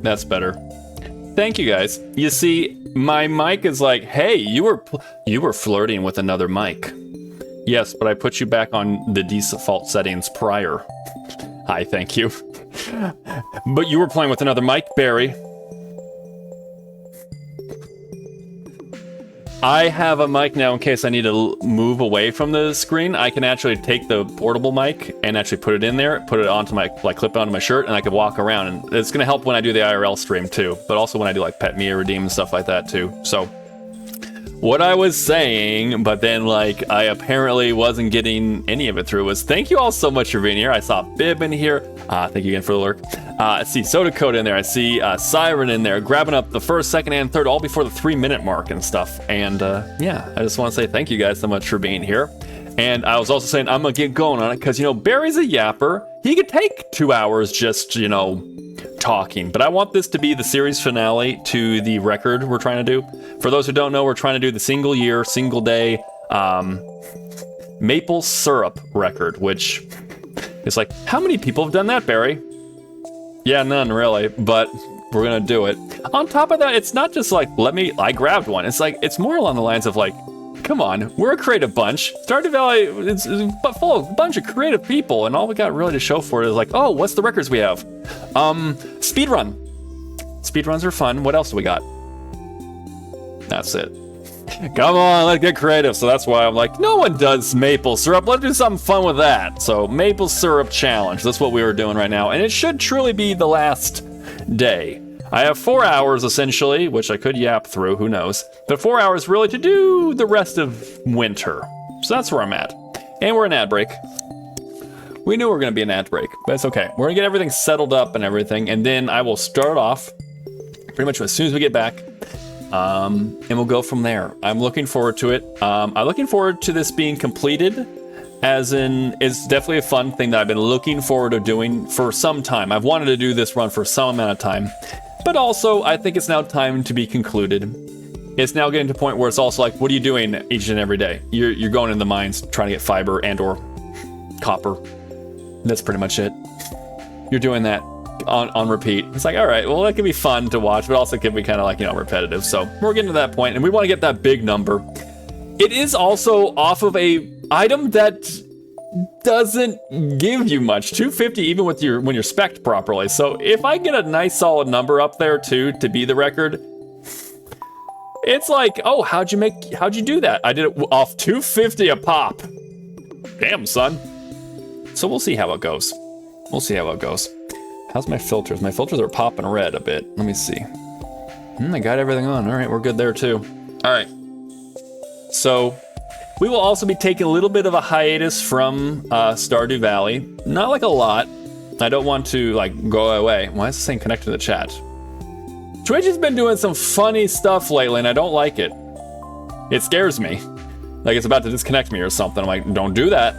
That's better. Thank you guys. You see, my mic is like, hey, you were flirting with another mic. Yes, but I put you back on the default settings prior. Hi, thank you. But you were playing with another mic, Barry. I have a mic now in case I need to move away from the screen. I can actually take the portable mic and actually put it in there, put it onto my, like clip it onto my shirt, and I can walk around. And it's gonna help when I do the IRL stream too, but also when I do like Pet Me or Redeem and stuff like that too. So what I was saying, but then like I apparently wasn't getting any of it through, was thank you all so much for being here. I saw Bib in here. Thank you again for the lurk. I see Soda Code in there. I see Siren in there, grabbing up the first, second, and third, all before the 3-minute mark and stuff. And yeah, I just want to say thank you guys so much for being here. And I was also saying I'm gonna get going on it because, you know, Barry's a yapper. He could take 2 hours just, you know, talking, but I want this to be the series finale to the record we're trying to do. For those who don't know, we're trying to do the single year, single day maple syrup record, which is like, how many people have done that, Barry? Yeah, none really, but we're gonna do it. On top of that, it's not just like, I grabbed one. It's like, it's more along the lines of like, come on, we're a creative bunch. Stardew Valley is full of a bunch of creative people, and all we got really to show for it is like, oh, what's the records we have? Speedrun. Speedruns are fun. What else do we got? That's it. Come on, let's get creative. So that's why I'm like, no one does maple syrup. Let's do something fun with that. So maple syrup challenge. That's what we were doing right now. And it should truly be the last day. I have 4 hours essentially, which I could yap through, who knows. But 4 hours really to do the rest of winter. So that's where I'm at. And we're an ad break. We knew we were gonna be an ad break, but it's okay. We're gonna get everything settled up and everything, and then I will start off pretty much as soon as we get back. And we'll go from there. I'm looking forward to it. I'm looking forward to this being completed, as in, it's definitely a fun thing that I've been looking forward to doing for some time. I've wanted to do this run for some amount of time, but also I think it's now time to be concluded. It's now getting to a point where it's also like, what are you doing each and every day? You're going in the mines, trying to get fiber and or copper. That's pretty much it. You're doing that on repeat. It's like, all right, well, that can be fun to watch, but also can be kind of like, you know, repetitive. So we're getting to that point, and we want to get that big number. It is also off of a item that doesn't give you much. 250 even with when you're spec'd properly. So if I get a nice solid number up there too to be the record, it's like, oh, how'd you do that? I did it off 250 a pop. Damn, son. So we'll see how it goes. We'll see how it goes. How's my filters? My filters are popping red a bit. Let me see. I got everything on. All right, we're good there too. All right. So we will also be taking a little bit of a hiatus from Stardew Valley. Not like a lot. I don't want to like go away. Why is this thing connected to the chat? Twitch has been doing some funny stuff lately, and I don't like it. It scares me. Like it's about to disconnect me or something. I'm like, don't do that.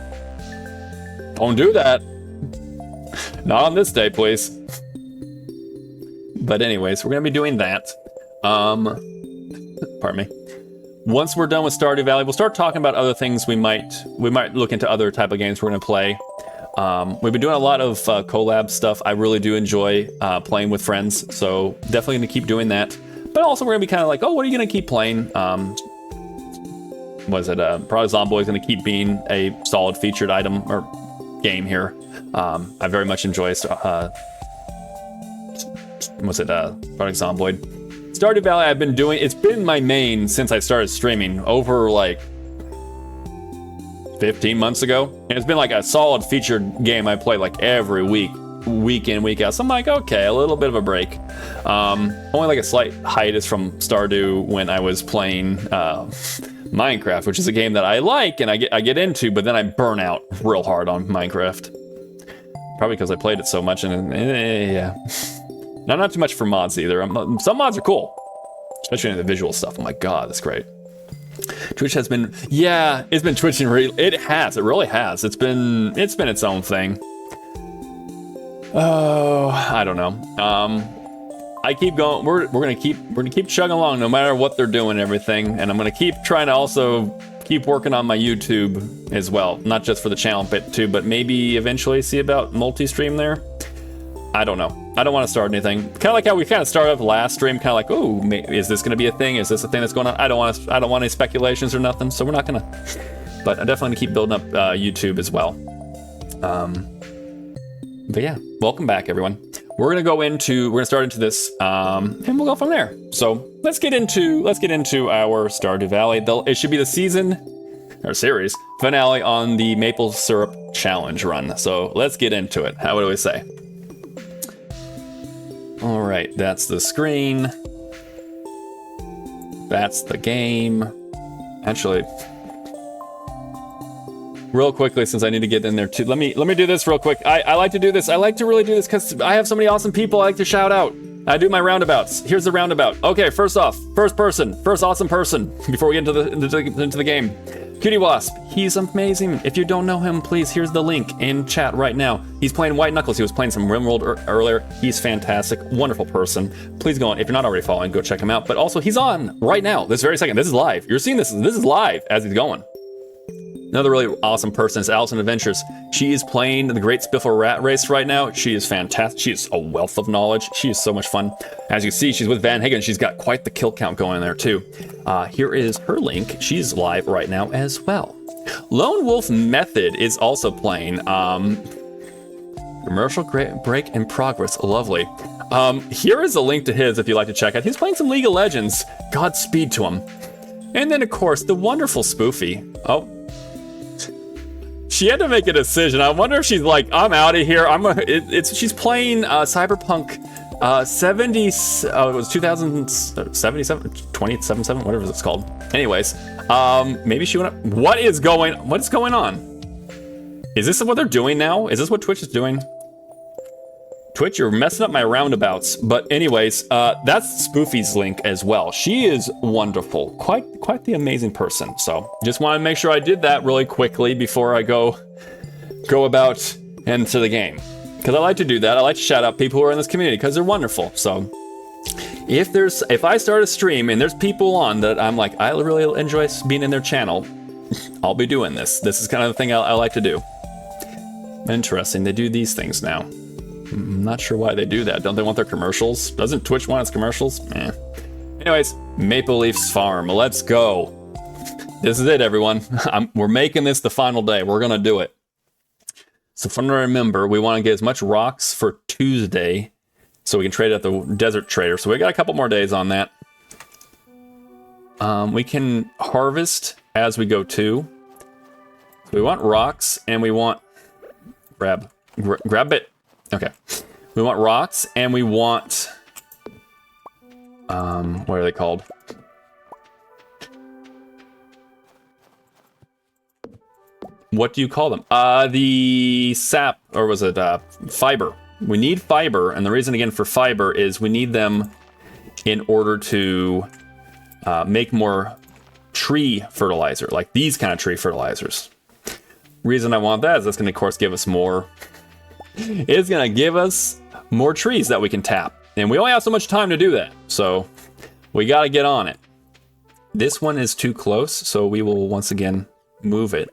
Don't do that. Not on this day, please. But anyways, we're gonna be doing that. Pardon me. Once we're done with Stardew Valley, we'll start talking about other things we might look into other type of games we're gonna play. We've been doing a lot of collab stuff. I really do enjoy playing with friends, so definitely gonna keep doing that. But also we're gonna be kind of like, oh, what are you gonna keep playing? Probably Zomboid's gonna keep being a solid featured item or game here. I very much enjoy Project Zomboid. Stardew Valley I've been doing, it's been my main since I started streaming over like 15 months ago. And it's been like a solid featured game I play like every week in, week out. So I'm like, okay, a little bit of a break. Only like a slight hiatus from Stardew when I was playing Minecraft, which is a game that I like and I get into, but then I burn out real hard on Minecraft. Probably because I played it so much, and yeah. Not too much for mods either. Some mods are cool, especially in the visual stuff. Oh my god, that's great. Twitch has been, yeah, it's been twitching. It really has. It's been its own thing. Oh, I don't know. I keep going. We're gonna keep chugging along no matter what they're doing and everything. And I'm gonna keep trying to also keep working on my YouTube as well, not just for the channel bit too, but maybe eventually see about multi-stream there. I don't know. I don't want to start anything. Kind of like how we kind of started up last stream, kind of like, oh, is this going to be a thing? Is this a thing that's going on? I don't want any speculations or nothing, so we're not going to. But I'm definitely going to keep building up YouTube as well. But yeah, welcome back, everyone. We're gonna start into this, and we'll go from there. So let's get into our Stardew Valley. It should be the season or series finale on the maple syrup challenge run. So let's get into it. How do we say? All right, that's the screen. That's the game. Actually, real quickly, since I need to get in there too, let me do this real quick. I like to do this. I like to really do this because I have so many awesome people I like to shout out. I do my roundabouts. Here's the roundabout. Okay, first off, first awesome person before we get into the game. Cutie Wasp, he's amazing. If you don't know him, please, here's the link in chat right now. He's playing White Knuckles. He was playing some RimWorld earlier. He's fantastic, wonderful person. Please go on. If you're not already following, go check him out. But also, he's on right now, this very second. This is live. You're seeing this. This is live as he's going. Another really awesome person is Allison Adventures. She is playing the Great Spiffle Rat Race right now. She is fantastic. She is a wealth of knowledge. She is so much fun. As you see, she's with Van Hagen. She's got quite the kill count going there too. Here is her link. She's live right now as well. Lone Wolf Method is also playing. Commercial break in progress. Lovely. Here is a link to his if you'd like to check out. He's playing some League of Legends. Godspeed to him. And then, of course, the wonderful Spoofy. Oh. She had to make a decision. I wonder if she's like, I'm out of here. She's playing Cyberpunk 2077, 2077, whatever it's called. Anyways, maybe she went. What is going on? Is this what they're doing now? Is this what Twitch is doing? Twitch, you're messing up my roundabouts. But anyways, that's Spoofy's link as well. She is wonderful, quite the amazing person. So just want to make sure I did that really quickly before I go about into the game, because I like to do that. I like to shout out people who are in this community because they're wonderful. So if I start a stream and there's people on that I'm like, I really enjoy being in their channel, I'll be doing this. This is kind of the thing I like to do. Interesting, they do these things now. I'm not sure why they do that. Don't they want their commercials? Doesn't Twitch want its commercials? Anyways, Maple Leaf's Farm. Let's go. This is it, everyone. We're making this the final day. We're going to do it. So from what I remember, we want to get as much rocks for Tuesday so we can trade at the Desert Trader. So we got a couple more days on that. We can harvest as we go too. So we want rocks and we want... Grab it. Okay, we want rocks and we want, what are they called? What do you call them? The sap, or was it fiber? We need fiber, and the reason again for fiber is we need them in order to make more tree fertilizer, like these kind of tree fertilizers. Reason I want that is that's going to, of course, give us more. It's going to give us more trees that we can tap. And we only have so much time to do that. So we got to get on it. This one is too close, so we will once again move it.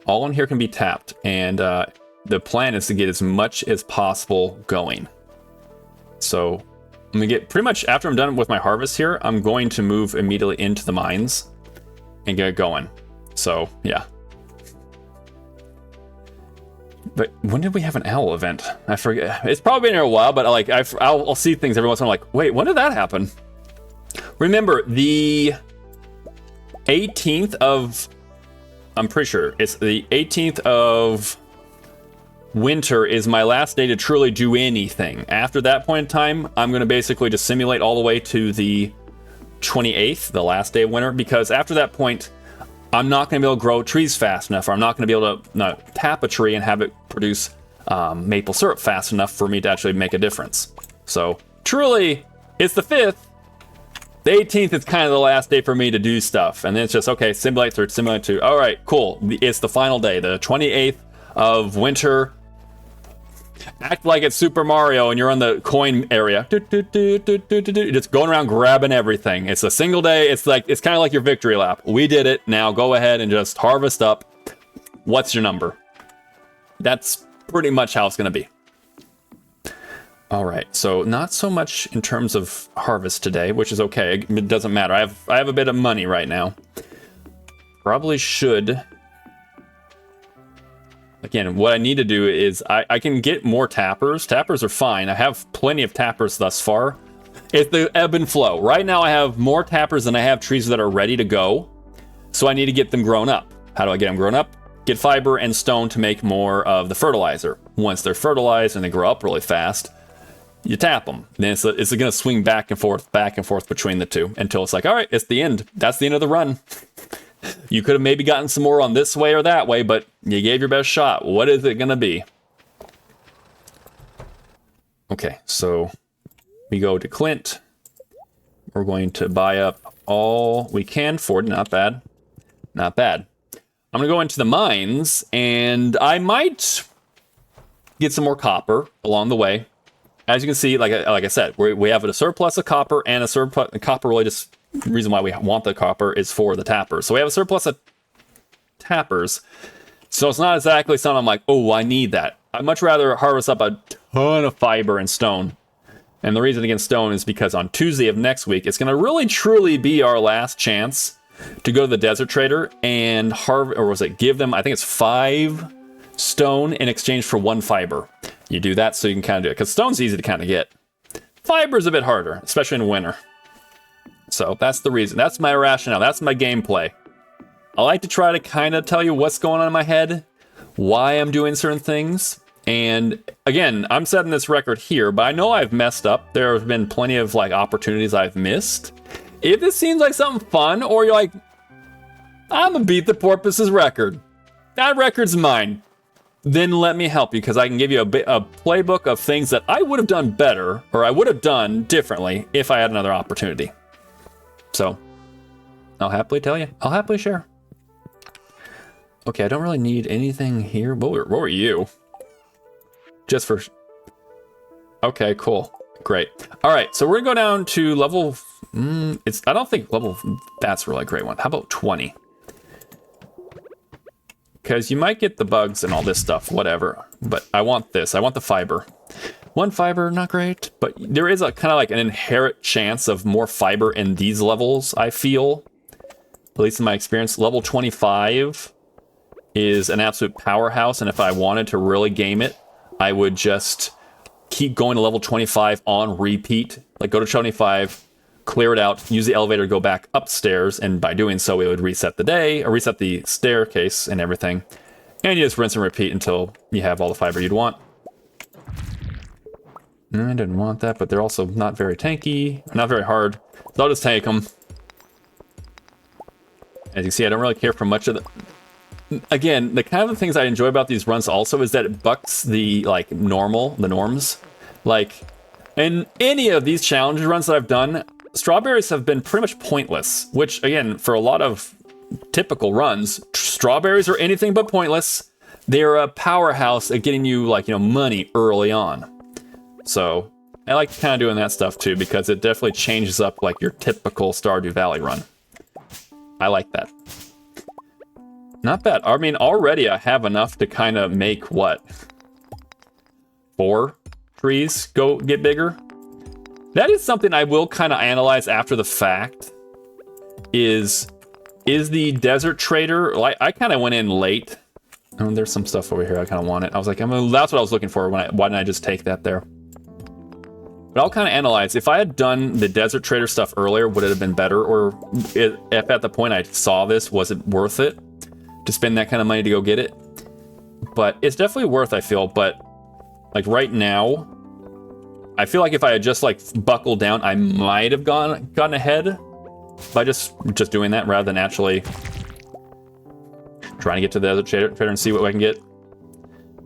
All in here can be tapped. And the plan is to get as much as possible going. So I'm going to get pretty much after I'm done with my harvest here, I'm going to move immediately into the mines and get going. So yeah. But when did we have an owl event? I forget. It's probably been here a while, but like I'll see things every once in a while. Like, wait, when did that happen? Remember the 18th of. I'm pretty sure it's the 18th of winter is my last day to truly do anything. After that point in time, I'm going to basically just simulate all the way to the 28th, the last day of winter, because after that point, I'm not going to be able to grow trees fast enough, or I'm not going to be able to tap a tree and have it produce maple syrup fast enough for me to actually make a difference. So truly, it's the 5th. The 18th is kind of the last day for me to do stuff. And then it's just, okay, simulate through, simulate to. All right, cool. It's the final day, the 28th of winter. Act like it's Super Mario and you're on the coin area. Just going around grabbing everything. It's a single day. It's kind of like your victory lap. We did it. Now go ahead and just harvest up. What's your number? That's pretty much how it's going to be. All right, so not so much in terms of harvest today, which is okay. It doesn't matter. I have a bit of money right now. Probably should. Again, what I need to do is I can get more tappers. Tappers are fine. I have plenty of tappers thus far. It's the ebb and flow. Right now I have more tappers than I have trees that are ready to go. So I need to get them grown up. How do I get them grown up? Get fiber and stone to make more of the fertilizer. Once they're fertilized and they grow up really fast, you tap them. Then it's going to swing back and forth between the two until it's like, all right, it's the end. That's the end of the run. You could have maybe gotten some more on this way or that way, but you gave your best shot. What is it going to be? Okay, so we go to Clint. We're going to buy up all we can for it. Not bad. Not bad. I'm going to go into the mines, and I might get some more copper along the way. As you can see, like I said, we have a surplus of copper, and a surplus of copper really just... The reason why we want the copper is for the tappers. So we have a surplus of tappers. So it's not exactly something I'm like, oh, I need that. I'd much rather harvest up a ton of fiber and stone. And the reason against stone is because on Tuesday of next week, it's going to really truly be our last chance to go to the desert trader and harvest, or was it give them, I think it's 5 stone in exchange for 1 fiber. You do that so you can kind of do it. Because stone's easy to kind of get. Fiber's a bit harder, especially in winter. So that's the reason. That's my rationale. That's my gameplay. I like to try to kind of tell you what's going on in my head, why I'm doing certain things. And again, I'm setting this record here, but I know I've messed up. There have been plenty of like opportunities I've missed. If this seems like something fun, or you're like, I'm gonna beat the porpoise's record. That record's mine. Then let me help you, because I can give you a playbook of things that I would have done better, or I would have done differently if I had another opportunity. So, I'll happily tell you. I'll happily share. Okay, I don't really need anything here. What were you? Just for... Okay, cool. Great. All right, so we're going to go down to level... I don't think level... That's really a great one. How about 20? Because you might get the bugs and all this stuff, whatever. But I want this. I want the fiber. 1 fiber, not great, but there is a kind of like an inherent chance of more fiber in these levels, I feel. At least in my experience. Level 25 is an absolute powerhouse, and if I wanted to really game it, I would just keep going to level 25 on repeat. Like go to 25, clear it out, use the elevator to go back upstairs, and by doing so, it would reset the day, or reset the staircase and everything. And you just rinse and repeat until you have all the fiber you'd want. I didn't want that, but they're also not very tanky, not very hard. So I'll just take them. As you can see, I don't really care for much of the... Again, the kind of things I enjoy about these runs also is that it bucks the, like, norms. Like, in any of these challenge runs that I've done, strawberries have been pretty much pointless. Which, again, for a lot of typical runs, strawberries are anything but pointless. They're a powerhouse at getting you, like, money early on. So, I like kind of doing that stuff too, because it definitely changes up like your typical Stardew Valley run. I like that. Not bad. I mean, already I have enough to kind of make, what? 4 trees get bigger? That is something I will kind of analyze after the fact. Is the desert trader, like, I kind of went in late. Oh, there's some stuff over here I kind of wanted. I was like, that's what I was looking for. Why didn't I just take that there? But I'll kind of analyze, if I had done the desert trader stuff earlier, would it have been better? Or if at the point I saw this, was it worth it to spend that kind of money to go get it? But it's definitely worth, I feel. But like right now, I feel like if I had just like buckled down, I might have gotten ahead by just doing that rather than actually trying to get to the desert trader and see what I can get.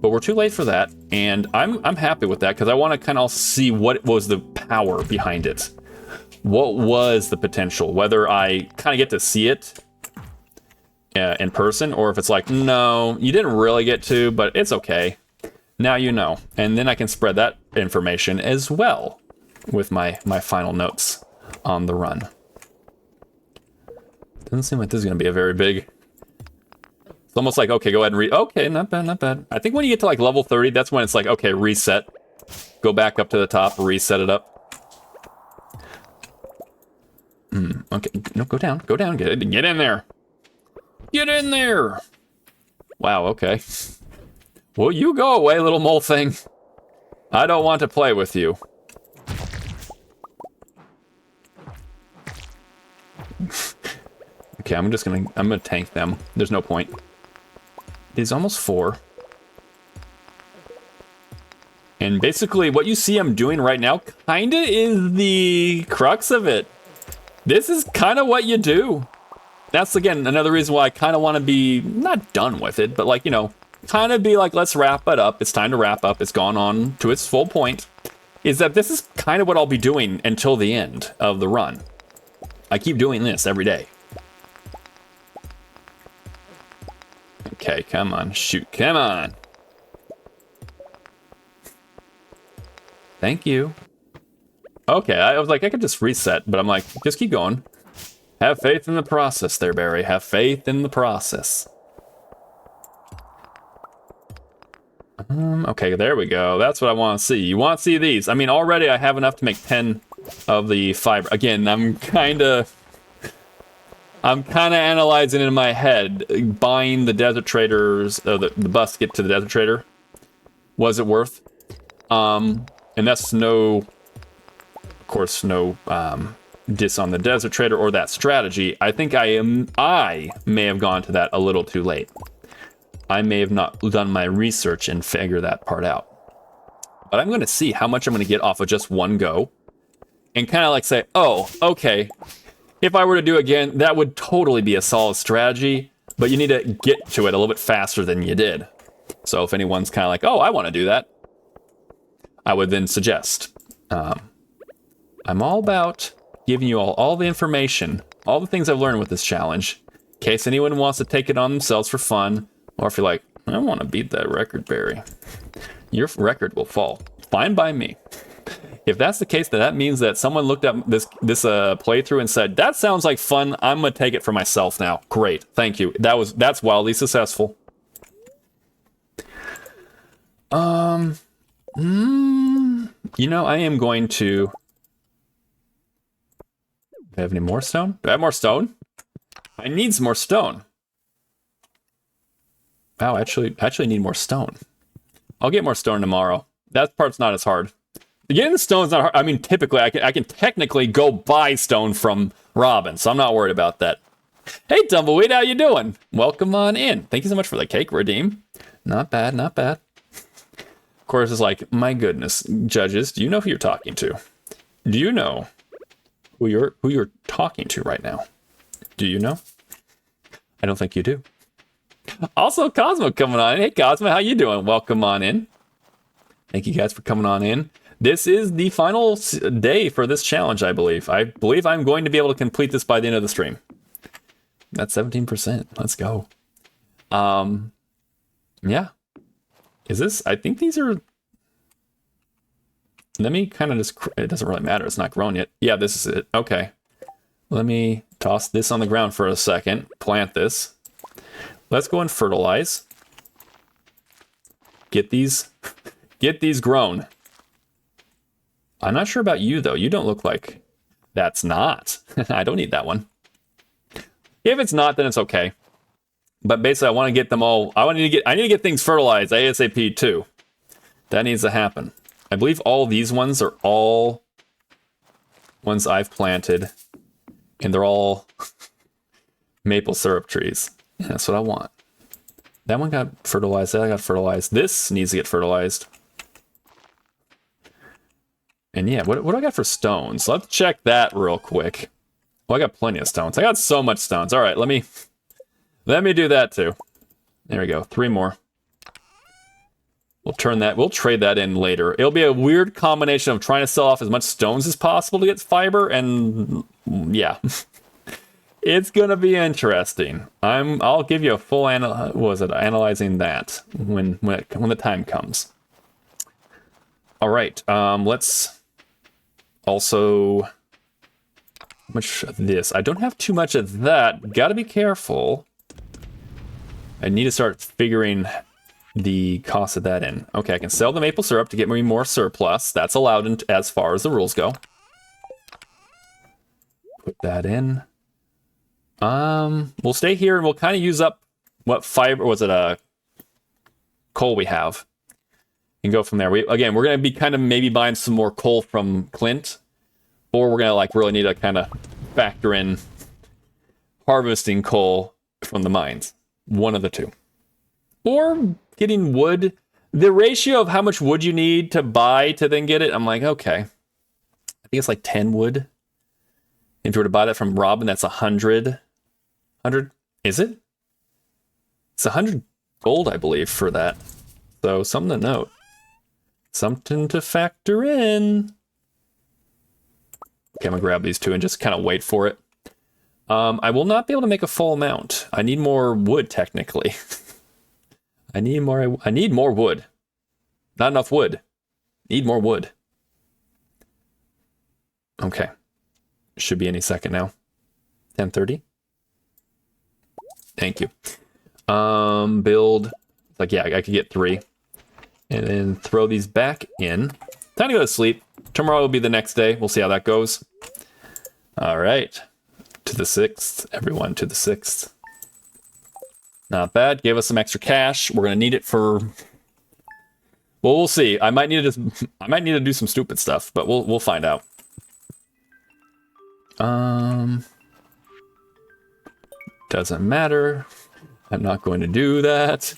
But we're too late for that, and I'm happy with that, because I want to kind of see what was the power behind it. What was the potential? Whether I kind of get to see it in person, or if it's like, no, you didn't really get to, but it's okay. Now you know. And then I can spread that information as well with my final notes on the run. Doesn't seem like this is going to be a very big... It's almost like, okay, go ahead and read. Okay, not bad, not bad. I think when you get to like level 30, that's when it's like, okay, reset. Go back up to the top, reset it up. Okay, no, go down, get in there. Get in there. Wow, okay. Well, you go away, little mole thing. I don't want to play with you. Okay, I'm gonna tank them. There's no point. It's almost 4. And basically what you see I'm doing right now kinda is the crux of it. This is kinda what you do. That's, again, another reason why I kinda wanna be, not done with it, but like, you know, kinda be like, let's wrap it up. It's time to wrap up. It's gone on to its full point. Is that this is kind of what I'll be doing until the end of the run. I keep doing this every day. Okay, come on, shoot, come on. Thank you. Okay, I was like, I could just reset, but I'm like, just keep going. Have faith in the process there, Barry. Have faith in the process. Okay, there we go. That's what I want to see. You want to see these. I mean, already I have enough to make 10 of the fiber. Again, I'm kind of analyzing in my head, buying the Desert Traders, the bus to get to the Desert Trader. Was it worth? And that's no, of course, no diss on the Desert Trader or that strategy. I think I may have gone to that a little too late. I may have not done my research and figure that part out. But I'm going to see how much I'm going to get off of just one go. And kind of like say, oh, okay. If I were to do it again, that would totally be a solid strategy. But you need to get to it a little bit faster than you did. So if anyone's kind of like, oh, I want to do that, I would then suggest. I'm all about giving you all the information, all the things I've learned with this challenge, in case anyone wants to take it on themselves for fun. Or if you're like, I want to beat that record, Barry, your record will fall. Fine by me. If that's the case, then that means that someone looked up this playthrough and said, that sounds like fun. I'm going to take it for myself now. Great. Thank you. That's wildly successful. You know, I am going to... Do I have any more stone? Do I have more stone? I need some more stone. Wow, I actually need more stone. I'll get more stone tomorrow. That part's not as hard. Getting the stone's not hard. I mean, typically, I can technically go buy stone from Robin, so I'm not worried about that. Hey, Tumbleweed, how you doing? Welcome on in. Thank you so much for the cake, Redeem. Not bad, not bad. Of course, it's like, my goodness, judges, do you know who you're talking to? Do you know who you're talking to right now? Do you know? I don't think you do. Also, Cosmo coming on in. Hey, Cosmo, how you doing? Welcome on in. Thank you guys for coming on in. This is the final day for this challenge, I believe. I believe I'm going to be able to complete this by the end of the stream. That's 17%. Let's go. Yeah. Is this... I think these are... Let me kind of just... It doesn't really matter. It's not grown yet. Yeah, this is it. Okay. Let me toss this on the ground for a second. Plant this. Let's go and fertilize. Get these grown. I'm not sure about you, though. You don't look like... That's not. I don't need that one. If it's not, then it's okay. But basically, I want to get them all... I need to get things fertilized ASAP, too. That needs to happen. I believe all these ones are all ones I've planted. And they're all maple syrup trees. Yeah, that's what I want. That one got fertilized. That got fertilized. This needs to get fertilized. And yeah, what do I got for stones? Let's check that real quick. Well, I got plenty of stones. I got so much stones. All right, let me do that too. There we go. 3 more. We'll trade that in later. It'll be a weird combination of trying to sell off as much stones as possible to get fiber, and yeah. It's gonna be interesting. I'll give you a full analyzing that when the time comes. All right. Let's also how much of this. I don't have too much of that. Got to be careful. I need to start figuring the cost of that in. Okay, I can sell the maple syrup to get me more surplus. That's allowed in as far as the rules go. Put that in. We'll stay here and we'll kind of use up what fiber was it? Coal we have, and go from there. We're gonna be kind of maybe buying some more coal from Clint, or we're gonna like really need to kind of factor in harvesting coal from the mines. One of the two, or getting wood. The ratio of how much wood you need to buy to then get it, I'm like, okay, I think it's like 10 wood. If you were to buy that from Robin, that's 100. 100, is it? It's 100 gold, I believe, for that. So something to note. Something to factor in. Okay, I'm gonna grab these two and just kind of wait for it. I will not be able to make a full amount. I need more wood, technically. I need more wood. Not enough wood. Need more wood. Okay. Should be any second now. 10:30. Thank you. Build. Like, yeah, I could get 3. And then throw these back in. Time to go to sleep. Tomorrow will be the next day. We'll see how that goes. All right. To the 6th. Everyone to the 6th. Not bad. Gave us some extra cash. We're going to need it for... Well, we'll see. I might need to do some stupid stuff, but we'll find out. Doesn't matter. I'm not going to do that.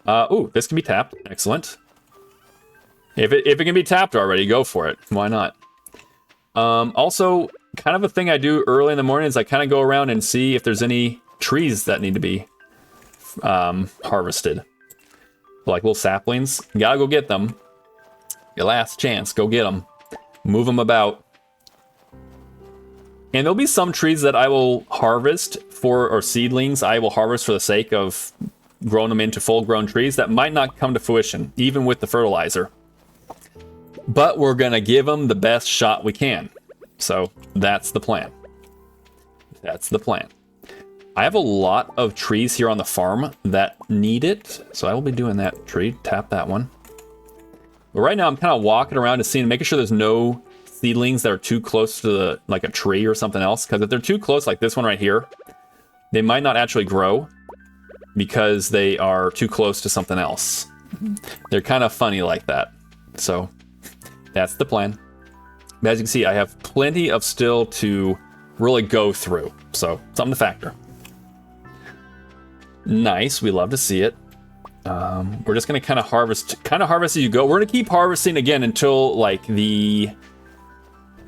Ooh, this can be tapped. Excellent. If it can be tapped already, go for it. Why not? Also, kind of a thing I do early in the morning is I kind of go around and see if there's any trees that need to be harvested. Like little saplings. You gotta go get them. Your last chance. Go get them. Move them about. And there'll be some trees that I will harvest or seedlings I will harvest for the sake of growing them into full-grown trees that might not come to fruition, even with the fertilizer. But we're going to give them the best shot we can. So that's the plan. That's the plan. I have a lot of trees here on the farm that need it, so I will be doing that tree. Tap that one. But right now I'm kind of walking around and seeing, making sure there's no seedlings that are too close to like a tree or something else, because if they're too close, like this one right here, they might not actually grow because they are too close to something else. They're kind of funny like that. So that's the plan. As you can see, I have plenty of still to really go through, so something to factor. Nice, we love to see it. We're just gonna kind of harvest as you go. We're gonna keep harvesting again until like the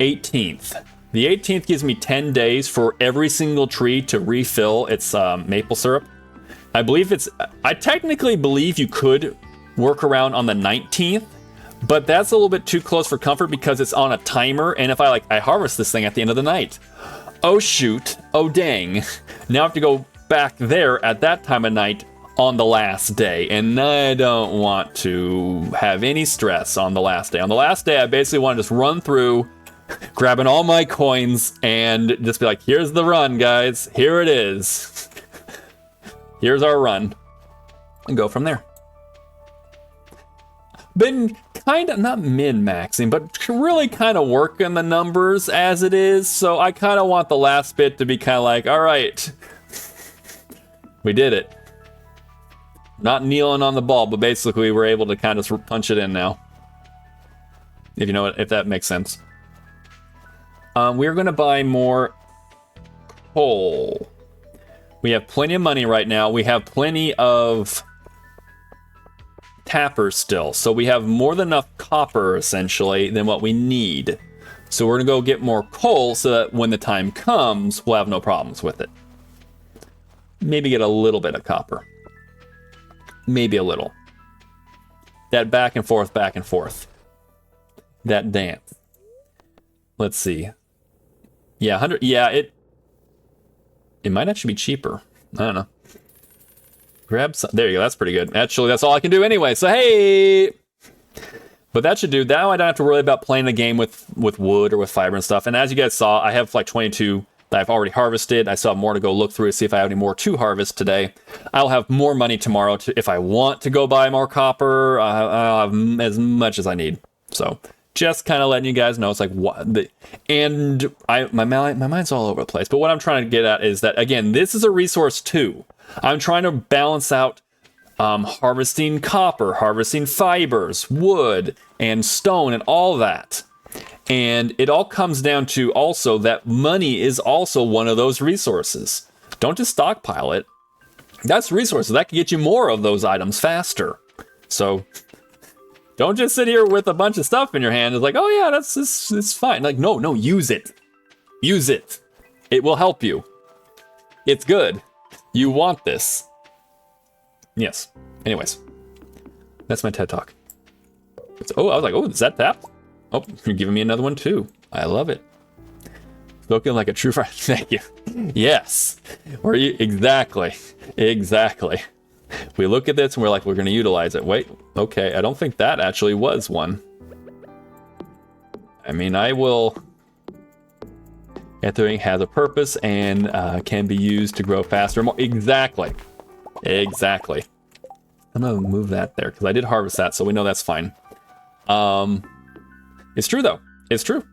18th. The 18th gives me 10 days for every single tree to refill its maple syrup. I technically believe you could work around on the 19th, but that's a little bit too close for comfort because it's on a timer, and if I harvest this thing at the end of the night. Oh shoot, oh dang. Now I have to go back there at that time of night on the last day, and I don't want to have any stress on the last day. On the last day, I basically want to just run through, grabbing all my coins, and just be like, here's the run, guys. Here it is. Here's our run. And go from there. Been kind of, not min-maxing, but really kind of working the numbers as it is, so I kind of want the last bit to be kind of like, all right, we did it. Not kneeling on the ball, but basically we're able to kind of punch it in now. If you know what, if that makes sense. We're going to buy more coal. We have plenty of money right now. We have plenty of tappers still. So we have more than enough copper, essentially, than what we need. So we're going to go get more coal so that when the time comes, we'll have no problems with it. Maybe get a little bit of copper. Maybe a little. That back and forth, back and forth. That dance. Let's see. Yeah, 100. Yeah, it might actually be cheaper. I don't know. Grab some. There you go. That's pretty good. Actually, that's all I can do anyway. So, hey. But that should do. Now I don't have to worry about playing the game with wood or with fiber and stuff. And as you guys saw, I have like 22 that I've already harvested. I still have more to go look through to see if I have any more to harvest today. I'll have more money tomorrow if I want to go buy more copper. I'll have as much as I need. So just kind of letting you guys know. It's like what my mind's all over the place. But what I'm trying to get at is that, again, this is a resource too. I'm trying to balance out harvesting copper, harvesting fibers, wood, and stone, and all that. And it all comes down to also that money is also one of those resources. Don't just stockpile it. That's resources. That can get you more of those items faster. So don't just sit here with a bunch of stuff in your hand. It's like, oh yeah, it's fine. Like, no, use it. Use it. It will help you. It's good. You want this. Yes. Anyways, that's my TED Talk. I was like, oh, is that tapped? Oh, you're giving me another one too. I love it. Spoken like a true friend. Thank you. Yes. Exactly. We look at this and we're like, we're going to utilize it. Wait, okay. I don't think that actually was one. I mean, I will. Everything has a purpose and can be used to grow faster. More. Exactly. I'm gonna move that there because I did harvest that, so we know that's fine. It's true though. It's true.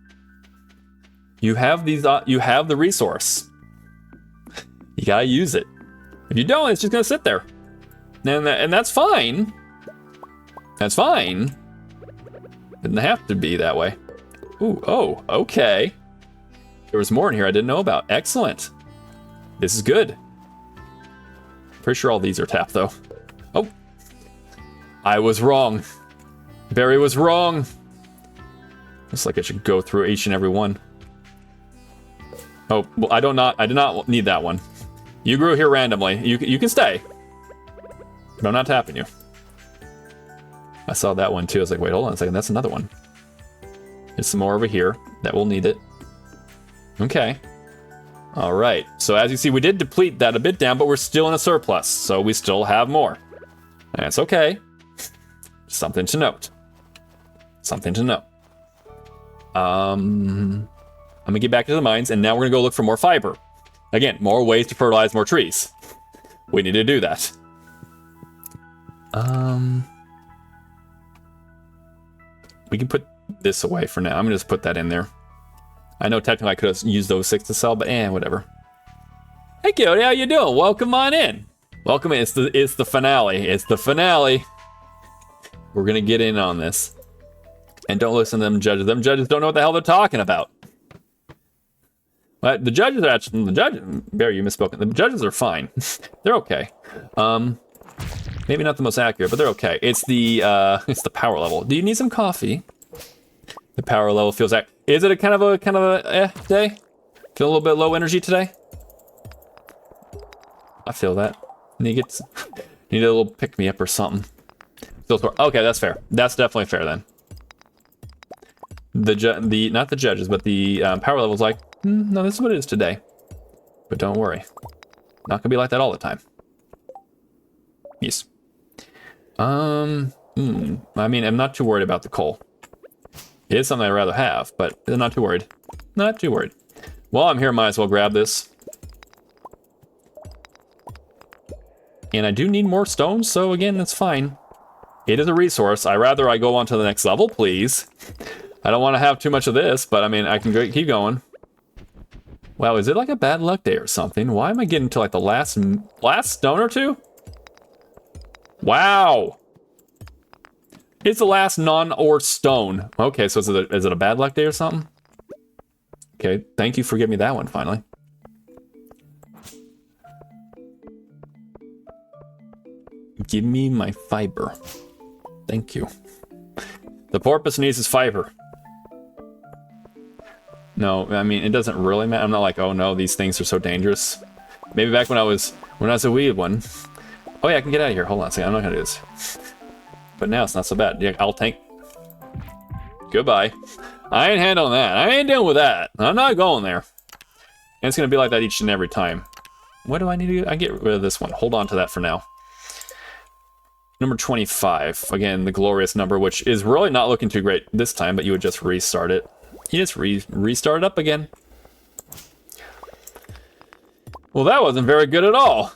You have these. You have the resource. You gotta use it. If you don't, it's just gonna sit there, and that's fine. That's fine. Didn't have to be that way. Ooh. Oh. Okay. There was more in here I didn't know about. Excellent. This is good. Pretty sure all these are tapped though. Oh. I was wrong. Barry was wrong. Looks like I should go through each and every one. Oh, well, I did not need that one. You grew here randomly. You can stay. But I'm not tapping you. I saw that one too. I was like, wait, hold on a second. That's another one. There's some more over here. That will need it. Okay. All right. So as you see, we did deplete that a bit down, but we're still in a surplus. So we still have more. That's okay. Something to note. Something to note. I'm gonna get back to the mines, and now we're gonna go look for more fiber. Again, more ways to fertilize more trees. We need to do that. We can put this away for now. I'm gonna just put that in there. I know technically I could have used those 6 to sell, but whatever. Hey, Cody, how you doing? Welcome on in. Welcome in. It's the finale. It's the finale. We're gonna get in on this. And don't listen to them judges. Them judges don't know what the hell they're talking about. But the judges are actually, Barry, you misspoken. The judges are fine. They're okay. Maybe not the most accurate, but they're okay. It's the power level. Do you need some coffee? The power level feels like, is it a kind of a day? Feel a little bit low energy today? I feel that. Need a little pick me up or something. Okay, that's fair. That's definitely fair then. Not the judges, but the power level's like, no, this is what it is today. But don't worry, not gonna be like that all the time. Yes. I mean, I'm not too worried about the coal. It is something I'd rather have, but I'm not too worried. Not too worried. While I'm here, might as well grab this. And I do need more stones, so again, that's fine. It is a resource. I go on to the next level, please. I don't want to have too much of this, but I mean, I can keep going. Wow, is it like a bad luck day or something? Why am I getting to like the last stone or two? Wow. It's the last non-ore stone. Okay, so is it a bad luck day or something? Okay, thank you for giving me that one finally. Give me my fiber. Thank you. The porpoise needs his fiber. No, I mean, it doesn't really matter. I'm not like, oh no, these things are so dangerous. Maybe back when I was a wee one. Oh yeah, I can get out of here. Hold on a second, I'm not gonna do this. But now it's not so bad. Yeah, I'll tank. Goodbye. I ain't handling that. I ain't dealing with that. I'm not going there. And it's gonna be like that each and every time. What do I need to do? I get rid of this one. Hold on to that for now. Number 25. Again, the glorious number, which is really not looking too great this time, but you would just restart it. You just restart it up again. Well, that wasn't very good at all.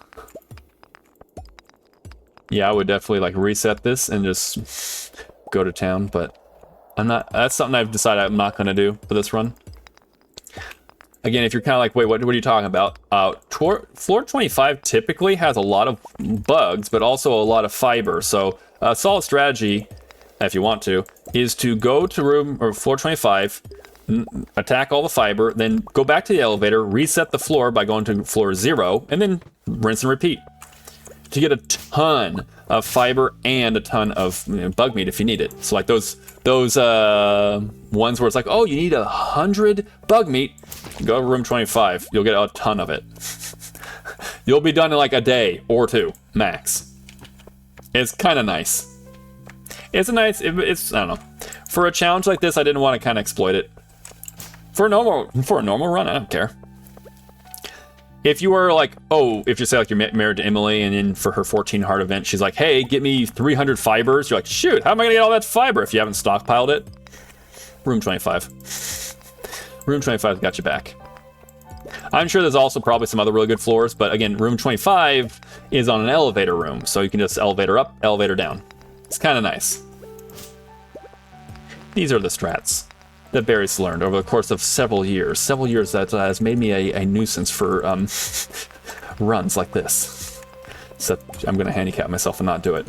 Yeah, I would definitely like reset this and just go to town, but I'm not. That's something I've decided I'm not going to do for this run. Again, if you're kind of like, wait, what are you talking about? Floor 25 typically has a lot of bugs, but also a lot of fiber. So a solid strategy, if you want to, is to go to floor 25, attack all the fiber, then go back to the elevator, reset the floor by going to floor 0, and then rinse and repeat to get a ton of fiber and a ton of bug meat if you need it. So like those ones where it's like, oh, you need 100 bug meat, go to room 25. You'll get a ton of it. You'll be done in like a day or two max. It's kind of nice. It's I don't know. For a challenge like this, I didn't want to kind of exploit it. For a normal run, I don't care. If you were like, if you say like you're married to Emily and then for her 14 heart event, she's like, hey, get me 300 fibers. You're like, shoot, how am I gonna get all that fiber if you haven't stockpiled it? Room 25. Room 25 got you back. I'm sure there's also probably some other really good floors, but again, room 25 is on an elevator room, so you can just elevator up, elevator down. It's kind of nice. These are the strats that Barry's learned over the course of several years that has made me a nuisance for runs like this. So I'm going to handicap myself and not do it.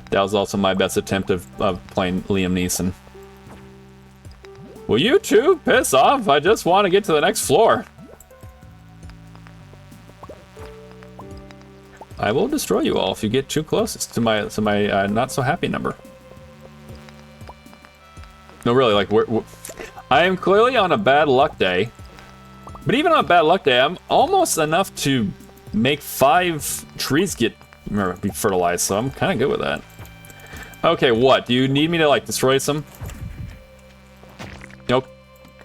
That was also my best attempt of playing Liam Neeson. Will you two piss off? I just want to get to the next floor. I will destroy you all if you get too close to my not so happy number. No, really, like, I am clearly on a bad luck day. But even on a bad luck day, I'm almost enough to make 5 trees be fertilized, so I'm kind of good with that. Okay, what? Do you need me to, like, destroy some? Nope.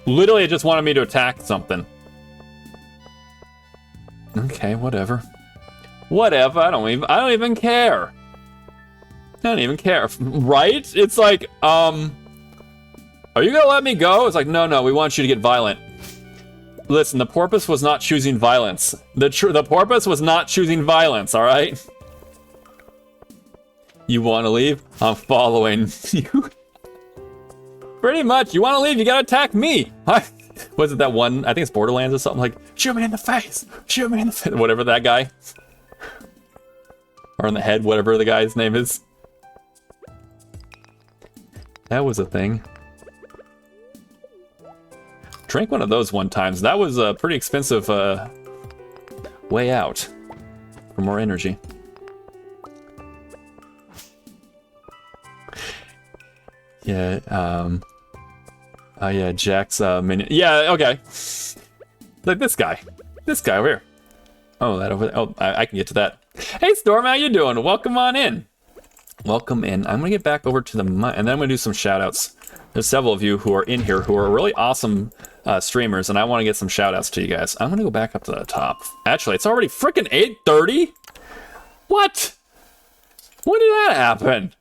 Literally, it just wanted me to attack something. Okay, whatever. Whatever, I don't even care. I don't even care, right? It's like, are you gonna let me go? It's like, no, we want you to get violent. Listen, the porpoise was not choosing violence. The porpoise was not choosing violence, all right? You want to leave? I'm following you. Pretty much, you want to leave, you gotta attack me. Was it that one, I think it's Borderlands or something, like, shoot me in the face, shoot me in the face, whatever that guy. Or in the head, whatever the guy's name is. That was a thing. Drank one of those one time. That was a pretty expensive way out for more energy. Yeah, oh yeah, Jack's minion. Yeah, okay. Like this guy over here. Oh, that over there. Oh, I can get to that. Hey Storm, how you doing? Welcome on in. Welcome in. I'm gonna get back over to the and then I'm gonna do some shout outs. There's several of you who are in here who are really awesome streamers, and I want to get some shout outs to you guys. I'm gonna go back up to the top. Actually, it's already freaking 8:30. What? When did that happen?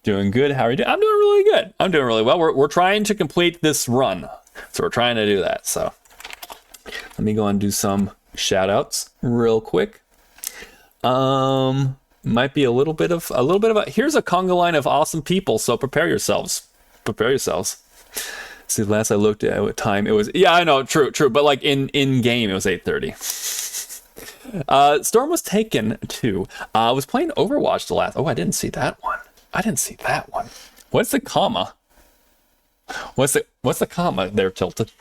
Doing good. How are you doing? I'm doing really good. I'm doing really well. We're trying to complete this run, so we're trying to do that. So let me go and do some shout outs real quick. Might be a little bit of a here's a conga line of awesome people, so prepare yourselves. See, last I looked at what time it was. Yeah, I know, true, but like in game it was 8:30. Storm was taken too. I was playing Overwatch the last. Oh, I didn't see that one. What's the comma? What's the comma there, Tilted?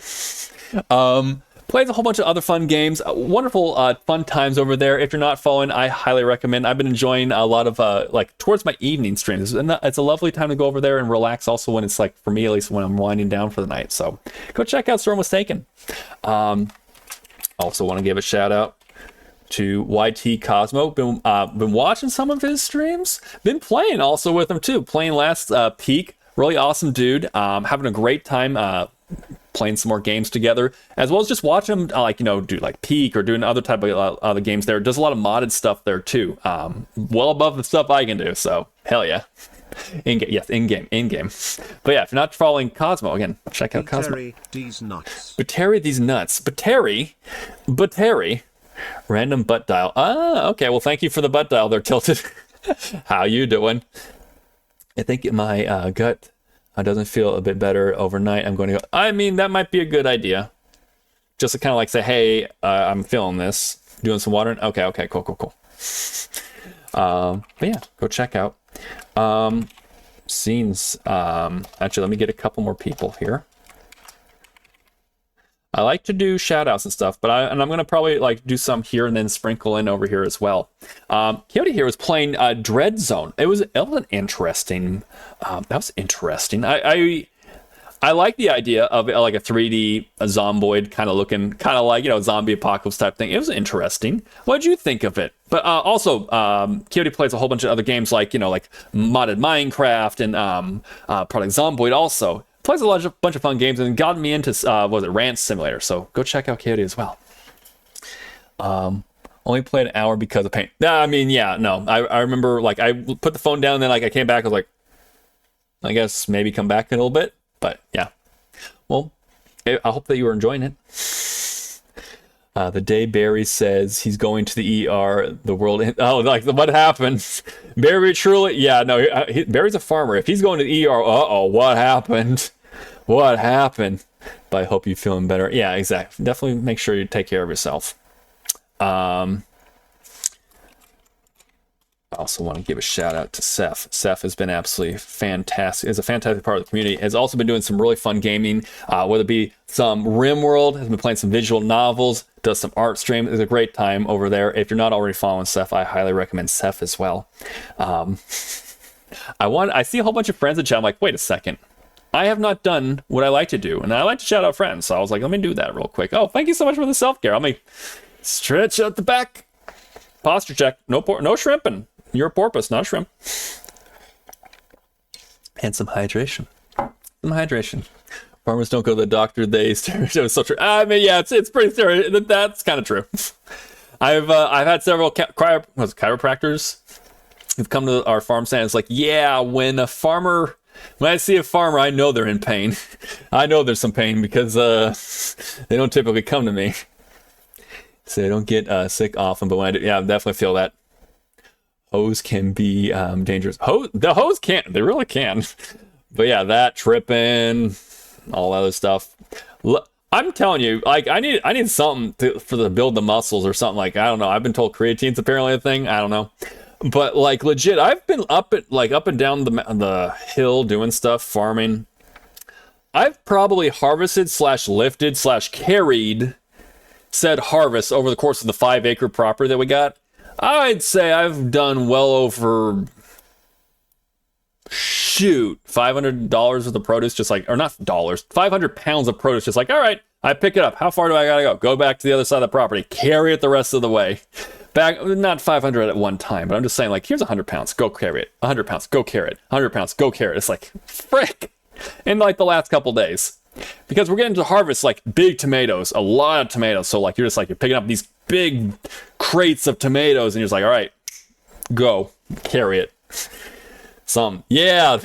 Plays a whole bunch of other fun games. Wonderful, fun times over there. If you're not following, I highly recommend. I've been enjoying a lot of, like, towards my evening streams. It's a lovely time to go over there and relax also when it's, like, for me, at least when I'm winding down for the night. So go check out Storm Was Taken. Also want to give a shout out to YT Cosmo. Been watching some of his streams. Been playing also with him, too. Playing last Peak. Really awesome dude. Having a great time playing some more games together, as well as just watching him, do like Peak or doing other type of other games there. Does a lot of modded stuff there too. Well above the stuff I can do, so hell yeah. In-game, yes, in-game. But yeah, if you're not following Cosmo, again, check out Cosmo. Bateri these nuts. Bateri these nuts. Bateri. Random butt dial. Ah, okay. Well, thank you for the butt dial. They're tilted. How you doing? I think my gut doesn't feel a bit better overnight. I'm going to go. I mean, that might be a good idea. Just to kind of like say, hey, I'm feeling this. Doing some watering. Okay, cool. But yeah, go check out scenes. Actually, let me get a couple more people here. I like to do shout outs and stuff, but I'm going to probably like do some here and then sprinkle in over here as well. Coyote here was playing Dread Zone. It was interesting. That was interesting. I like the idea of like a 3D zomboid kind of looking, kind of like, zombie apocalypse type thing. It was interesting. What did you think of it? But also, Coyote plays a whole bunch of other games like, like modded Minecraft and Product Zomboid also. Plays a bunch of fun games and got me into, Rant Simulator. So go check out Coyote as well. Only played an hour because of pain. I mean, yeah, no. I remember, like, I put the phone down and then, like, I came back. I was like, I guess maybe come back in a little bit. But, yeah. Well, I hope that you were enjoying it. The day Barry says he's going to the ER, the world... like, what happened? Barry truly... Yeah, no, Barry's a farmer. If he's going to the ER, what happened? What happened? But I hope you're feeling better. Yeah, exactly. Definitely make sure you take care of yourself. I also want to give a shout out to Seth. Seth has been absolutely fantastic. Is a fantastic part of the community. Has also been doing some really fun gaming, whether it be some RimWorld, has been playing some visual novels, does some art stream. It's a great time over there. If you're not already following Seth, I highly recommend Seth as well. I see a whole bunch of friends in chat. I'm like, wait a second. I have not done what I like to do, and I like to shout out friends. So I was like, let me do that real quick. Oh, thank you so much for the self-care. Let me stretch out the back. Posture check. No shrimping. You're a porpoise, not a shrimp. And some hydration. Farmers don't go to the doctor. They it's so true. I mean, yeah, it's pretty true. That's kind of true. I've had several chiropractors who've come to our farm stand. It's like, yeah, when I see a farmer, I know they're in pain. I know there's some pain because they don't typically come to me. So they don't get sick often. But when I do, yeah, I definitely feel that. Hose can be dangerous. The hose can't. They really can. But yeah, that tripping, all other stuff. I'm telling you, like I need something to build the muscles or something. Like I don't know. I've been told creatine's apparently a thing. I don't know. But like legit, I've been up and down the hill doing stuff, farming. I've probably harvested / lifted / carried said harvest over the course of the 5-acre property that we got. I'd say I've done well over, $500 worth of produce, just like, or not dollars, 500 pounds of produce, just like, all right, I pick it up. How far do I gotta go? Go back to the other side of the property, carry it the rest of the way. Back, not 500 at one time, but I'm just saying, like, here's 100 pounds, go carry it. 100 pounds, go carry it. 100 pounds, go carry it. It's like, frick, in like the last couple days. Because we're getting to harvest like big tomatoes, a lot of tomatoes. So like you're picking up these big crates of tomatoes and you're just like, all right, go carry it. Yeah.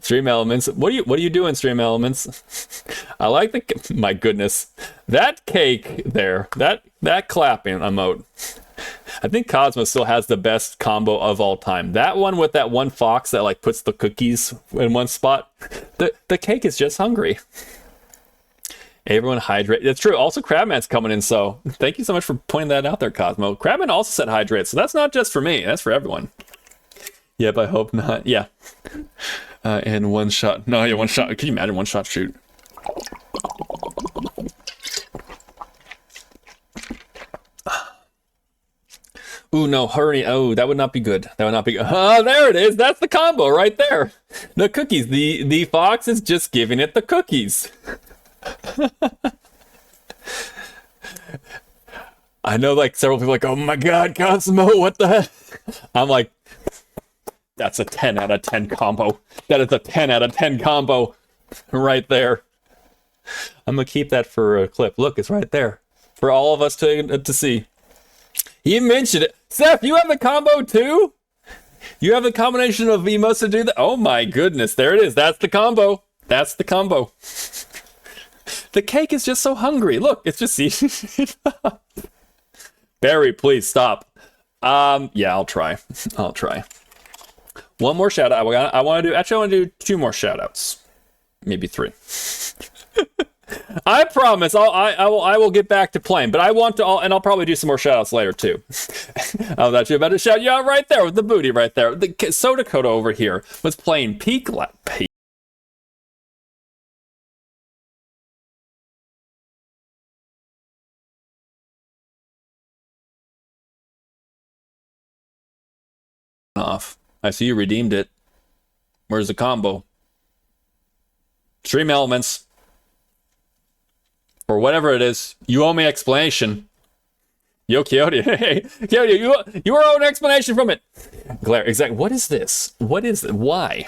Stream Elements. What are you doing, Stream Elements? I like my goodness, that cake there, that clapping emote. I think Cosmo still has the best combo of all time. That one with that one fox that like puts the cookies in one spot. The cake is just hungry. Everyone hydrate. That's true. Also, Crabman's coming in, so thank you so much for pointing that out there, Cosmo. Crabman also said hydrate, so that's not just for me. That's for everyone. Yep, I hope not. Yeah. And one shot. No, yeah, one shot. Can you imagine one shot shoot? Ooh, no, hurry. Oh, that would not be good. That would not be good. Oh, there it is. That's the combo right there. The cookies. The fox is just giving it the cookies. I know like several people are like, oh my God, Cosmo, what the heck? I'm like, that's a 10 out of 10 combo. That is a 10 out of 10 combo right there. I'm going to keep that for a clip. Look, it's right there for all of us to see. He mentioned it. Seth, you have the combo too? You have the combination of emotes to do that. Oh my goodness, there it is. That's the combo. That's the combo. The cake is just so hungry. Look, it's just Barry, please stop. Yeah, I'll try. I'll try. One more shout out. I want to do 2 more shout outs. Maybe 3. I promise I will get back to playing, but I want to, and I'll probably do some more shout outs later too. I was actually about to shout you out right there with the booty right there. The Soda Coda over here was playing Peak off. I see you redeemed it. Where's the combo? Stream elements. Or whatever it is. You owe me explanation. Yo, Coyote. Hey, Coyote, you owe an explanation from it. Glare. Exactly. What is this? What is it? Why?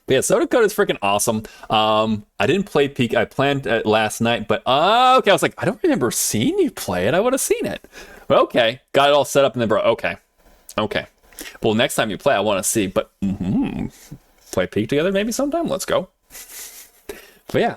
But yeah, Soda Code is freaking awesome. I didn't play Peak. I planned it last night, but okay. I was like, I don't remember seeing you play it. I would have seen it. But okay. Got it all set up and then bro. Okay. Well, next time you play, I want to see, but play Peak together maybe sometime. Let's go. But yeah,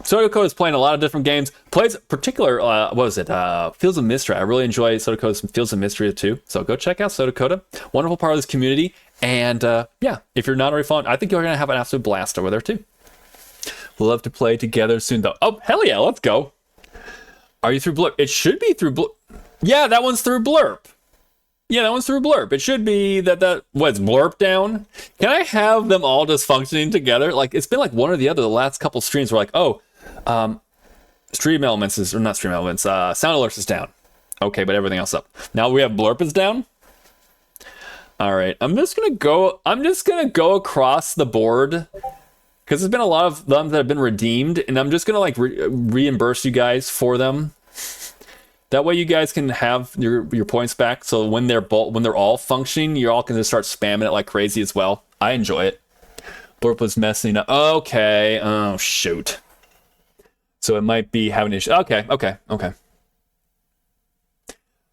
Soda Code is playing a lot of different games. Plays particular, what was it? Fields of Mystery. I really enjoy Soda Code's Fields of Mystery too. So go check out Soda Coda. Wonderful part of this community. And yeah, if you're not already following, I think you're going to have an absolute blast over there too. We'll love to play together soon though. Oh, hell yeah, let's go. Are you through Blurp? It should be through Blurp. Yeah, that one's through Blurp. Yeah, that one's through Blurp. It should be that what's Blurp down? Can I have them all just functioning together? Like, it's been like one or the other the last couple streams were like, oh, stream elements is, or not stream elements, sound alerts is down. Okay, but everything else up. Now we have Blurp is down. All right, I'm just gonna go across the board because there's been a lot of them that have been redeemed, and I'm just gonna like reimburse you guys for them. That way you guys can have your points back. So when they're all functioning, you all can just start spamming it like crazy as well. I enjoy it. Blurp was messing up. Okay. Oh shoot. So it might be having issues. Okay.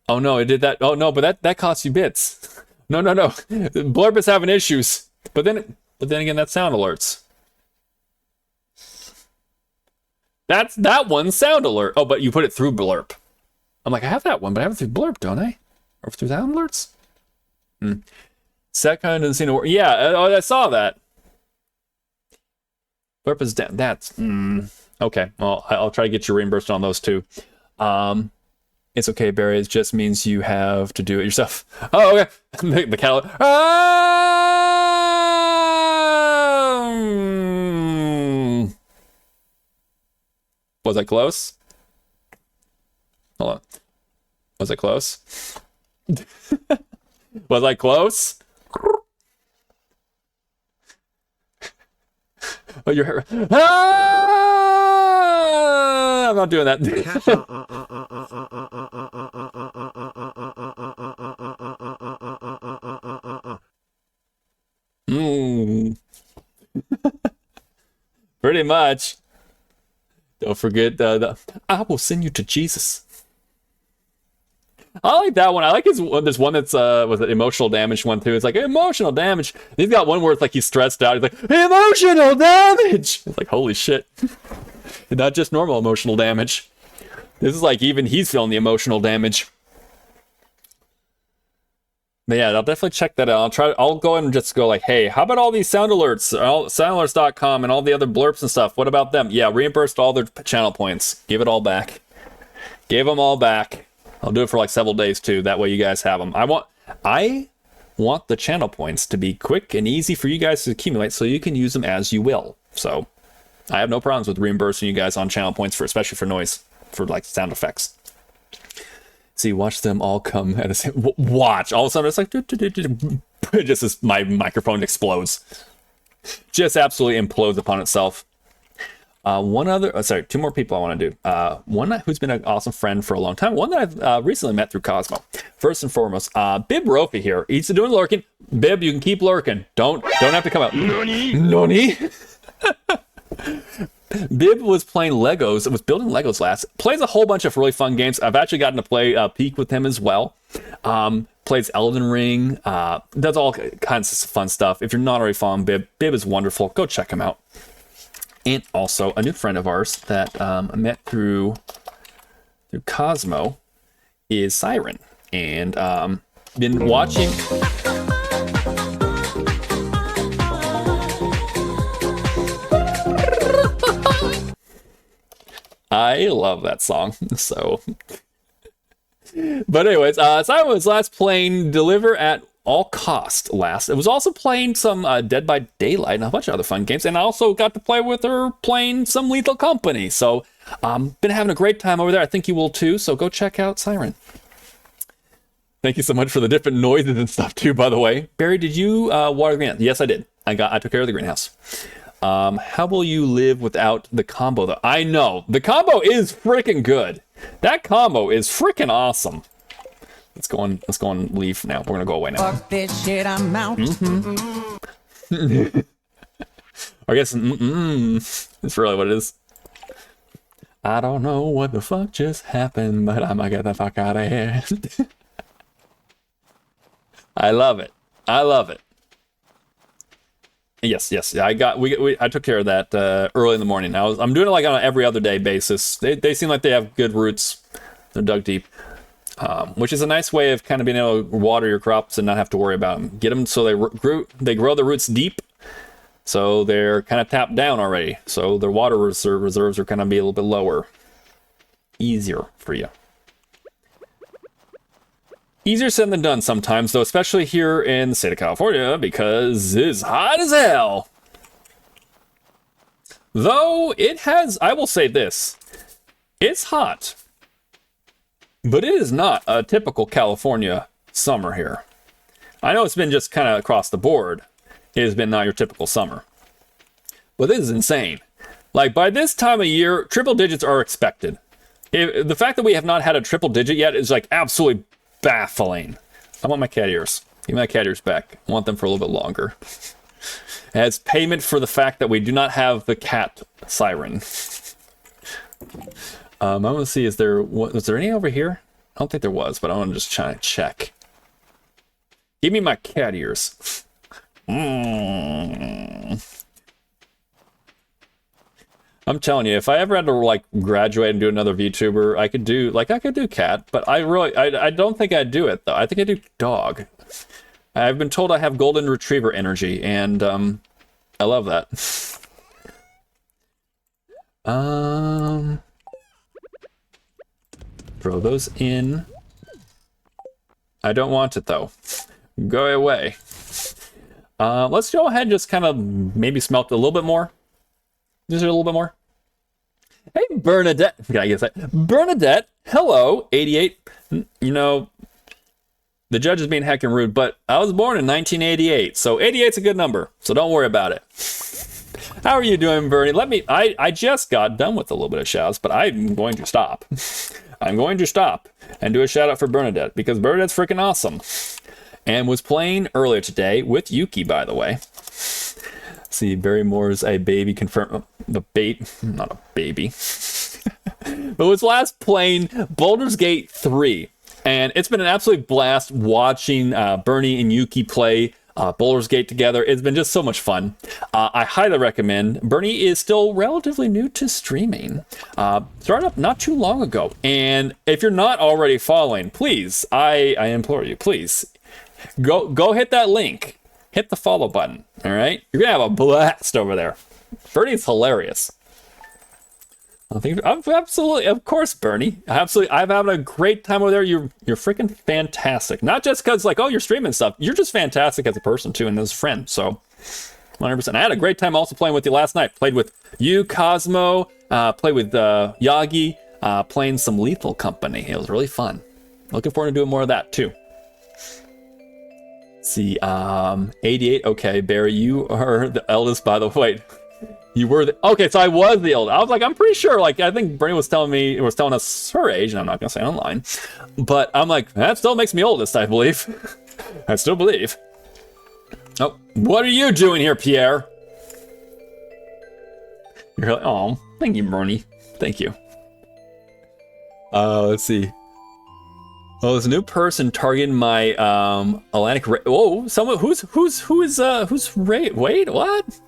Oh no, it did that. Oh no, but that costs you bits. No. Blurp is having issues. But then again, that's sound alerts. That one's sound alert. Oh, but you put it through Blurp. I'm like, I have that one, but I have it through Blurp, don't I? Or through sound alerts? Set kind of doesn't seem to work. Yeah, I saw that. Blurp is down. That's okay. Well, I'll try to get you reimbursed on those too. It's okay, Barry. It just means you have to do it yourself. Oh, okay. The catalog. Was I close? Hold on. Was I close? Was I close? Oh, your hair. I'm not doing that. Pretty much. Don't forget I will send you to Jesus. I like that one. I like there's one that's was it emotional damage one too. It's like emotional damage. He's got one where it's like he's stressed out. He's like emotional damage. It's like holy shit. Not just normal emotional damage. This is like even he's feeling the emotional damage. But yeah, I'll definitely check that out. I'll go ahead and just go like, hey, how about all these sound alerts, soundalerts.com and all the other blurps and stuff? What about them? Yeah, reimbursed all their channel points. Give it all back. Give them all back. I'll do it for like several days too. That way you guys have them. I want the channel points to be quick and easy for you guys to accumulate so you can use them as you will. So I have no problems with reimbursing you guys on channel points especially for noise, for like sound effects. See, watch them all come at the same. Watch. All of a sudden, it's like just as my microphone explodes, just absolutely implodes upon itself. Two more people I want to do. One who's been an awesome friend for a long time. One that I've recently met through Cosmo. First and foremost, Bib Rofi here. He's doing lurking. Bib, you can keep lurking. Don't have to come out. Noni. Bib was playing Legos. It was building Legos last. Plays a whole bunch of really fun games. I've actually gotten to play Peak with him as well. Plays Elden Ring. Does all kinds of fun stuff. If you're not already following Bib, Bib is wonderful. Go check him out. And also a new friend of ours that I met through Cosmo is Siren. And been watching... I love that song. So, but anyways, Simon was last playing Deliver at All Cost last. It was also playing some Dead by Daylight and a bunch of other fun games. And I also got to play with her playing some Lethal Company. So, been having a great time over there. I think you will too. So go check out Siren. Thank you so much for the different noises and stuff too, by the way. Barry, did you water the greenhouse? Yes, I did. I took care of the greenhouse. How will you live without the combo though? I know the combo is freaking good. That combo is freaking awesome. Let's go and leave now. We're gonna go away now. Fuck this shit, I'm out. I guess that's really what it is. I don't know what the fuck just happened, but I'm gonna get the fuck out of here. I love it. I love it. Yes. I took care of that early in the morning. I'm doing it like on an every other day basis. They seem like they have good roots. They're dug deep, which is a nice way of kind of being able to water your crops and not have to worry about them. Get them so they grow the roots deep, so they're kind of tapped down already. So their water reserves are kind of be a little bit lower. Easier for you. Easier said than done sometimes, though, especially here in the state of California, because it's hot as hell. Though it has, I will say this, it's hot, but it is not a typical California summer here. I know it's been just kind of across the board. It has been not your typical summer. But this is insane. Like, by this time of year, triple digits are expected. The fact that we have not had a triple digit yet is, like, absolutely baffling. I want my cat ears. Give me my cat ears back. I want them for a little bit longer. As payment for the fact that we do not have the cat siren. I want to see, was there any over here? I don't think there was, but I want to just try to check. Give me my cat ears. I'm telling you, if I ever had to like graduate and do another VTuber, I could do cat, but I don't think I'd do it though. I think I'd do dog. I've been told I have golden retriever energy, and I love that. Throw those in. I don't want it though. Go away. Let's go ahead and just kind of maybe smelt a little bit more. Just a little bit more. Hey, Bernadette. I guess that. Bernadette, hello, 88. You know, the judge is being heckin' rude, but I was born in 1988, so 88's a good number, so don't worry about it. How are you doing, Bernie? I just got done with a little bit of shouts, but I'm going to stop. I'm going to stop and do a shout out for Bernadette, because Bernadette's freaking awesome. And was playing earlier today with Yuki, by the way. See, Berrymore's a baby confirmed. The bait, not a baby. But was last playing Baldur's Gate 3. And it's been an absolute blast watching Bernie and Yuki play Baldur's Gate together. It's been just so much fun. I highly recommend. Bernie is still relatively new to streaming. Started up not too long ago. And if you're not already following, please, I implore you, please, go hit that link. Hit the follow button, all right? You're gonna have a blast over there. Bernie's hilarious. Absolutely, of course, Bernie. Absolutely, I'm having a great time over there. You're freaking fantastic. Not just because, like, oh, you're streaming stuff. You're just fantastic as a person, too, and as a friend, so 100%. I had a great time also playing with you last night. Played with you, Cosmo, played with Yagi, playing some Lethal Company. It was really fun. Looking forward to doing more of that, too. See, 88. Okay, Barry, you are the eldest, by the way. You were the, okay, so I was the eldest. I was like, I'm pretty sure, like, I think Bernie was telling us her age, and I'm not gonna say online, but I'm like, that still makes me oldest, I believe. I still believe. Oh, what are you doing here, Pierre? You're like, oh, thank you, Bernie. Thank you. Let's see. Oh, there's a new person targeting my Atlantic. Oh, someone who's Ray? Wait, what?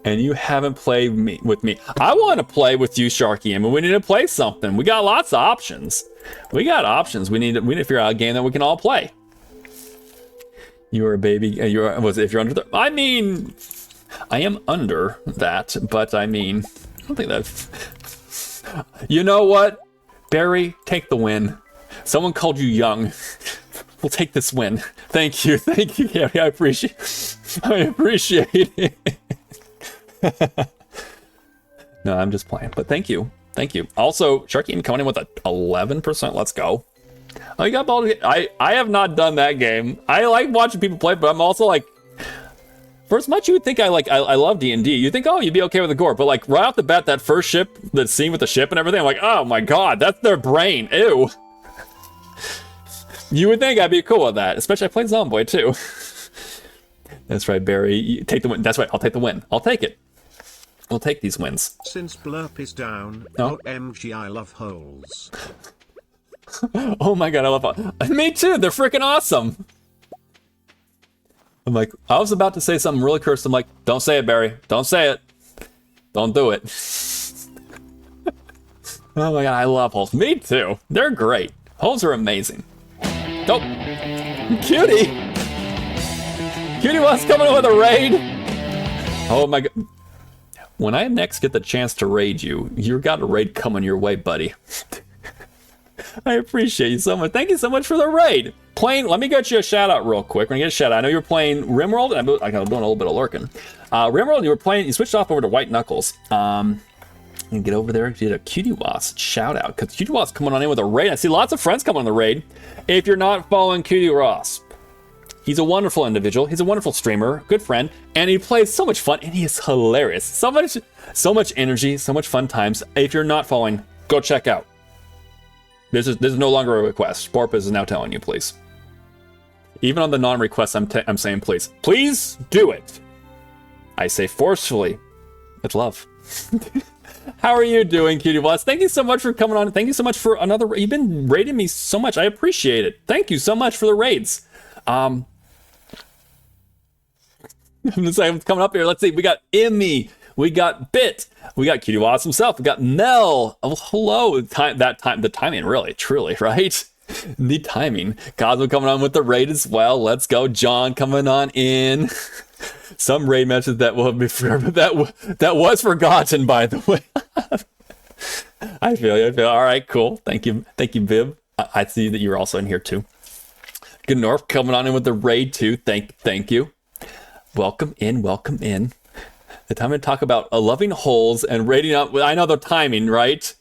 And you haven't played with me. I want to play with you, Sharky, and we need to play something. We got lots of options. We got options. We need to figure out a game that we can all play. You're a baby. If you're under I mean, I am under that, but I mean, I don't think that's. You know what, Barry? Take the win. Someone called you young. We'll take this win. Thank you, Gary. I appreciate it. No, I'm just playing, but thank you. Also, Sharky coming in with a 11%. Let's go. Oh, you got Baldur's Gate. I have not done that game. I like watching people play, but I'm also like, for as much you would think I love D&D, you think, oh, you'd be okay with the gore, but like right off the bat, that first ship, the scene with the ship and everything, I'm like, oh my god, that's their brain. Ew. You would think I'd be cool with that, especially I played Zomboid too. That's right, Barry. You take the win. That's right. I'll take the win. I'll take it. We'll take these wins. Since Blurp is down, OMG, I love holes. Oh my god, I love holes. Me too. They're freaking awesome. I'm like, I was about to say something really cursed. I'm like, don't say it, Barry. Don't say it. Don't do it. Oh my god, I love holes. Me too. They're great. Holes are amazing. Oh, Cutie! Cutie was coming with a raid! Oh my god. When I next get the chance to raid you, you've got a raid coming your way, buddy. I appreciate you so much. Thank you so much for the raid. Let me get you a shout out real quick. When you get a shout out, I know you were playing Rimworld, and I'm doing a little bit of lurking. Rimworld, you switched off over to White Knuckles. And get over there and get a Cutie Wasp shout out, because Cutie Wasp coming on in with a raid. I see lots of friends coming on the raid. If you're not following Cutie Wasp, he's a wonderful individual. He's a wonderful streamer, good friend, and he plays so much fun, and he is hilarious. So much energy, so much fun times. If you're not following, go check out. This is no longer a request. Sporpus is now telling you, please. Even on the non-requests, I'm saying please. Please do it. I say forcefully. It's love. How are you doing, Cutie Wasp? Thank you so much for coming on. Thank you so much for another. You've been raiding me so much. I appreciate it. Thank you so much for the raids. I'm just saying, coming up here. Let's see. We got Emmy. We got Bit. We got Cutie Wasp himself. We got Mel. Oh, hello. The timing, really, truly, right? The timing. Cosmo coming on with the raid as well. Let's go. John coming on in. Some raid matches that will be that was forgotten, by the way. I feel you. All right, cool. Thank you, Viv. I see that you're also in here too. Good North coming on in with the raid too. Thank you. Welcome in. The time to talk about loving holes and raiding out. I know the timing, right?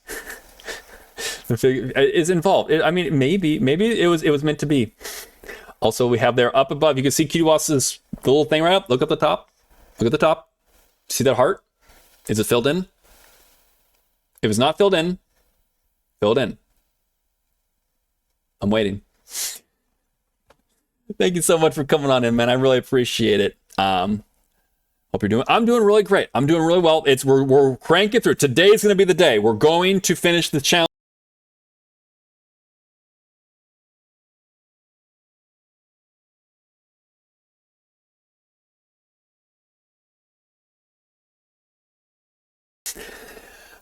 Is involved. I mean, maybe it was meant to be. Also, we have there up above. You can see Cutie Wasp's little thing right up. Look at the top. See that heart? Is it filled in? If it's not filled in, fill it in. I'm waiting. Thank you so much for coming on in, man. I really appreciate it. Hope you're doing. I'm doing really great. I'm doing really well. We're cranking through. Today's going to be the day. We're going to finish the challenge.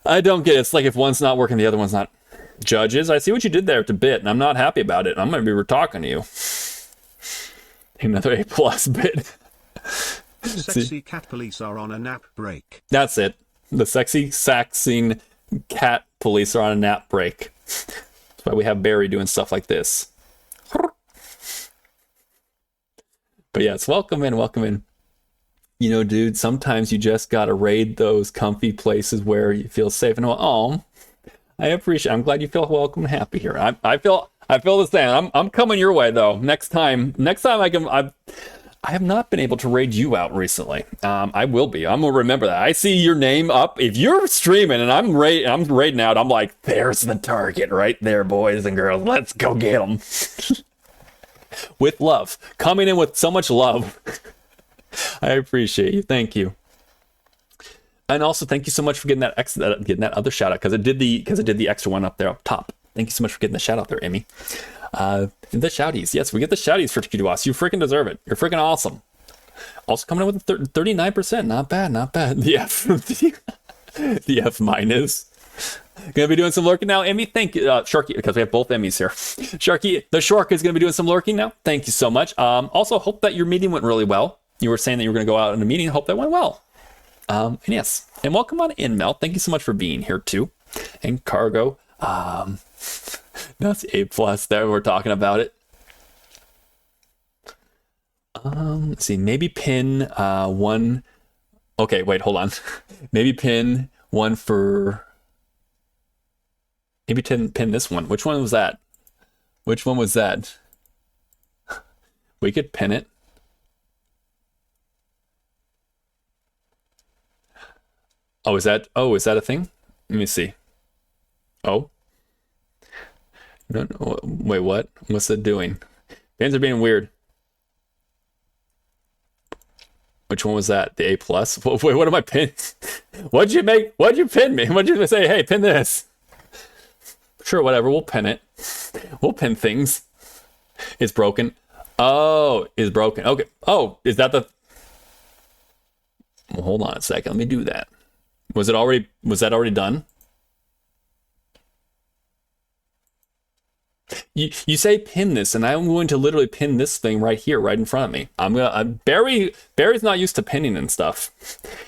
I don't get it. It's like if one's not working, the other one's not. Judges, I see what you did there to Bit, and I'm not happy about it. I'm going to be talking to you. Another A+ Bit. Sexy cat police are on a nap break. That's it. The sexy saxing cat police are on a nap break. That's why we have Barry doing stuff like this. But yes, welcome in. You know, dude, sometimes you just gotta raid those comfy places where you feel safe and oh, I appreciate it. I'm glad you feel welcome and happy here. I feel the same. I'm coming your way though. Next time I have not been able to raid you out recently. I will be. I'm gonna remember that. I see your name up. If you're streaming and I'm raiding out, I'm like, there's the target right there, boys and girls. Let's go get them. With love, coming in with so much love. I appreciate you. Thank you. And also, thank you so much for getting getting that other shout out because it did the extra one up there up top. Thank you so much for getting the shout out there, Emmy. The shouties, yes, we get the shouties for Takiduas. You freaking deserve it. You're freaking awesome. Also coming in with 39%. Not bad, not bad. The F, the F minus. Gonna be doing some lurking now, Emmy. Thank you, Sharky, because we have both Emmys here. Sharky, the Shark is gonna be doing some lurking now. Thank you so much. Also, hope that your meeting went really well. You were saying that you were gonna go out in a meeting. Hope that went well. And yes, and welcome on in, Mel. Thank you so much for being here too. And Cargo, that's A+ there. We're talking about it. Let's see, maybe pin one. Okay, wait, hold on. Maybe pin one for. Maybe pin this one. Which one was that? Which one was that? We could pin it. Oh, is that a thing? Let me see. Oh. No, wait, what? What's it doing? Pins are being weird. Which one was that? The A+? Wait, what am I pinning? What'd you pin me? What'd you say? Hey, pin this. Sure, whatever. We'll pin it. We'll pin things. It's broken. Oh, it's broken. Okay. Oh, is that the... Well, hold on a second. Let me do that. Was that already done? You say pin this, and I'm going to literally pin this thing right here, right in front of me. Barry's not used to pinning and stuff.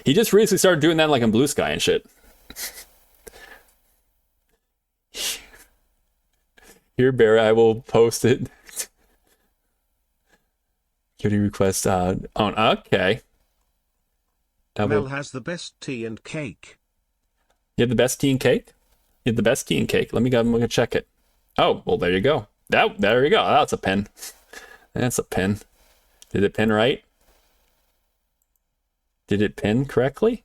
He just recently started doing that like in Blue Sky and shit. Here, Barry, I will post it. Cutie request. Okay. Mel has the best tea and cake. You have the best tea and cake? You have the best tea and cake. I'm gonna check it. Oh, well, there you go. There you go. That's a pin. That's a pin. Did it pin right? Did it pin correctly?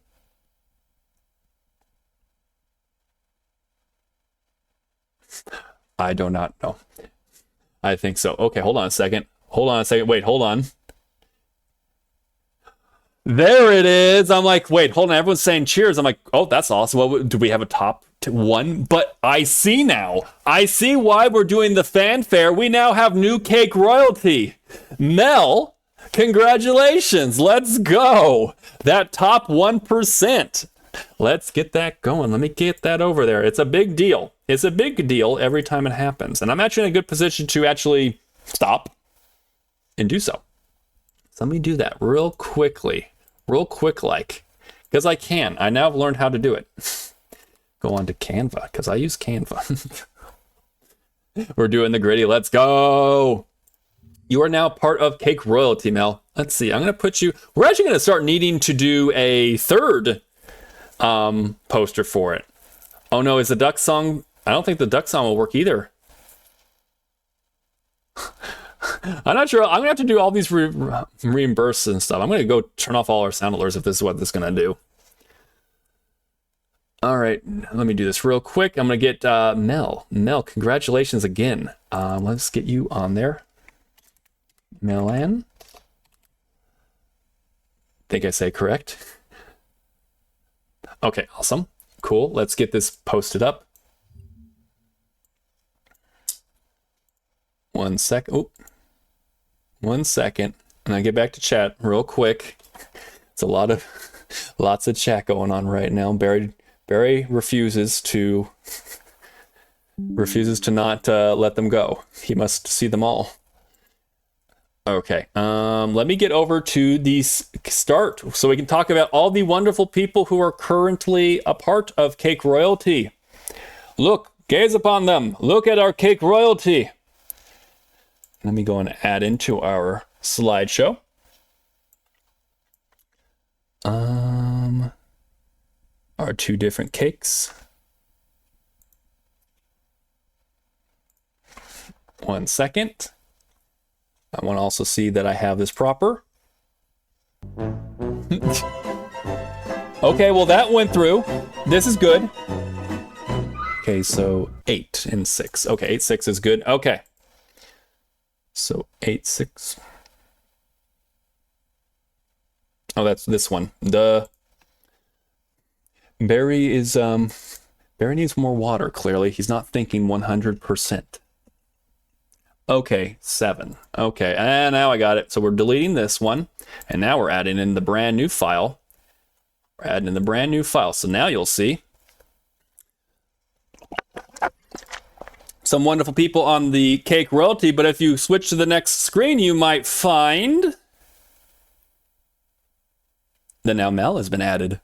I do not know. I think so. Okay, hold on a second. Wait, hold on. There it is. I'm like, wait, hold on. Everyone's saying cheers. I'm like, oh, that's awesome. Well, do we have a top one? But I see now. I see why we're doing the fanfare. We now have new cake royalty. Mel, congratulations. Let's go. That top 1%. Let's get that going. Let me get that over there. It's a big deal. It's a big deal every time it happens. And I'm actually in a good position to actually stop and do so. So let me do that real quick like, because I can. I now have learned how to do it. Go on to Canva, because I use Canva. We're doing the gritty. Let's go. You are now part of Cake Royalty, Mel. Let's see. I'm going to put you... We're actually going to start needing to do a third poster for it. Oh, no. Is the duck song... I don't think the duck song will work either. I'm not sure. I'm going to have to do all these reimburse and stuff. I'm going to go turn off all our sound alerts if this is what this is going to do. All right. Let me do this real quick. I'm going to get Mel. Mel, congratulations again. Let's get you on there. Melan. Think I say correct. Okay, awesome. Cool. Let's get this posted up. 1 sec. Oh. 1 second. And I get back to chat real quick. It's lots of chat going on right now. Barry refuses to not let them go. He must see them all. Okay. Let me get over to the start so we can talk about all the wonderful people who are currently a part of Cake Royalty. Look, gaze upon them. Look at our Cake Royalty. Let me go and add into our slideshow. Our two different cakes. 1 second. I want to also see that I have this proper. Okay, well that went through. This is good. Okay, so 8 and 6. Okay, 8, 6 is good. Okay. So 8, 6. Oh, that's this one. Barry is, Barry needs more water, clearly. He's not thinking 100%. Okay, 7. Okay, and now I got it. So we're deleting this one, and now we're adding in the brand new file. We're adding in the brand new file. So now you'll see some wonderful people on the cake royalty, but if you switch to the next screen, you might find that now Mel has been added.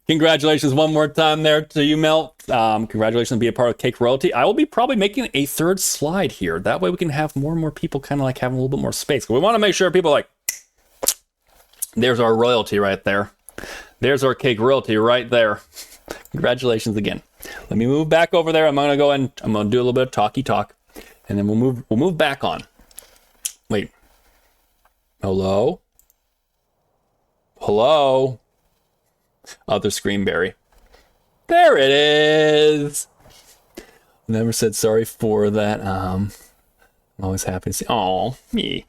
Congratulations one more time there to you, Mel. Congratulations on being a part of Cake Royalty. I will be probably making a third slide here. That way we can have more and more people kind of like having a little bit more space. We want to make sure people like, there's our royalty right there. There's our Cake Royalty right there. Congratulations again. Let me move back over there. I'm going to go and I'm going to do a little bit of talky talk. And then we'll move back on. Wait. Hello? Hello? Other screen, Barry. There it is. Never said sorry for that. I'm always happy to see. Oh, me.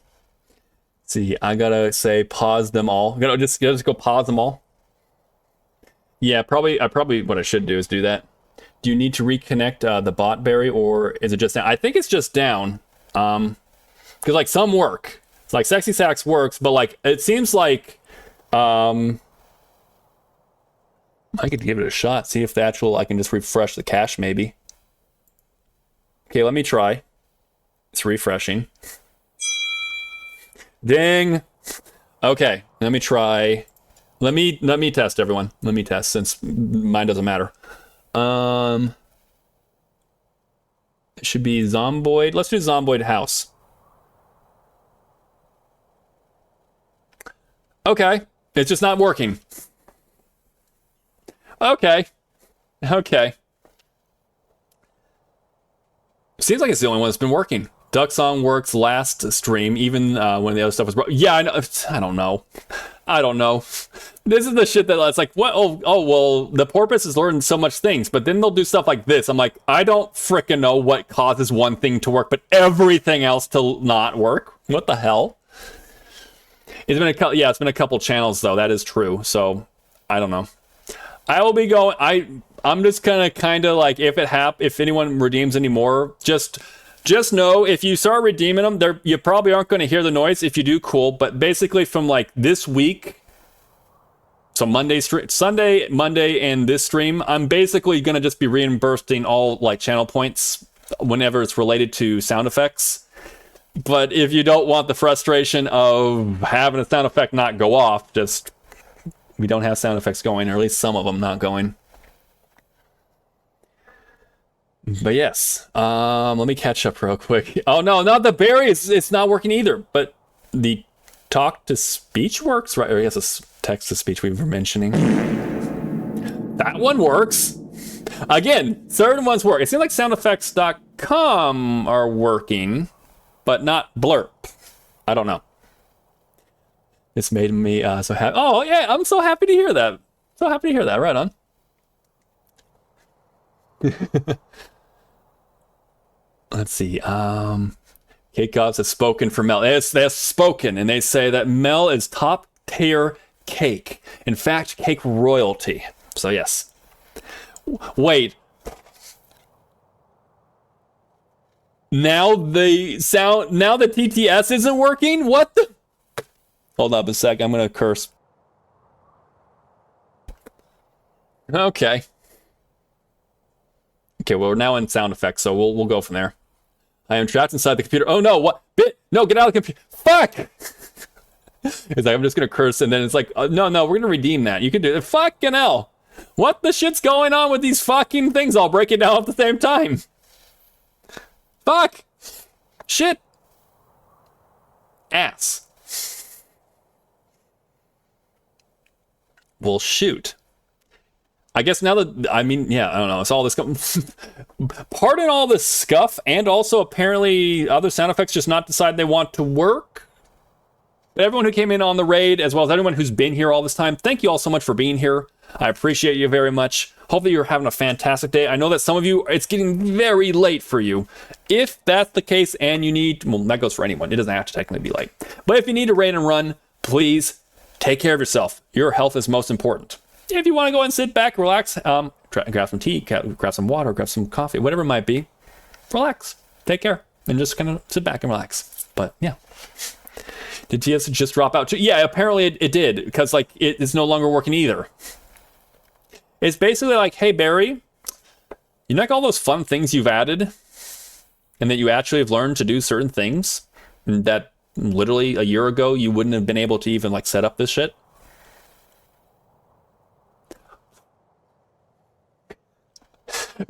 See, I gotta say pause them all. Gotta just go pause them all. Yeah, probably what I should do is do that. Do you need to reconnect the bot, Barry, or is it just down? I think it's just down. Because like some work. It's like Sexy Sax works, but like it seems like I could give it a shot, see if the actual, I can just refresh the cache maybe. Okay, let me try. It's refreshing. Ding! Okay, let me try. Let me test, everyone. Let me test, since mine doesn't matter. It should be Zomboid. Let's do Zomboid House. Okay, it's just not working. Okay. Seems like it's the only one that's been working. Duck Song works last stream, even when the other stuff was broken. Yeah, I know. I don't know. This is the shit that it's like, what? Oh, well, the porpoise has learned so much things, but then they'll do stuff like this. I'm like, I don't frickin' know what causes one thing to work, but everything else to not work. What the hell? It's been a couple channels though. That is true. So I don't know. I will be going. I'm just gonna kind of like if anyone redeems any more, just know if you start redeeming them, you probably aren't going to hear the noise. If you do, cool. But basically, from like this week, so Sunday, Monday, and this stream, I'm basically gonna just be reimbursing all like channel points whenever it's related to sound effects. But if you don't want the frustration of having a sound effect not go off, we don't have sound effects going, or at least some of them not going. But yes, let me catch up real quick. Oh no, not the Barry. It's not working either. But the talk to speech works, right? Or I guess it's text to speech we were mentioning. That one works. Again, certain ones work. It seems like soundeffects.com are working, but not Blurp. I don't know. It's made me so happy. Oh yeah, I'm so happy to hear that. So happy to hear that. Right on. Let's see. Cake Gods has spoken for Mel. They're spoken, and they say that Mel is top tier cake. In fact, cake royalty. So yes. Wait. Now the TTS isn't working? What the? Hold up a sec. I'm gonna curse. Okay. Okay, well, we're now in sound effects, so we'll go from there. I am trapped inside the computer. Oh no, what? No, get out of the computer. Fuck! It's like, I'm just gonna curse, and then it's like, no, we're gonna redeem that. You can do it. Fucking hell. What the shit's going on with these fucking things all breaking down at the same time? Fuck! Shit! Ass. Well, shoot. I guess now that, I mean, yeah, I don't know. It's all this. Pardon all this scuff, and also apparently other sound effects just not decide they want to work. But everyone who came in on the raid, as well as anyone who's been here all this time, thank you all so much for being here. I appreciate you very much. Hopefully you're having a fantastic day. I know that some of you, it's getting very late for you. If that's the case and you need, well, that goes for anyone. It doesn't have to technically be late. But if you need to raid and run, please take care of yourself. Your health is most important. if you want to go and sit back, relax, grab some tea, grab some water, grab some coffee, whatever it might be, relax, take care, and just kind of sit back and relax. But yeah. Did TS just drop out too? Yeah, apparently it did, because like it is no longer working either. It's basically like, hey Barry, you know, like all those fun things you've added, and that you actually have learned to do certain things that literally a year ago you wouldn't have been able to even like set up this shit.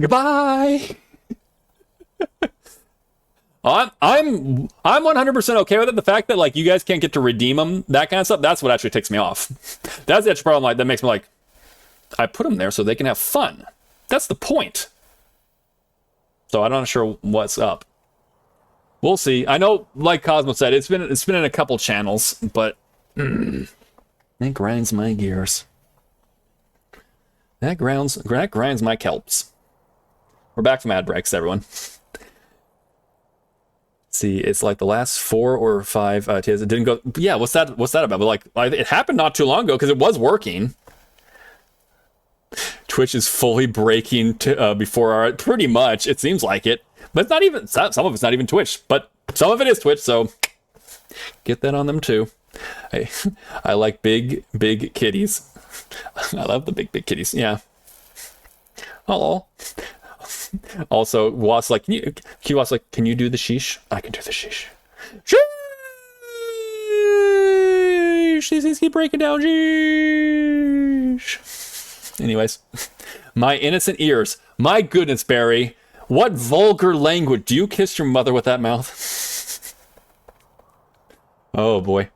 Goodbye. I'm 100% okay with it. The fact that like you guys can't get to redeem them, that kind of stuff, that's what actually ticks me off. That's the actual problem. Like that makes me like, I put them there so they can have fun. That's the point. So I'm not sure what's up. We'll see. I know, like Cosmo said, it's been in a couple channels, but it grinds my gears. That grinds my kelps. We're back from ad breaks, everyone. See, it's like the last 4 or 5 TS. It didn't go. Yeah, what's that about? But like, it happened not too long ago because it was working. Twitch is fully breaking before our. Pretty much, it seems like it. But it's not even. Some of it's not even Twitch, but some of it is Twitch. So get that on them too. I like big kitties. I love the big kitties. Yeah. Hello. Also, Watt's like, can you do the sheesh? I can do the sheesh. Sheesh! These keep breaking down. Sheesh! Anyways, my innocent ears. My goodness, Barry. What vulgar language. Do you kiss your mother with that mouth? Oh, boy.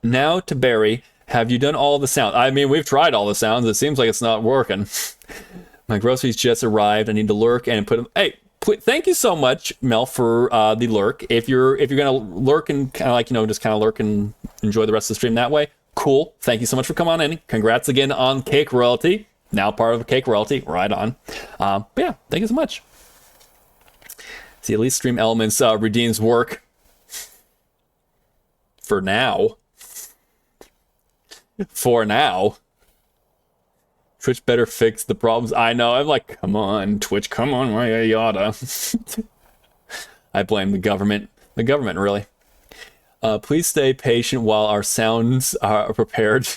Now to Barry. Have you done all the sounds? I mean, we've tried all the sounds. It seems like it's not working. My groceries just arrived. I need to lurk and put them. Hey, thank you so much, Mel, for the lurk. If you're gonna lurk and kind of like, you know, just kind of lurk and enjoy the rest of the stream that way, cool. Thank you so much for coming on in. Congrats again on Cake Royalty. Now part of Cake Royalty. Right on. But yeah, thank you so much. See, at least Stream Elements redeems work for now. For now. Twitch better fix the problems. I know. I'm like, come on, Twitch, come on, why yada. I blame the government. The government, really. Please stay patient while our sounds are prepared.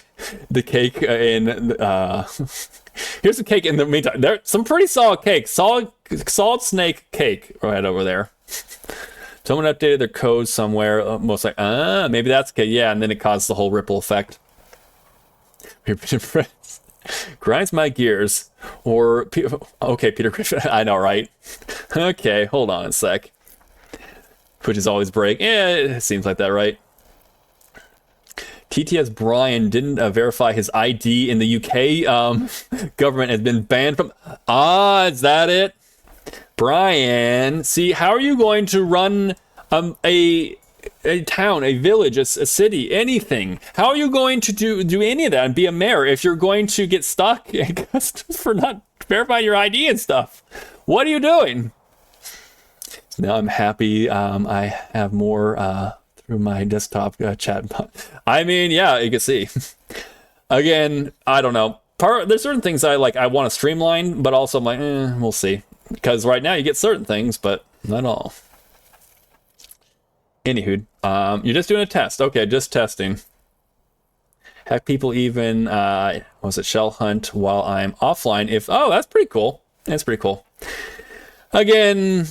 The cake in... here's the cake in the meantime. There's some pretty solid cake. Solid snake cake right over there. Someone updated their code somewhere. Most like, maybe that's okay. Yeah, and then it caused the whole ripple effect. Grinds my gears. Or, okay, Peter Griffin. I know, right? Okay, hold on a sec. Which is always break. Yeah, it seems like that, right? TTS Brian didn't verify his ID in the UK. Government has been banned from... is that it? Brian, see, how are you going to run a town, a village, a city, anything? How are you going to do any of that and be a mayor if you're going to get stuck for not verifying your ID and stuff? What are you doing? Now I'm happy I have more through my desktop chat. I mean, yeah, you can see. Again, I don't know. There's certain things I want to streamline, but also I'm like, we'll see. Because right now you get certain things, but not all. Anywho, you're just doing a test. Okay, just testing. Have people even, shell hunt while I'm offline? That's pretty cool. That's pretty cool. Again,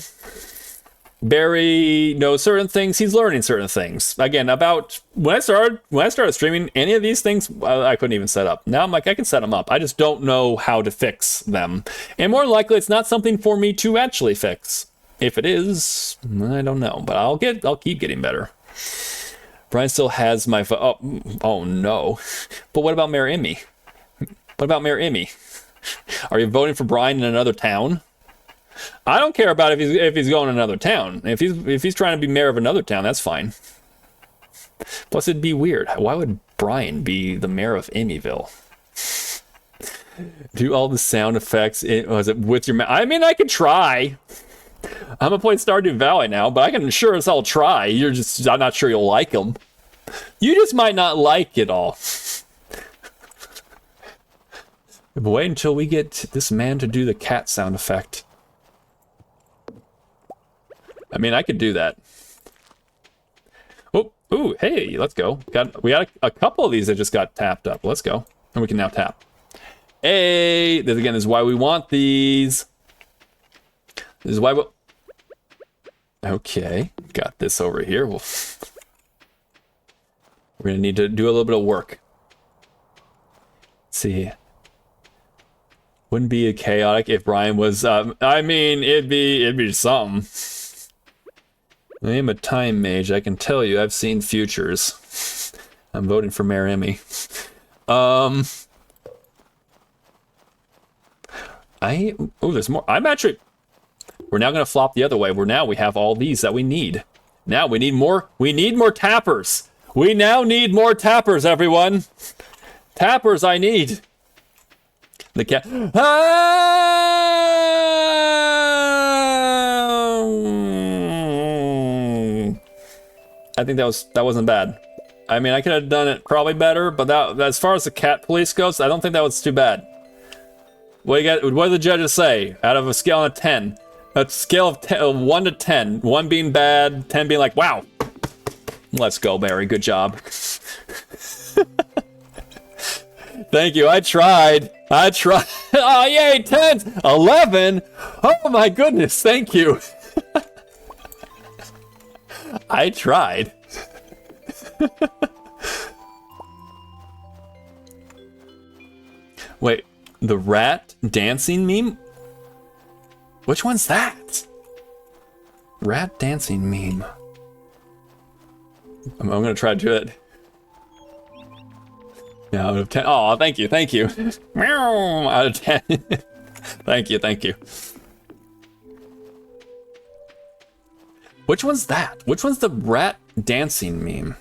Barry knows certain things. He's learning certain things. Again, about when I started streaming, any of these things I couldn't even set up. Now I'm like, I can set them up. I just don't know how to fix them. And more likely, it's not something for me to actually fix. If it is, I don't know. But I'll keep getting better. Brian still has my vote. Oh no. But what about MayorEmi? What about MayorEmi? Are you voting for Brian in another town? I don't care about if he's going to another town. If he's trying to be mayor of another town, that's fine. Plus, it'd be weird. Why would Brian be the mayor of Emyville? Do all the sound effects. Was it with your? I mean, I could try. I'm gonna play Stardew Valley now, but I can sure as hell try. I'm not sure you'll like them. You just might not like it all. But wait until we get this man to do the cat sound effect. I mean, I could do that. Oh, ooh, hey, let's go. We got a couple of these that just got tapped up. Let's go. And we can now tap. Hey, this again is why we want these. This is why we... Okay, got this over here. We're gonna need to do a little bit of work. Let's see. Wouldn't be chaotic if Brian was, I mean, it'd be something. I am a time mage, I can tell you, I've seen futures. I'm voting for MayorEmi. Oh, there's more. We're now gonna flop the other way, where now we have all these that we need. Now we need more tappers. We now need more tappers, everyone. Tappers I need. The cat. I think that wasn't bad. I mean, I could have done it probably better, but that, as far as the cat police goes, I don't think that was too bad. What do the judges say? Out of a scale of 10, a scale of 1 to 10, 1 being bad, 10 being like, wow. Let's go, Barry. Good job. Thank you. I tried. Oh, yay, 10, 11. Oh my goodness. Thank you. I tried. Wait, the rat dancing meme? Which one's that? Rat dancing meme. I'm gonna try to do it. Yeah, out of 10. Oh, thank you. Meow, out of 10. Thank you. Which one's that? Which one's the rat dancing meme?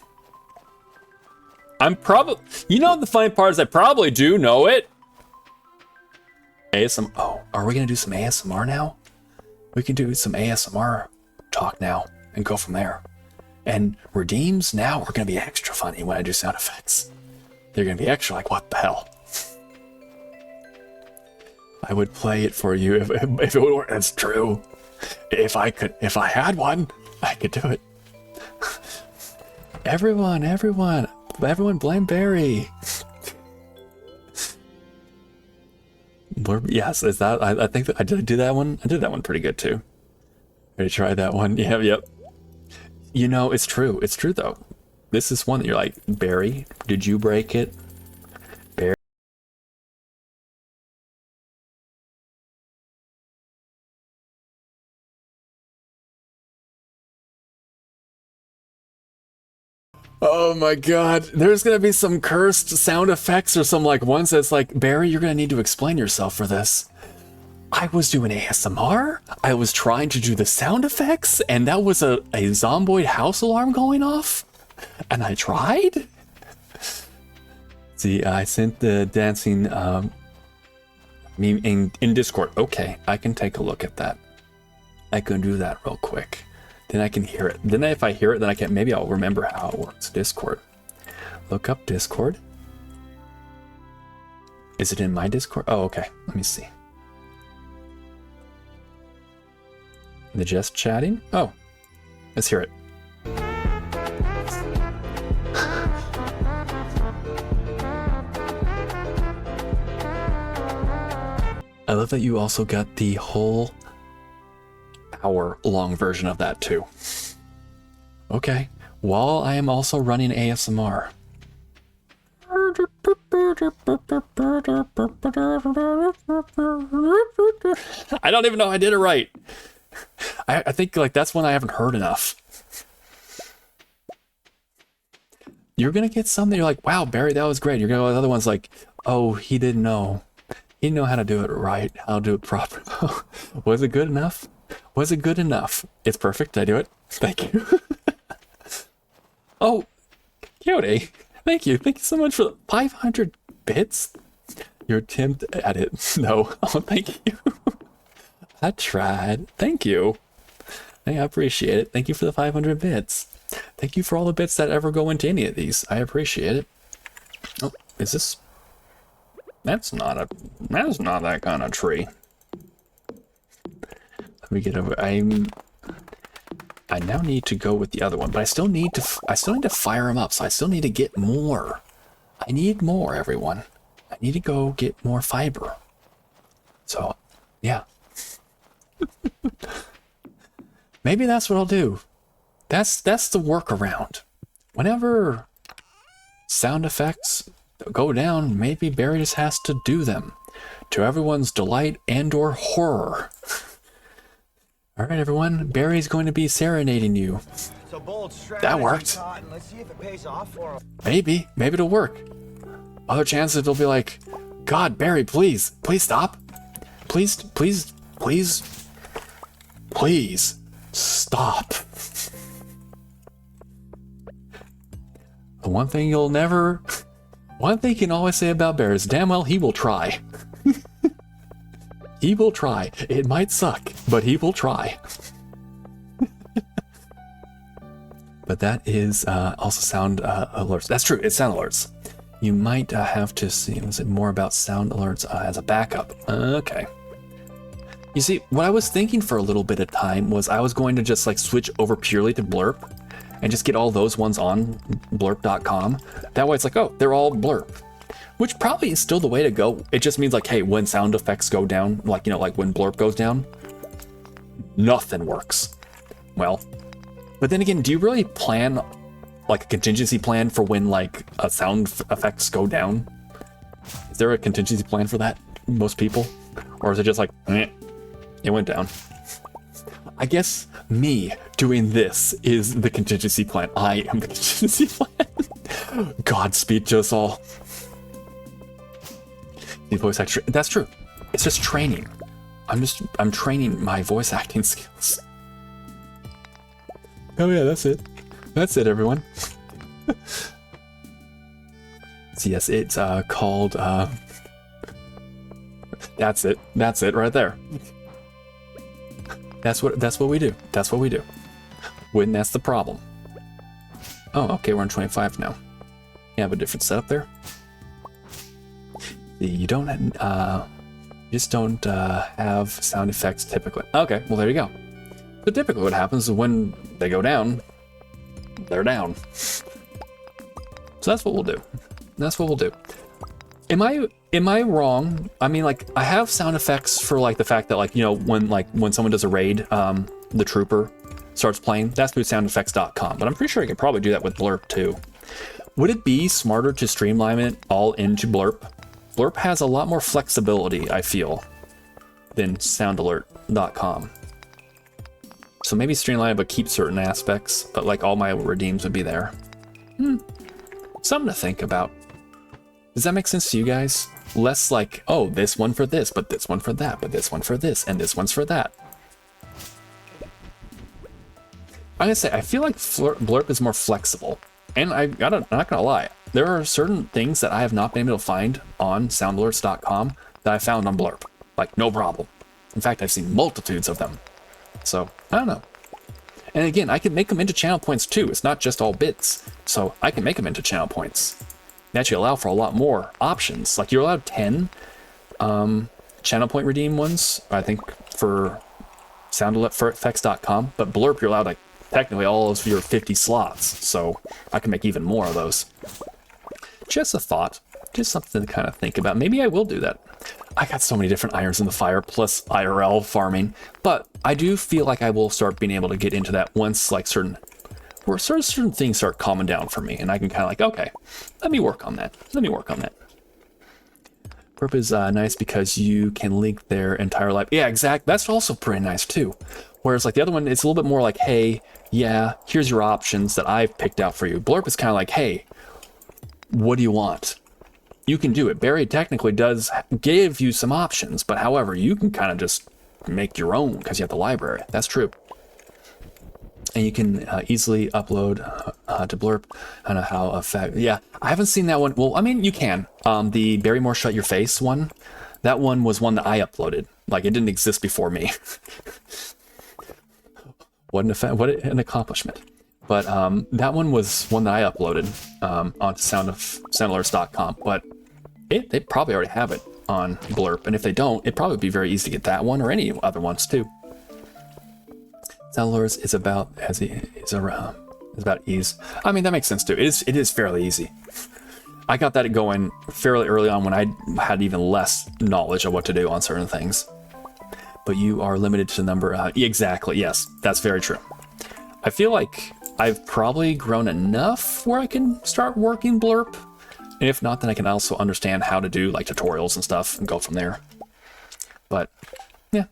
I'm probably... You know, the funny part is I probably do know it. ASMR. Oh, are we gonna do some ASMR now? We can do some ASMR talk now and go from there. And redeems, now we're gonna be extra funny when I do sound effects. They're gonna be extra like, what the hell? I would play it for you if it would work. That's true. If I had one, I could do it. Everyone blame Barry. Yes, is that, I think that I did do that one. I did that one pretty good too. Ready to try that one? Yep. You know, it's true though. This is one that you're like, Barry, did you break it? Barry. Oh my god, there's gonna be some cursed sound effects or some like ones that's like, Barry, you're gonna need to explain yourself for this. I was doing ASMR, I was trying to do the sound effects, and that was a zomboid house alarm going off? And I tried? See, I sent the dancing meme in Discord. Okay, I can take a look at that. I can do that real quick. Then I can hear it. Then if I hear it, then I can, maybe I'll remember how it works. Discord. Look up Discord. Is it in my Discord? Oh, okay. Let me see. The just chatting? Oh, let's hear it. I love that you also got the whole hour-long version of that too. Okay, while I am also running ASMR. I don't even know I did it right. I think like that's one I haven't heard enough. You're gonna get some that you're like, wow, Barry, that was great. You're gonna go the other ones like, oh, he didn't know. He didn't know how to do it right, how to do it proper. Was it good enough? Was it good enough? It's perfect. Did I do it? Thank you. Oh, Coyote. Thank you. Thank you so much for the 500 bits. Your attempt at it. No. Oh, thank you. I tried. Thank you. I appreciate it. Thank you for the 500 bits. Thank you for all the bits that ever go into any of these. I appreciate it. Oh, is this? That's not that kind of tree. Let me get over. I now need to go with the other one, but I still need to fire them up. So I still need to get more. I need more, everyone. I need to go get more fiber. So, yeah. Maybe that's what I'll do. That's the workaround. Whenever sound effects go down, maybe Barry just has to do them to everyone's delight and or horror. All right, everyone. Barry's going to be serenading you. That worked. Let's see if it pays off for him. Maybe it'll work. Other chances it'll be like, God, Barry, please stop. Please stop. The one thing you can always say about Barry is, damn well, he will try. He will try. It might suck, but he will try. But that is also sound alerts. That's true, it's sound alerts. You might have to see, was it more about sound alerts as a backup? Okay. You see, what I was thinking for a little bit of time was I was going to just like switch over purely to Blurp and just get all those ones on blurp.com. That way it's like, oh, they're all Blurp. Which probably is still the way to go. It just means like, hey, when sound effects go down, like, you know, like when Blurp goes down, nothing works. Well, but then again, do you really plan like a contingency plan for when like sound effects go down? Is there a contingency plan for that, most people? Or is it just like, it went down? I guess me doing this is the contingency plan. I am the contingency plan. Godspeed to us all. The voice actor, that's true. It's just training. I'm training my voice acting skills. Oh yeah, that's it. That's it, everyone. So yes, it's called that's it right there. That's what we do. That's what we do. When that's the problem. Oh, okay, we're on 25 now. You have a different setup there. You don't just don't have sound effects typically. Okay, well there you go. So typically what happens is when they go down, they're down. So that's what we'll do. That's what we'll do. Am I wrong? I mean, like, I have sound effects for like the fact that, like, you know, when someone does a raid, the trooper starts playing, that's through soundeffects.com, but I'm pretty sure I could probably do that with Blurp too. Would it be smarter to streamline it all into Blurp? Blurp has a lot more flexibility, I feel, than soundalert.com. So maybe streamline it, but keep certain aspects, but like all my redeems would be there. Something to think about. Does that make sense to you guys? Less like, oh, this one for this, but this one for that, but this one for this, and this one's for that. I'm gonna say, I feel like Blurp is more flexible. And I'm not gonna lie, there are certain things that I have not been able to find on soundalerts.com that I found on Blurp. Like, no problem. In fact, I've seen multitudes of them. So, I don't know. And again, I can make them into channel points too. It's not just all bits. So I can make them into channel points. They actually allow for a lot more options. Like, you're allowed 10 channel point redeem ones, I think, for soundeffects.com. But Blurp, you're allowed like technically all of your 50 slots. So I can make even more of those. Just a thought. Just something to kind of think about. Maybe I will do that. I got so many different irons in the fire, plus IRL farming. But I do feel like I will start being able to get into that once like certain things start calming down for me. And I can kind of like, okay, let me work on that. Blurp is nice because you can link their entire life. Yeah, exactly. That's also pretty nice too. Whereas like the other one, it's a little bit more like, hey, yeah, here's your options that I've picked out for you. Blurp is kind of like, hey, what do you want? You can do it. Barry technically does give you some options, but however, you can kind of just make your own because you have the library. That's true. And you can easily upload to Blurp. I don't know how effect. Yeah, I haven't seen that one. Well, I mean, you can. The Berrymore Shut Your Face one. That one was one that I uploaded. Like, it didn't exist before me. What an accomplishment. But that one was one that I uploaded onto soundalerts.com. But They probably already have it on Blurb, and if they don't, it'd probably be very easy to get that one or any other ones too. Settlers is about is about ease. I mean, that makes sense too. It is fairly easy. I got that going fairly early on when I had even less knowledge of what to do on certain things. But you are limited to the number. Exactly. Yes, that's very true. I feel like I've probably grown enough where I can start working Blurb. And if not, then I can also understand how to do like tutorials and stuff and go from there. But yeah,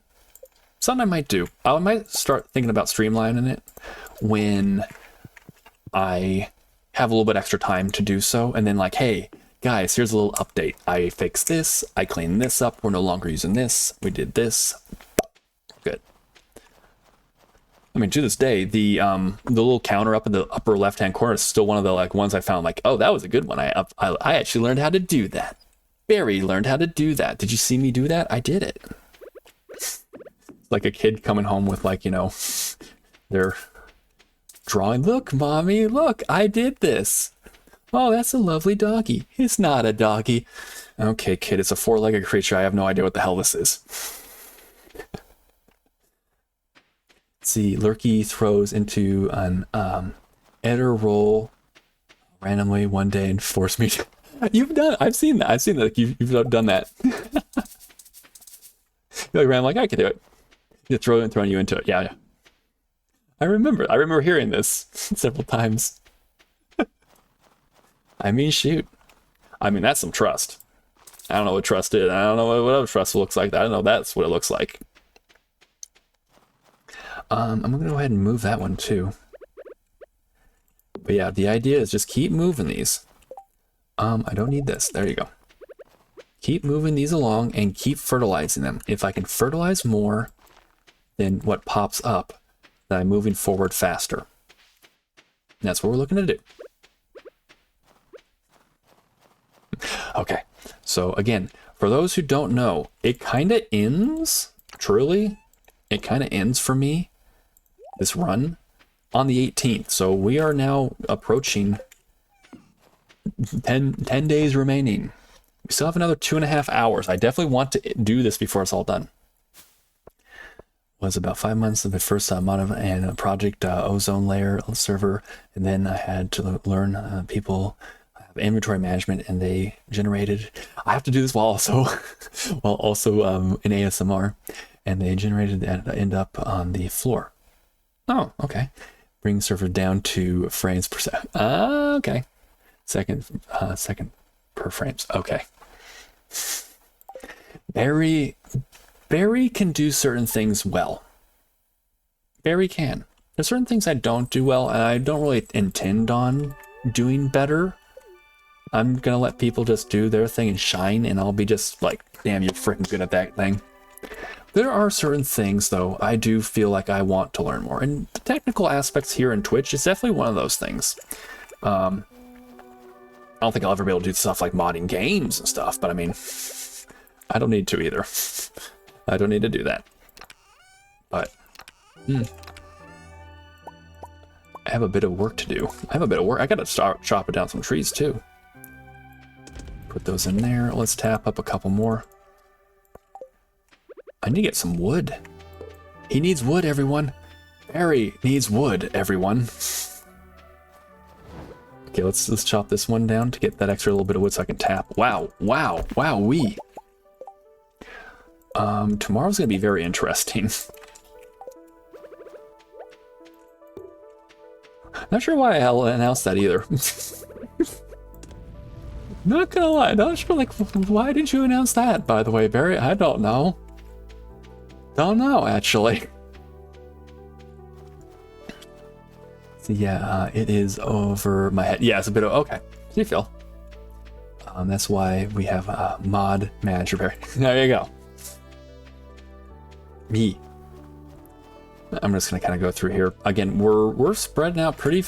something I might do. I might start thinking about streamlining it when I have a little bit extra time to do so. And then like, hey, guys, here's a little update. I fixed this. I cleaned this up. We're no longer using this. We did this. Good. I mean, to this day, the little counter up in the upper left-hand corner is still one of the like ones I found like, oh, that was a good one. I actually learned how to do that. Barry learned how to do that. Did you see me do that? I did it. Like a kid coming home with like, you know, their drawing. Look, mommy, look, I did this. Oh, that's a lovely doggy. It's not a doggy. Okay, kid, it's a four-legged creature. I have no idea what the hell this is. See, Lurky throws into an editor roll randomly one day and force me to... You've done it. I've seen that. I've seen that. You've done that. You're like, I could do it. You throw it and throwing you into it. Yeah. I remember hearing this several times. I mean, shoot. I mean, that's some trust. I don't know what trust is. I don't know what other trust looks like. I don't know. That's what it looks like. I'm going to go ahead and move that one too. But yeah, the idea is just keep moving these. I don't need this. There you go. Keep moving these along and keep fertilizing them. If I can fertilize more than what pops up, then I'm moving forward faster. And that's what we're looking to do. Okay, so again, for those who don't know, it kind of ends, truly, it kind of ends for me, this run, on the 18th. So we are now approaching 10 days remaining. We still have another 2.5 hours. I definitely want to do this before it's all done. Was about 5 months of the first mod and project ozone layer server, and then I had to learn people inventory management, and they generated. I have to do this while also in ASMR, and they generated that end up on the floor. Oh, okay. Bring server down to frames per second. Okay. Second per frames. Okay. Barry can do certain things well. Barry can. There's certain things I don't do well, and I don't really intend on doing better. I'm gonna let people just do their thing and shine, and I'll be just like, damn, you're freaking good at that thing. There are certain things, though, I do feel like I want to learn more. And the technical aspects here in Twitch is definitely one of those things. I don't think I'll ever be able to do stuff like modding games and stuff, but I mean, I don't need to either. I don't need to do that. But, I have a bit of work to do. I gotta start chopping down some trees, too. Put those in there. Let's tap up a couple more. I need to get some wood. He needs wood, everyone. Barry needs wood, everyone. Okay, let's chop this one down to get that extra little bit of wood so I can tap. Wowee. Tomorrow's gonna be very interesting. Not sure why I'll announce that either. Not gonna lie, not sure, like, why did you announce that, by the way, Barry? I don't know. Don't know, actually. So yeah, it is over my head. Yeah, it's a bit of, okay, you feel. That's why we have a mod manager, Barry. There you go. Me. I'm just gonna kind of go through here. Again, we're spreading out pretty...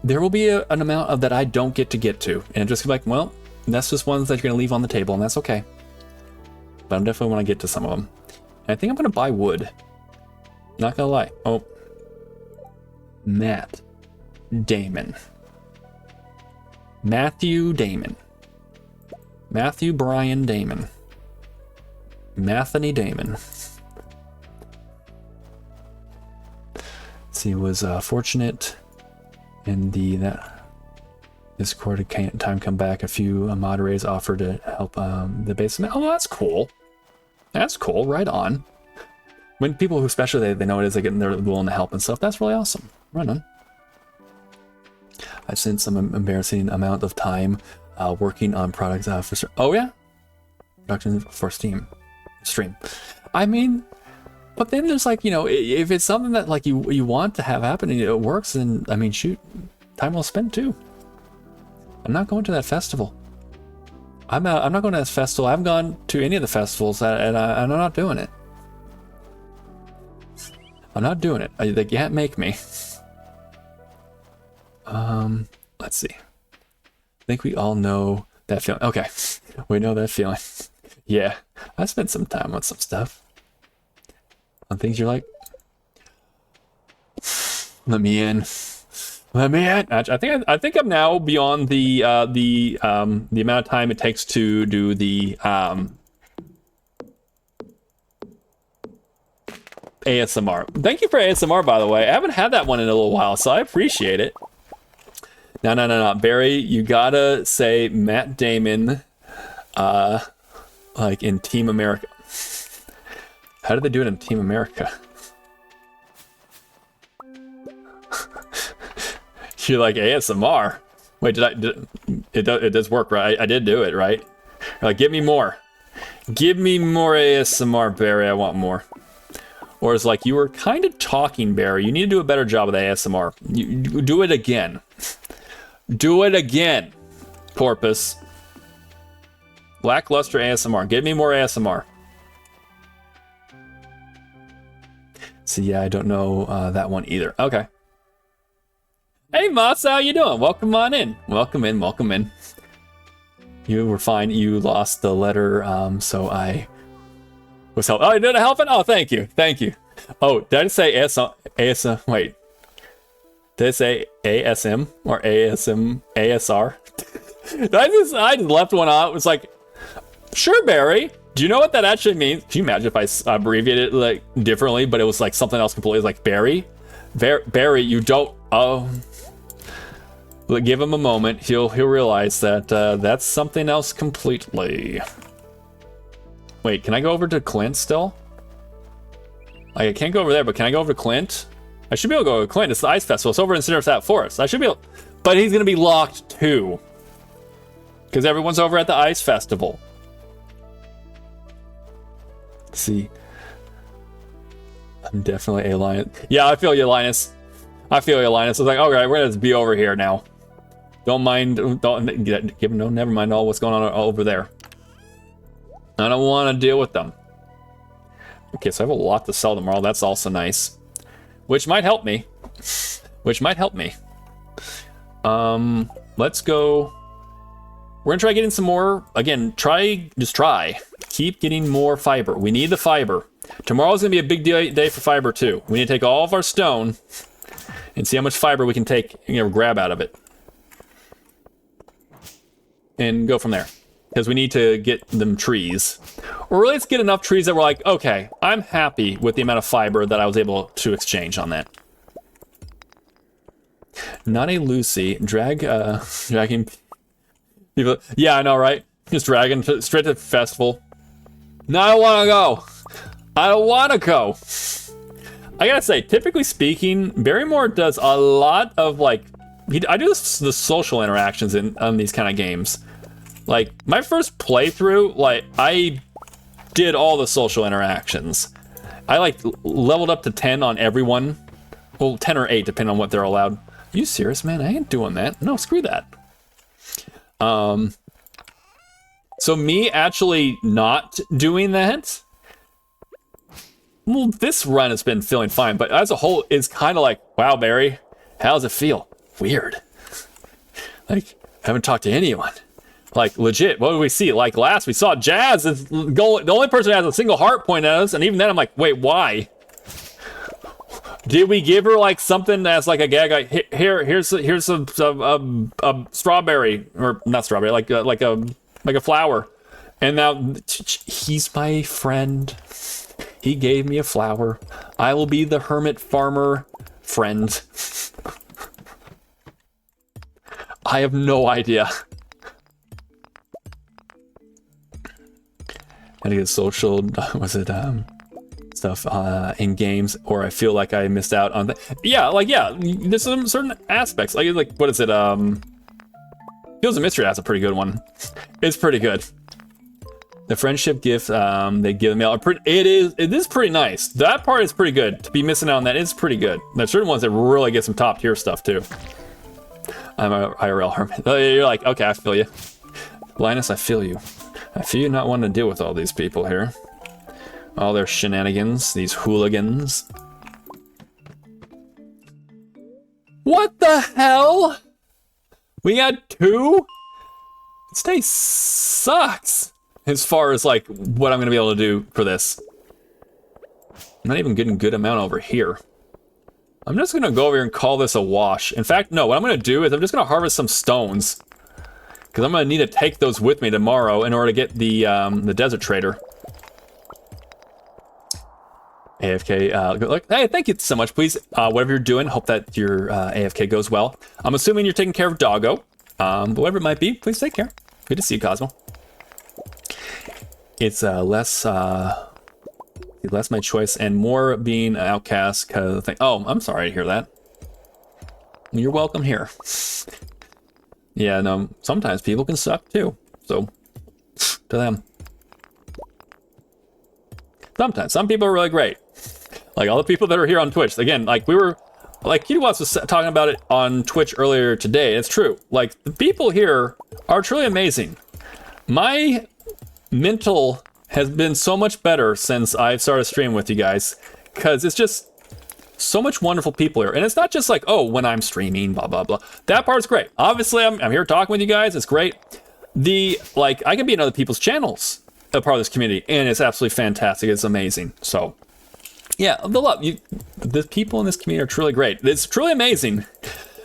There will be an amount of that I don't get to, and just be like, well, that's just ones that you're gonna leave on the table, and that's okay. But I'm definitely want to get to some of them. And I think I'm gonna buy wood. Not gonna lie. Oh, Matt Damon. Matthew Damon. Matthew Brian Damon. Matheny Damon. Let's see, was fortunate in that Discord time come back. A few moderators offered to help the basement. Oh, that's cool. That's cool. Right on. When people who especially they know it is, they're willing to help and stuff. That's really awesome. Right on. I've spent some embarrassing amount of time working on products for. Oh yeah, production for stream. I mean, but then there's like, you know, if it's something that like you want to have happen and it works, then I mean, shoot, time well spent too. I'm not going to that festival. I'm not going to that festival. I haven't gone to any of the festivals, and I'm not doing it. I'm not doing it. They can't make me. Let's see. I think we all know that feeling. Okay, we know that feeling. Yeah, I spent some time on some stuff. On things you're like, let me in. Let me in. I think I'm now beyond the amount of time it takes to do the ASMR. Thank you for ASMR, by the way. I haven't had that one in a little while, so I appreciate it. No. Barry, you gotta say Matt Damon, like in Team America. How did they do it in Team America? You're like ASMR. Wait, it does work, right? I did do it, right? You're like, give me more. Give me more ASMR, Barry. I want more. Or it's like, you were kind of talking, Barry. You need to do a better job with ASMR. You do it again. Do it again, Porpoise. Lackluster ASMR. Give me more ASMR. So yeah, I don't know that one either. Okay. Hey, Moss, how you doing? Welcome on in. Welcome in, welcome in. You were fine. You lost the letter, so I was helping. Oh, you did I help it? Oh, thank you. Thank you. Oh, did I say ASM? Wait. Did I say ASM or ASM ASR? I just left one out. It was like, sure, Barry. Do you know what that actually means? Can you imagine if I abbreviated it like differently, but it was like something else completely? It was like Barry, Barry. You don't. Oh, give him a moment. He'll realize that that's something else completely. Wait, can I go over to Clint still? Like, I can't go over there, but can I go over to Clint? I should be able to go to Clint. It's the Ice Festival. It's over in Cindersat Forest. I should be able, but he's gonna be locked too, because everyone's over at the Ice Festival. Let's see, I'm definitely a Linus. Yeah, I feel you, Linus. I feel you, Linus. It's like, okay, we're gonna be over here now. Don't mind. Never mind all what's going on over there. I don't want to deal with them. Okay, so I have a lot to sell tomorrow. That's also nice. Which might help me. Which might help me. Let's go. We're gonna try getting some more. Again, just try. Keep getting more fiber. We need the fiber. Tomorrow's gonna be a big day for fiber too. We need to take all of our stone and see how much fiber we can take, grab out of it. And go from there. Because we need to get them trees. Or let's get enough trees that we're like, okay, I'm happy with the amount of fiber that I was able to exchange on that. Not a Lucy. Dragging people. Yeah, I know, right? Just dragging straight to the festival. No, I don't want to go. I don't want to go. I gotta say, typically speaking, Berrymore does a lot of like, I do the social interactions on these kind of games. Like my first playthrough, like I did all the social interactions. I like leveled up to 10 on everyone. Well, 10 or 8, depending on what they're allowed. Are you serious, man? I ain't doing that. No, screw that. So me actually not doing that. Well, this run has been feeling fine, but as a whole, it's kind of like, wow, Barry, how does it feel? Weird. Like, haven't talked to anyone. Like, legit, what did we see? Like, last we saw Jazz is the only person who has a single heart point at us, and even then I'm like, wait, why? Did we give her, like, something as, like, a gag? Like, here's a strawberry, or not strawberry, like a like a flower. And now he's my friend. He gave me a flower. I will be the hermit farmer friend. I have no idea. I get social, was it stuff in games, or I feel like I missed out on that. Yeah, like, yeah, there's some certain aspects. Like what is it? Fields of Mystery, that's a pretty good one. It's pretty good. The friendship gift they give me, it is pretty nice. That part is pretty good. To be missing out on that is pretty good. There's certain ones that really get some top tier stuff too. I'm a IRL hermit. You're like, okay, I feel you. Linus, I feel you. I feel you not wanting to deal with all these people here. All their shenanigans, these hooligans. What the hell? We got 2? This day sucks. As far as like what I'm gonna be able to do for this. I'm not even getting a good amount over here. I'm just gonna go over here and call this a wash. In fact, no, what I'm gonna do is I'm just gonna harvest some stones. Because I'm gonna need to take those with me tomorrow in order to get the desert trader. AFK, good luck. Hey, thank you so much, please. Whatever you're doing, hope that your AFK goes well. I'm assuming you're taking care of Doggo. But whatever it might be, please take care. Good to see you, Cosmo. It's less my choice and more being an outcast because I think, oh, I'm sorry to hear that. You're welcome here. Yeah, no, sometimes people can suck too. So, to them. Sometimes, some people are really great. Like all the people that are here on Twitch. Again, like we were, like Kitty Watts was talking about it on Twitch earlier today. It's true. Like the people here are truly amazing. My mental has been so much better since I've started streaming with you guys. Because it's just so much wonderful people here. And it's not just like, oh, when I'm streaming, blah, blah, blah. That part's great. Obviously, I'm here talking with you guys. It's great. Like, I can be in other people's channels, a part of this community, and it's absolutely fantastic. It's amazing. So, yeah, the people in this community are truly great. It's truly amazing.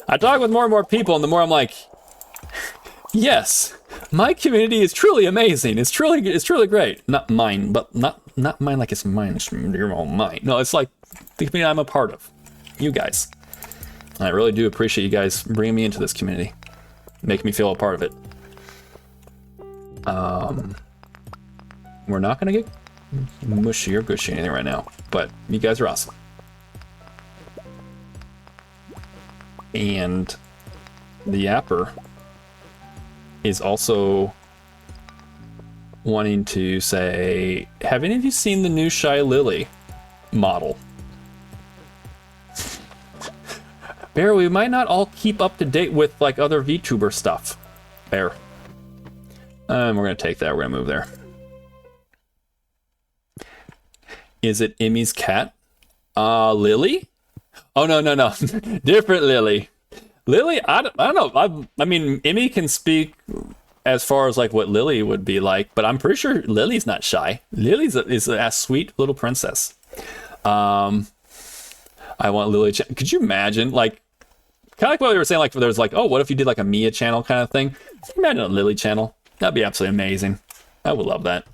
I talk with more and more people, and the more I'm like, yes, my community is truly amazing. It's truly great. Not mine, but not mine like it's mine. It's your own mine. No, it's like the community I'm a part of. You guys. And I really do appreciate you guys bringing me into this community, making me feel a part of it. We're not gonna get mushy or gushy anything right now, but you guys are awesome. And the yapper is also wanting to say, have any of you seen the new Shy Lily model? Bear, we might not all keep up to date with like other VTuber stuff. Bear. We're gonna take that, we're gonna move there. Is it Emmy's cat? Lily? Oh, no. Different Lily. Lily, I don't know. I mean, Emmy can speak as far as like what Lily would be like, but I'm pretty sure Lily's not shy. Lily's is a sweet little princess. I want Lily. Could you imagine, like, kind of like what we were saying, like there's like, oh, what if you did like a Mia channel kind of thing? Can you imagine a Lily channel? That'd be absolutely amazing. I would love that.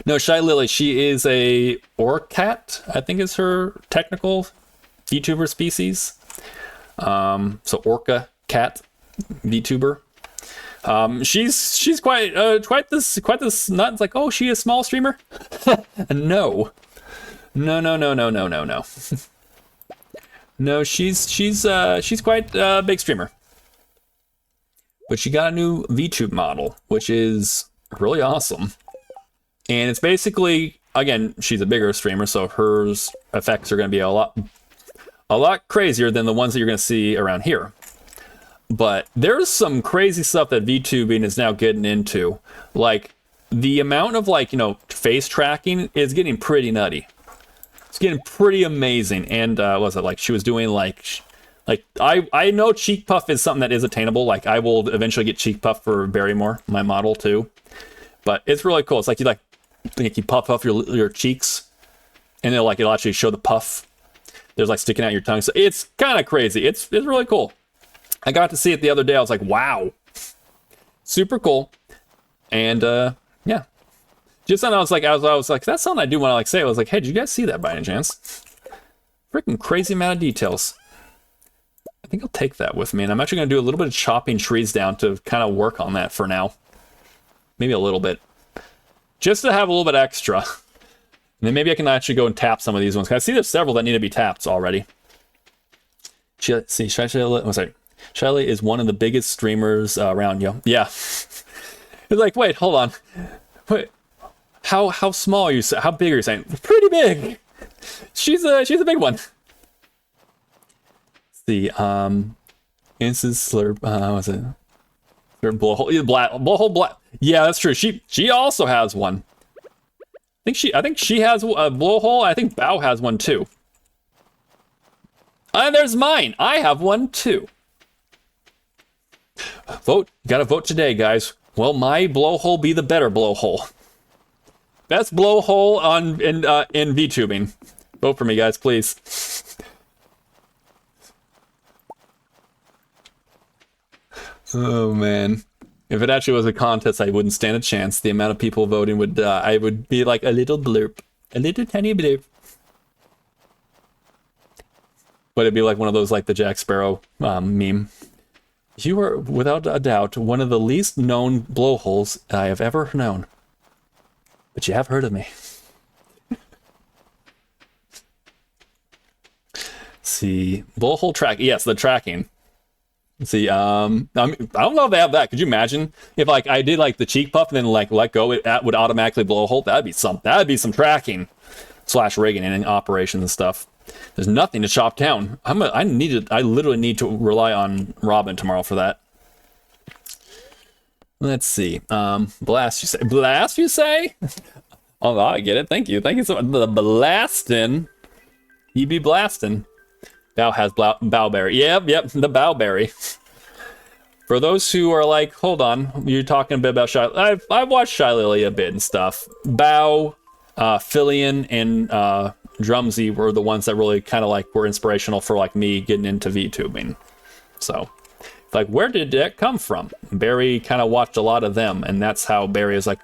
No, Shy Lily, she is a orcat, I think is her technical VTuber species. So orca cat VTuber. She's quite this nut. It's like, oh, she a small streamer? No. No, she's quite a big streamer. But she got a new VTube model, which is really awesome. And it's basically, again, she's a bigger streamer, so hers effects are going to be a lot crazier than the ones that you're going to see around here. But there's some crazy stuff that VTubing is now getting into. Like, the amount of, like, you know, face tracking is getting pretty nutty. It's getting pretty amazing. And, what was it, like, she was doing, like, I know cheek puff is something that is attainable. Like, I will eventually get cheek puff for Berrymore, my model, too. But it's really cool. It's like you puff off your cheeks, and it'll actually show the puff. There's like sticking out your tongue. So it's kind of crazy. It's really cool. I got to see it the other day. I was like, wow, super cool. And yeah, just something I was like, that's something I do want to like say. I was like, hey, did you guys see that by any chance? Freaking crazy amount of details. I think I'll take that with me, and I'm actually going to do a little bit of chopping trees down to kind of work on that for now. Maybe a little bit. Just to have a little bit extra. And then maybe I can actually go and tap some of these ones. I see there's several that need to be tapped already. See, Shiley is one of the biggest streamers around, yo. Yeah. It's like, wait, hold on. Wait, how small are you? How big are you saying? Pretty big. She's a big one. The instant slurp, what's it? Blowhole, blowhole. Yeah, that's true. She also has one. I think she has a blowhole. I think Bao has one too. And there's mine. I have one too. Vote. Gotta vote today, guys. Will my blowhole be the better blowhole? Best blowhole in VTubing. Vote for me, guys, please. Oh man, if it actually was a contest, I wouldn't stand a chance. The amount of people voting would, I would be like a little blurb, a little tiny blurb. But it'd be like one of those, like the Jack Sparrow meme. You are, without a doubt, one of the least known blowholes I have ever known. But you have heard of me. See, blowhole track. Yes, the tracking. See, I don't know if they have that. Could you imagine if like I did like the cheek puff and then like let go, it would automatically blow a hole? That'd be some tracking / rigging and operations and stuff. There's nothing to chop down. I literally need to rely on Robin tomorrow for that. Let's see. Blast, you say? Blast, you say? Oh, I get it. Thank you. Thank you so much. The blastin'. He be blastin'. Bao has Bowberry. Yep, the Bowberry. For those who are like, hold on, you're talking a bit about Shy. I've watched Shy Lily a bit and stuff. Bao, Fillion, and Drumsy were the ones that really kind of like were inspirational for like me getting into VTubing. So, like, where did that come from? Barry kind of watched a lot of them, and that's how Barry is like,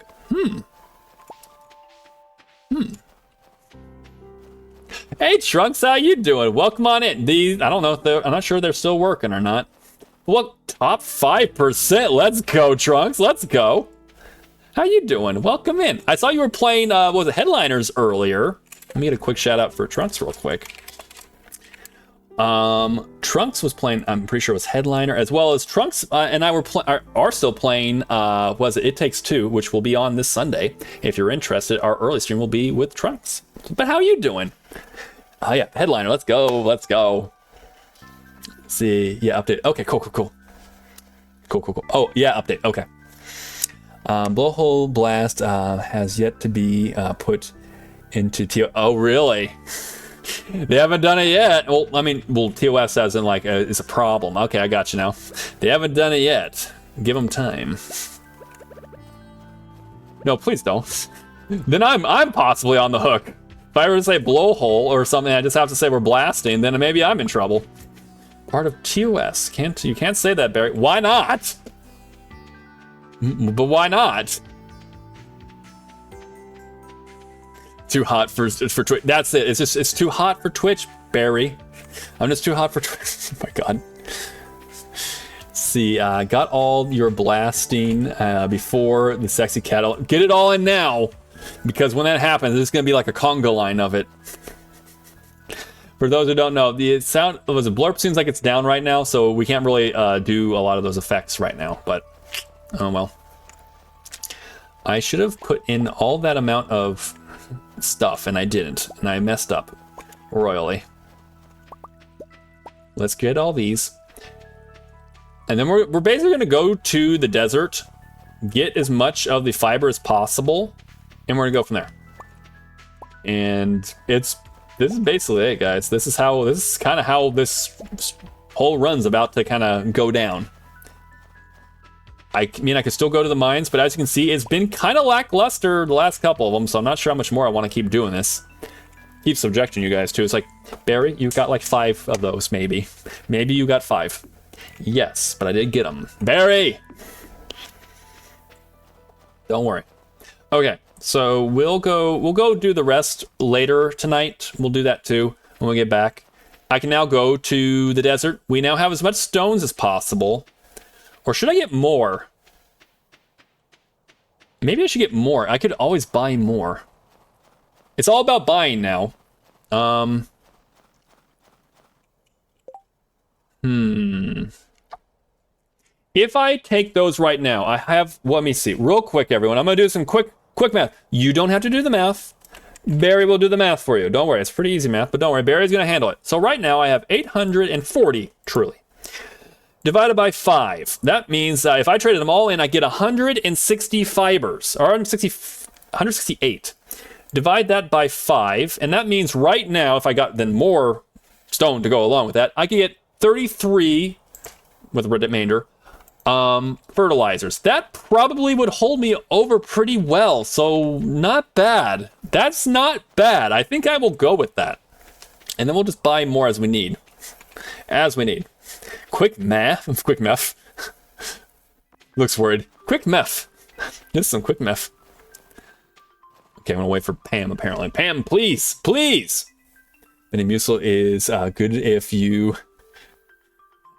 Hey Trunks, how you doing? Welcome on in. I don't know if I'm not sure they're still working or not. What, top 5%? Let's go, Trunks. Let's go. How you doing? Welcome in. I saw you were playing, was it Headliners earlier? Let me get a quick shout out for Trunks real quick. Trunks was playing, I'm pretty sure it was Headliner, as well as Trunks and I are still playing, was it It Takes Two, which will be on this Sunday. If you're interested, our early stream will be with Trunks. But how you doing? Oh yeah, Headliner, let's go. Let's see, yeah, update. Okay, cool. Oh, yeah, update, okay. Blowhole Blast has yet to be put into TOS. Oh, really? They haven't done it yet. Well, I mean, TOS as in like it's a problem. Okay, I got you now. They haven't done it yet. Give them time. No, please don't. Then I'm possibly on the hook. If I were to say blowhole or something, I just have to say we're blasting, then maybe I'm in trouble. Part of TOS. You can't say that, Barry. Why not? But why not? Too hot for Twitch. That's it. It's too hot for Twitch, Barry. I'm just too hot for Twitch. Oh my god. See, got all your blasting before the sexy cattle. Get it all in now, because when that happens, there's gonna be like a conga line of it. For those who don't know, the sound was a blurb. Seems like it's down right now, so we can't really do a lot of those effects right now. But oh well. I should have put in all that amount of stuff, and I didn't, and I messed up royally. Let's get all these, and then we're basically gonna go to the desert, get as much of the fiber as possible, and we're gonna go from there. And this is basically it, guys. This is kind of how this whole run's about to kind of go down. I mean, I could still go to the mines, but as you can see, it's been kind of lackluster the last couple of them, so I'm not sure how much more I want to keep doing this. Keep subjecting you guys to. It's like, Barry, you got like 5 of those, maybe. Maybe you got 5. Yes, but I did get them. Barry! Don't worry. Okay, so we'll go do the rest later tonight. We'll do that too when we get back. I can now go to the desert. We now have as much stones as possible. Or should I get more? Maybe I should get more. I could always buy more. It's all about buying now. If I take those right now, I have, well, let me see, real quick, everyone. I'm gonna do some quick math. You don't have to do the math. Barry will do the math for you. Don't worry, it's pretty easy math, but don't worry, Barry's gonna handle it. So right now I have 840, truly. Divided by 5. That means if I traded them all in, I get 160 fibers, or 168. Divide that by 5, and that means right now, if I got then more stone to go along with that, I could get 33 with the remainder fertilizers. That probably would hold me over pretty well, so not bad. That's not bad. I think I will go with that. And then we'll just buy more as we need. As we need. Quick math. Quick math. Looks worried. Quick math. This is some quick math. Okay, I'm gonna wait for Pam, apparently. Pam, please, please! Metamucil is good if you...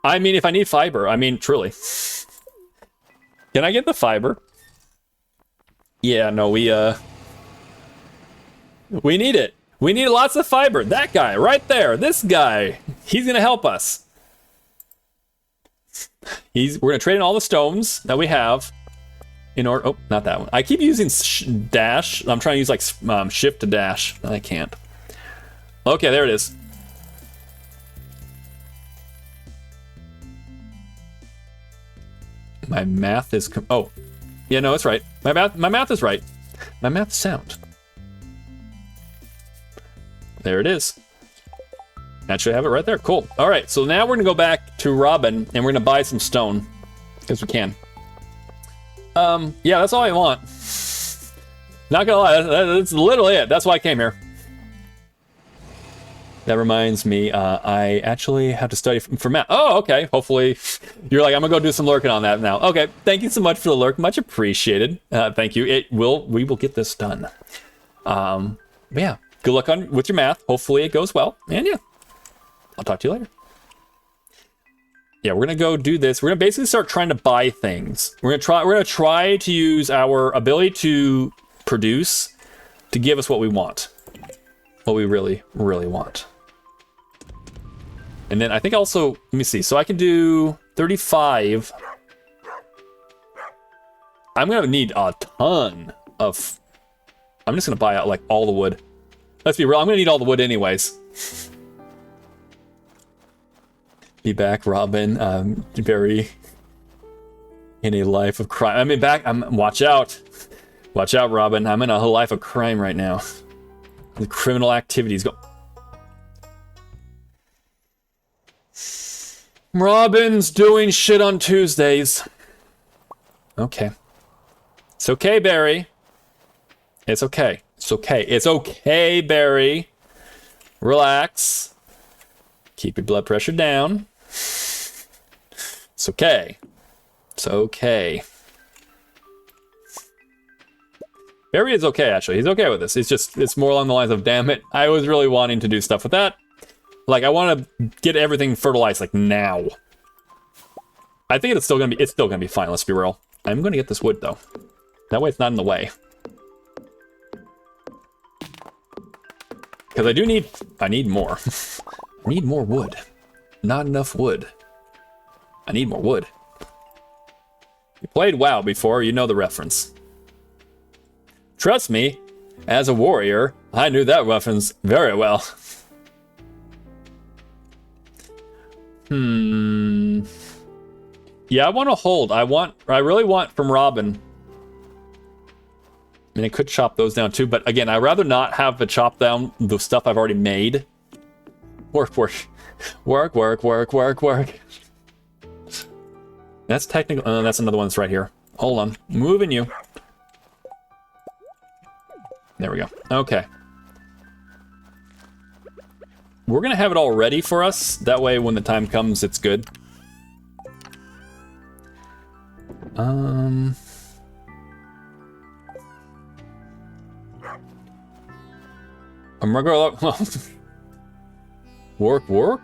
I mean, if I need fiber. I mean, truly. Can I get the fiber? Yeah, no, we need it. We need lots of fiber. That guy, right there. This guy. He's gonna help us. We're gonna trade in all the stones that we have. In order, oh, not that one. I keep using dash. I'm trying to use like shift to dash. I can't. Okay, there it is. My math is, oh, yeah, no, it's right. My math is right. My math is sound. There it is. Actually, I have it right there. Cool. All right, so now we're gonna go back to Robin and we're gonna buy some stone because we can. Yeah, that's all I want. Not gonna lie, that's literally it. That's why I came here. That reminds me, I actually have to study for math. Oh, okay. Hopefully, you're like, I'm gonna go do some lurking on that now. Okay, thank you so much for the lurk. Much appreciated. Thank you. We will get this done. Yeah, good luck with your math. Hopefully it goes well. And yeah, I'll talk to you later. Yeah, we're gonna go do this. We're gonna basically start trying to buy things. We're gonna try to use our ability to produce to give us what we want. What we really, really want. And then I think also, let me see. So I can do 35. I'm gonna need a ton of, I'm just gonna buy out like all the wood. Let's be real, I'm gonna need all the wood anyways. Be back, Robin. Very in a life of crime. I mean, watch out. Watch out, Robin. I'm in a life of crime right now. The criminal activities go. Robin's doing shit on Tuesdays. Okay. It's okay, Barry. It's okay. It's okay. It's okay, Barry. Relax. Keep your blood pressure down. It's okay. It's okay. Barry is okay, actually. He's okay with this. It's more along the lines of, damn it, I was really wanting to do stuff with that. Like, I want to get everything fertilized, like, now. I think it's still gonna be fine, let's be real. I'm gonna get this wood, though. That way it's not in the way. Because I need more. I need more wood. Not enough wood. I need more wood. You played WoW before, you know the reference. Trust me, as a warrior, I knew that reference very well. Yeah, I want to hold. I really want from Robin. I mean, I could chop those down too, but again, I'd rather not have to chop down the stuff I've already made. Work. That's technical. That's another one that's right here. Hold on. Moving you. There we go. Okay. We're going to have it all ready for us. That way, when the time comes, it's good. I'm gonna go work.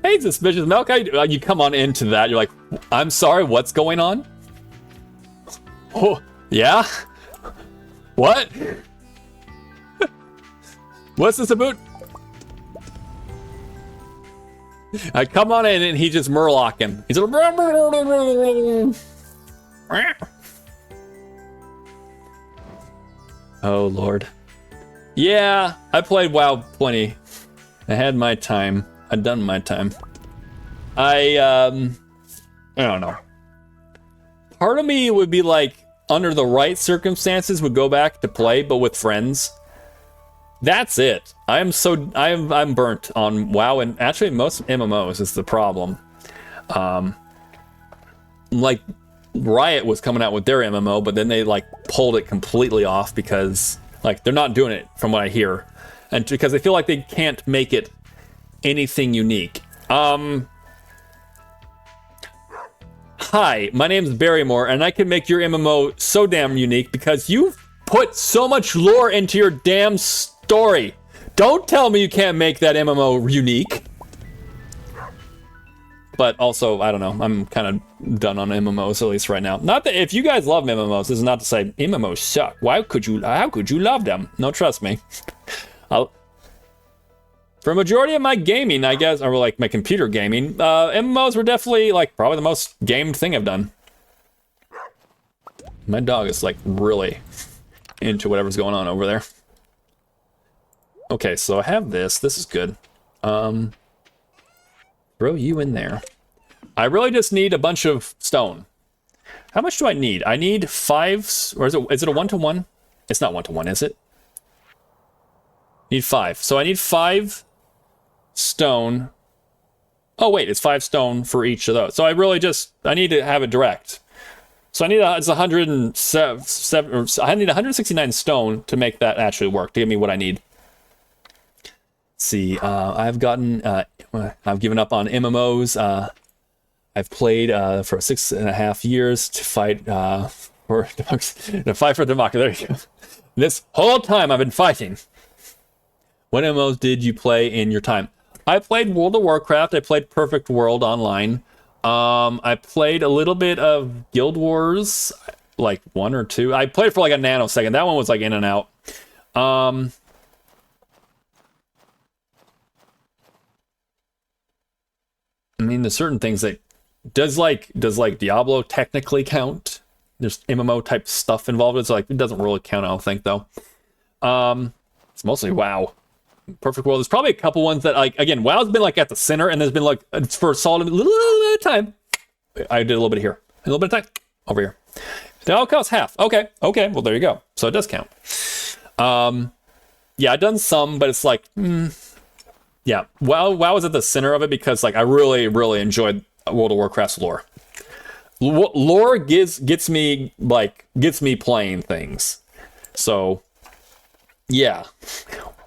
Hey, suspicious milk. You come on into that. You're like, I'm sorry. What's going on? Oh, yeah. What? What's this about? I come on in and he just murloc him. He's like, oh Lord. Yeah, I played WoW plenty. I had my time. I'd done my time. I don't know. Part of me would be like, under the right circumstances, would go back to play, but with friends. That's it. I'm burnt on WoW, and actually most MMOs is the problem. Like Riot was coming out with their MMO, but then they like pulled it completely off because like they're not doing it from what I hear, and because they feel like they can't make it anything unique. Hi, my name's Berrymore, and I can make your MMO so damn unique because you've put so much lore into your damn story. Don't tell me you can't make that MMO unique. But also, I don't know, I'm kind of done on MMOs, at least right now. Not that if you guys love MMOs, this is not to say MMOs suck. How could you love them? No, trust me. For a majority of my gaming, I guess, or like my computer gaming, MMOs were definitely like probably the most gamed thing I've done. My dog is like really into whatever's going on over there. Okay, so I have this. This is good. Throw you in there. I really just need a bunch of stone. How much do I need? I need 5, or is it a 1-to-1? It's not 1-to-1, is it? Need 5. So I need 5 stone. Oh wait, it's 5 stone for each of those. So I need to have it direct. So I need it's 107, or I need 169 stone to make that actually work, to give me what I need. Let's see, I've given up on MMOs. I've played for 6.5 years to fight for democracy. There you go. This whole time I've been fighting. What MMOs did you play in your time? I played World of Warcraft. I played Perfect World online. I played a little bit of Guild Wars, like 1 or 2. I played for like a nanosecond. That one was like in and out. I mean, there's certain things that does like Diablo technically count? There's MMO type stuff involved. It's like it doesn't really count, I don't think, though. It's mostly WoW. Perfect World. There's probably a couple ones that, like, again, WoW's been like at the center, and there's been like for a solid little bit of time. I did a little bit here, a little bit of time over here. It all counts half. Okay. Well, there you go. So it does count. Yeah, I've done some, but it's like, yeah. WoW was at the center of it because like I really enjoyed World of Warcraft's lore. Lore gets me playing things. So yeah.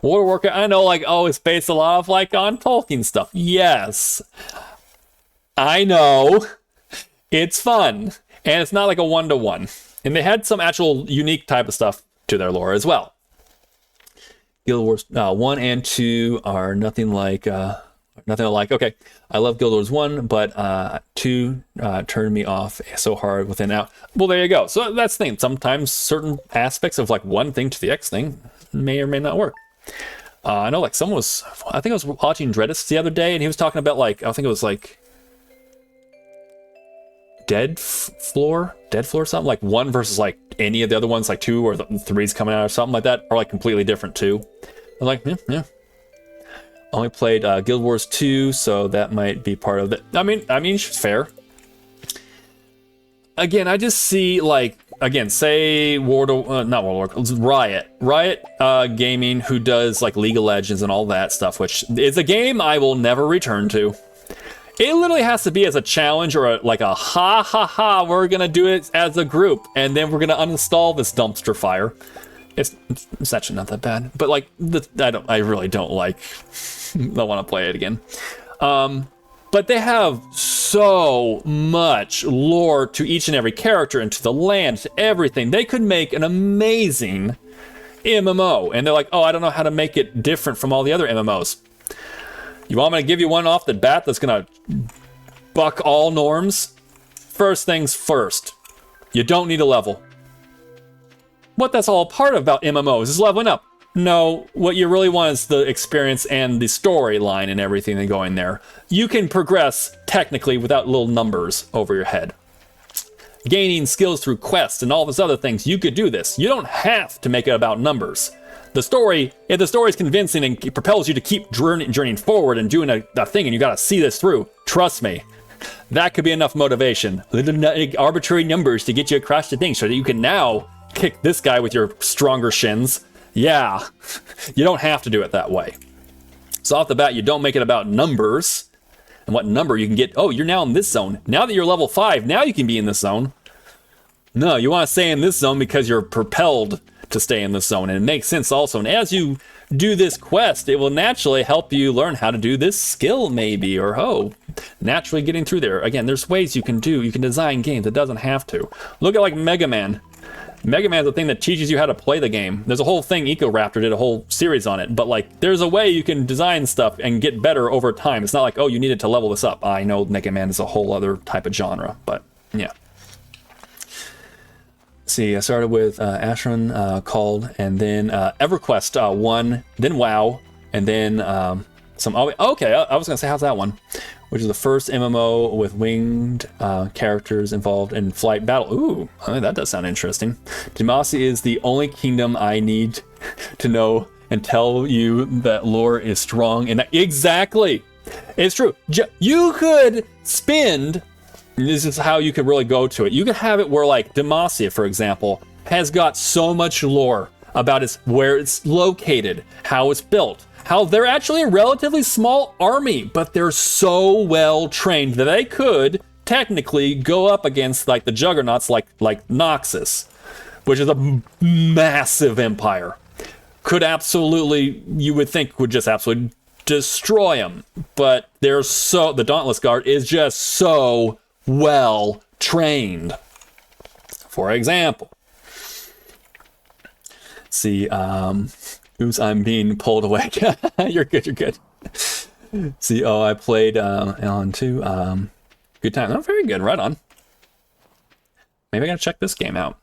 World of Warcraft, I know, like, oh, it's based a lot of, like, on Tolkien stuff. Yes. I know. It's fun. And it's not like a 1-to-1. And they had some actual unique type of stuff to their lore as well. Guild Wars 1 and 2 are nothing like, okay, I love Guild Wars 1, but 2 turned me off so hard within out. Well, there you go. So that's the thing. Sometimes certain aspects of, like, one thing to the next thing may or may not work. I know, like, I think I was watching Dreadis the other day, and he was talking about, like, I think it was, like, Dead Floor or something, like, 1 versus, like, any of the other ones, like, 2 or 3's coming out or something like that, are, like, completely different, too. I'm like, yeah. Only played Guild Wars 2, so that might be part of it. I mean, it's fair. Again, I just see, like, say Riot Gaming, who does like League of Legends and all that stuff, which is a game I will never return to. It literally has to be as a challenge or like a we're gonna do it as a group, and then we're gonna uninstall this dumpster fire. It's actually not that bad, but like I really don't want to play it again. But they have so much lore to each and every character and to the land, to everything. They could make an amazing MMO. And they're like, oh, I don't know how to make it different from all the other MMOs. You want me to give you one off the bat that's gonna buck all norms? First things first, you don't need a level. What that's all part of about MMOs is leveling up. No, what you really want is the experience and the storyline and everything that go in there. You can progress technically without little numbers over your head. Gaining skills through quests and all this other things, you could do this. You don't have to make it about numbers. The story, if the story is convincing and it propels you to keep journeying forward and doing a thing, and you gotta see this through, trust me, that could be enough motivation. Little arbitrary numbers to get you across the thing so that you can now kick this guy with your stronger shins. Yeah, you don't have to do it that way. So off the bat, you don't make it about numbers and what number you can get. Oh, you're now in this zone. Now that you're level 5, now you can be in this zone. No, you want to stay in this zone because you're propelled to stay in this zone. And it makes sense also. And as you do this quest, it will naturally help you learn how to do this skill maybe, or naturally getting through there. Again, there's ways you can design games. It doesn't have to. Look at like Mega Man. Mega Man's the thing that teaches you how to play the game. There's a whole thing, EcoRaptor did a whole series on it, but like there's a way you can design stuff and get better over time. It's not like, oh, you needed to level this up. I know Mega Man is a whole other type of genre, but yeah. See, I started with Ashran Called, and then EverQuest 1, then WoW, and then some... Okay, I was going to say, how's that one? Which is the first MMO with winged characters involved in flight battle. Ooh, that does sound interesting. Demacia is the only kingdom I need to know and tell you that lore is strong. And exactly, it's true. You could spend... This is how you could really go to it. You could have it where, like, Demacia, for example, has got so much lore about where it's located, how it's built, how they're actually a relatively small army, but they're so well trained that they could technically go up against like the juggernauts like Noxus, which is a massive empire. Could absolutely, you would think, would just absolutely destroy them. But the Dauntless Guard is just so well trained. For example, see, oops, I'm being pulled away. You're good. See, I played L2. Good time. Oh, very good. Right on. Maybe I gotta check this game out.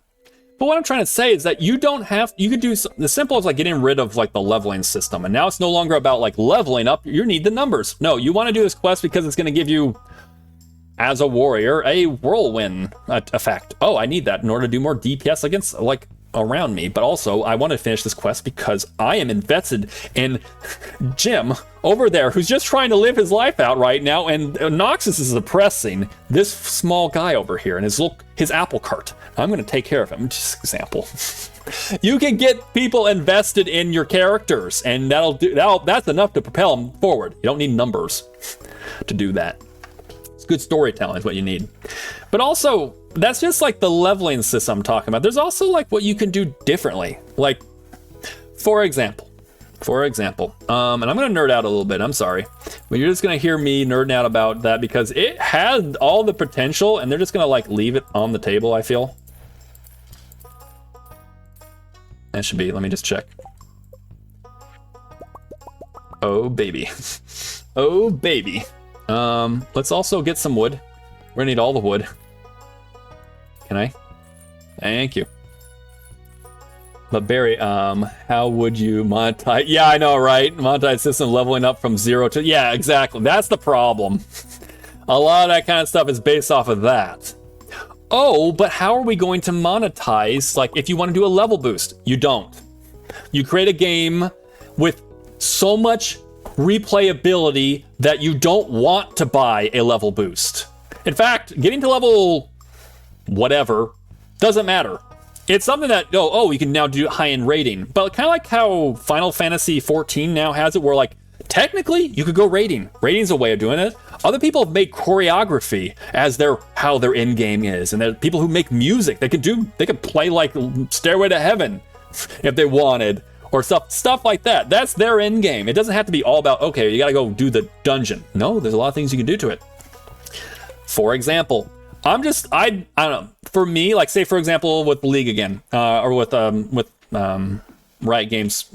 But what I'm trying to say is that you could do the simple as like getting rid of like the leveling system. And now it's no longer about like leveling up. You need the numbers. No, you want to do this quest because it's going to give you, as a warrior, a whirlwind effect. Oh, I need that in order to do more DPS against like around me, but also I want to finish this quest because I am invested in Jim over there, who's just trying to live his life out right now, and Noxus is oppressing this small guy over here and his apple cart. I'm going to take care of him. Just an example. You can get people invested in your characters, and that's enough to propel them forward. You don't need numbers to do that. It's good storytelling is what you need. But also, that's just like the leveling system I'm talking about. There's also like what you can do differently. Like, for example, and I'm gonna nerd out a little bit, I'm sorry, but you're just gonna hear me nerding out about that because it had all the potential and they're just gonna like leave it on the table, I feel. That should be, let me just check. Oh baby. Oh baby. Let's also get some wood. We're gonna need all the wood. Can I? Thank you. But Barry, how would you monetize? Yeah, I know, right? Monetize system leveling up from 0 to... Yeah, exactly. That's the problem. A lot of that kind of stuff is based off of that. Oh, but how are we going to monetize? Like, if you want to do a level boost, you don't. You create a game with so much replayability that you don't want to buy a level boost. In fact, getting to level whatever doesn't matter. It's something that you can now do high-end rating, but kind of like how Final Fantasy 14 now has it, where like technically you could go rating. Rating's a way of doing it. Other people have made choreography as how their end game is, and there are people who make music. They could play like Stairway to Heaven if they wanted, or stuff like that. That's their end game. It doesn't have to be all about, okay, you gotta go do the dungeon. No, there's a lot of things you can do to it. For example, I don't know. For me, like say for example with League again, or with Riot Games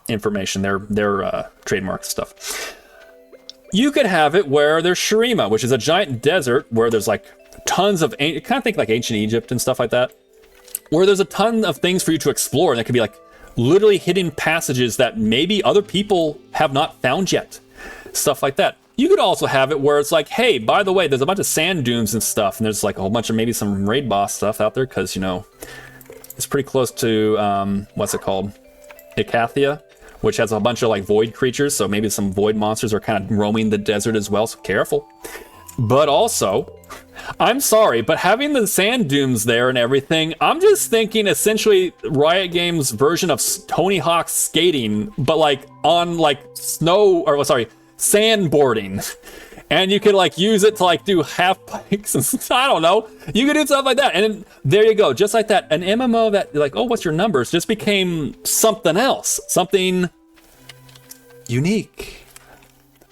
information, their trademark stuff. You could have it where there's Shurima, which is a giant desert where there's like tons of, kind of think like ancient Egypt and stuff like that, where there's a ton of things for you to explore, and that could be like literally hidden passages that maybe other people have not found yet, stuff like that. You could also have it where it's like, hey, by the way, there's a bunch of sand dunes and stuff, and there's like a whole bunch of maybe some raid boss stuff out there, because, you know, it's pretty close to, what's it called? Icathia, which has a bunch of like void creatures, so maybe some void monsters are kind of roaming the desert as well, so careful. But also, I'm sorry, but having the sand dunes there and everything, I'm just thinking essentially Riot Games' version of Tony Hawk's skating, but like on like sandboarding. And you could like use it to like do half pikes and I don't know. You could do stuff like that. And then, there you go, just like that. An MMO that like, oh, what's your numbers? Just became something else, something unique,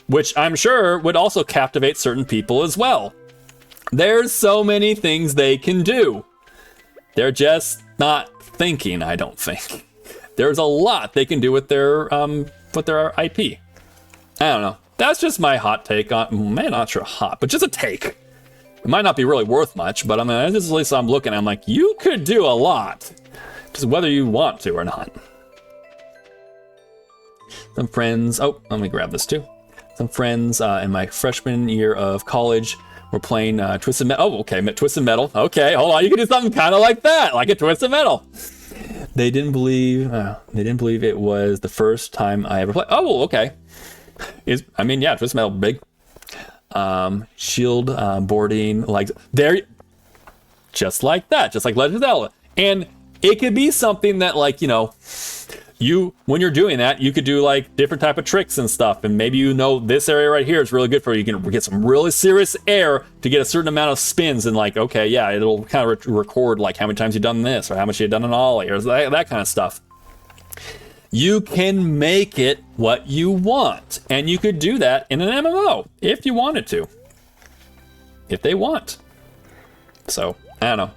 which I'm sure would also captivate certain people as well. There's so many things they can do. They're just not thinking, I don't think. There's a lot they can do with their IP. I don't know. That's just my hot take on, man, not sure hot, but just a take. It might not be really worth much, but I mean, this is at least I'm looking at, I'm like, you could do a lot, just whether you want to or not. Some friends, oh, let me grab this too. Some friends in my freshman year of college were playing Twisted Metal. Oh, okay, Twisted Metal. Okay, hold on, you can do something kind of like that, like a Twisted Metal. They didn't believe it was the first time I ever played. Oh, okay. Yeah, Twisted Metal, big. Shield boarding, like there, just like that, just like Legend of Zelda. And it could be something that, like, you know, when you're doing that, you could do like different type of tricks and stuff, and maybe you know this area right here is really good for you. You can get some really serious air to get a certain amount of spins, and like, okay, yeah, it'll kind of record like how many times you've done this or how much you've done an ollie or that kind of stuff. You can make it what you want, and you could do that in an MMO if you wanted to, if they want. So I don't know.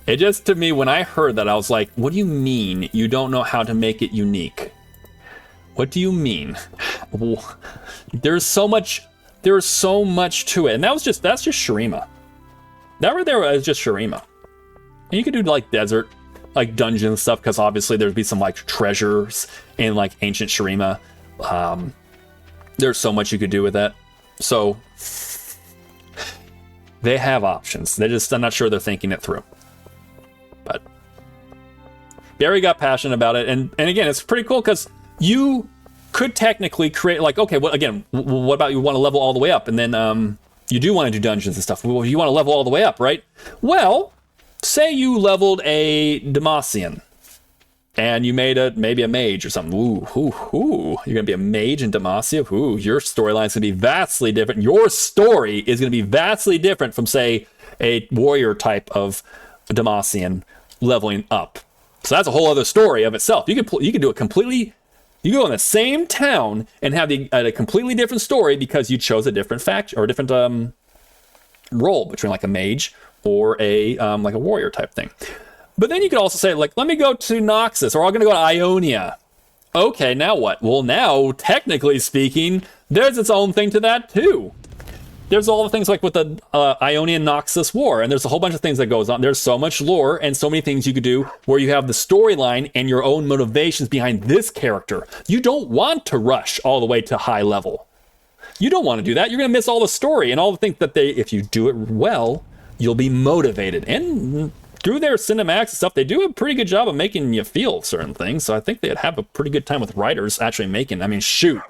It just, to me, when I heard that, I was like, what do you mean you don't know how to make it unique? What do you mean? There's so much to it. And that's just Shurima. That right there is just Shurima. And you could do like desert, like dungeon stuff, because obviously there'd be some like treasures in like ancient Shurima. There's so much you could do with that. So they have options. I'm not sure they're thinking it through. But Barry got passionate about it, and again, it's pretty cool because you could technically create, like, okay, well, again, what about you want to level all the way up, and then you do want to do dungeons and stuff. Well, you want to level all the way up, right? Well, say you leveled a Demacian, and you made maybe a mage or something. Ooh, you're gonna be a mage in Demacia. Ooh, your storyline's gonna be vastly different. Your story is gonna be vastly different from, say, a warrior type of Demacian leveling up. So that's a whole other story of itself. You could do it completely. You go in the same town and have a completely different story because you chose a different faction or a different role between like a mage or a like a warrior type thing. But then you could also say, like, let me go to Noxus, or I'm going to go to Ionia. Okay, now what? Well, now, technically speaking, there's its own thing to that, too. There's all the things like with the Ionian Noxus War, and there's a whole bunch of things that goes on. There's so much lore and so many things you could do where you have the storyline and your own motivations behind this character. You don't want to rush all the way to high level. You don't want to do that. You're going to miss all the story and all the things that if you do it well, you'll be motivated. And through their cinematics and stuff, they do a pretty good job of making you feel certain things. So I think they'd have a pretty good time with writers actually making, shoot.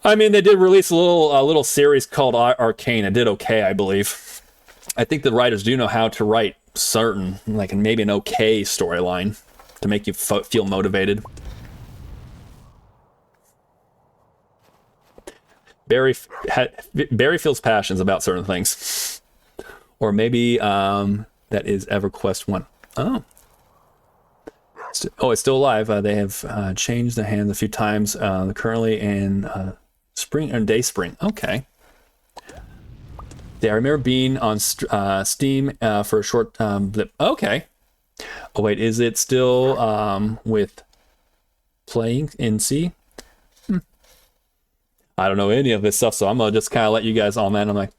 They did release a little series called Arcane. It did okay, I believe. I think the writers do know how to write certain, like maybe an okay storyline to make you feel motivated. Barry feels passions about certain things. Or maybe that is EverQuest 1. Oh. It's still alive. They have changed the hands a few times. Currently in spring and day spring. Okay. I remember being on Steam for a short blip. Okay. Oh wait, is it still with playing in C? I don't know any of this stuff, so I'm gonna just kind of let you guys all man. I'm like,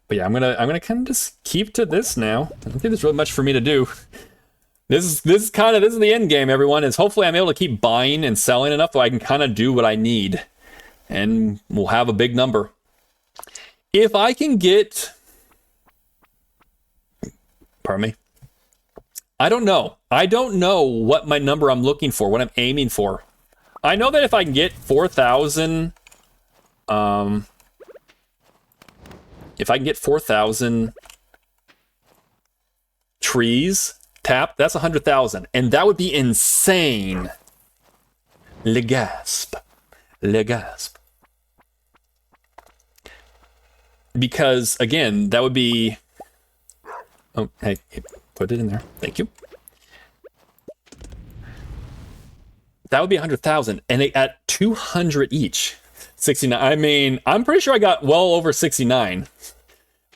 But yeah, I'm gonna kind of just keep to this now. I don't think there's really much for me to do. This is the end game, everyone. Is hopefully I'm able to keep buying and selling enough so I can kind of do what I need, and we'll have a big number. If I can get, pardon me. I don't know. I don't know what my number I'm looking for, what I'm aiming for. I know that if I can get 4,000, if I can get 4,000 trees tapped, that's 100,000, and that would be insane. Le gasp, le gasp. Because again, that would be. Oh, hey, put it in there. Thank you. That would be 100,000, and at 200 each. 69. I mean, I'm pretty sure I got well over 69.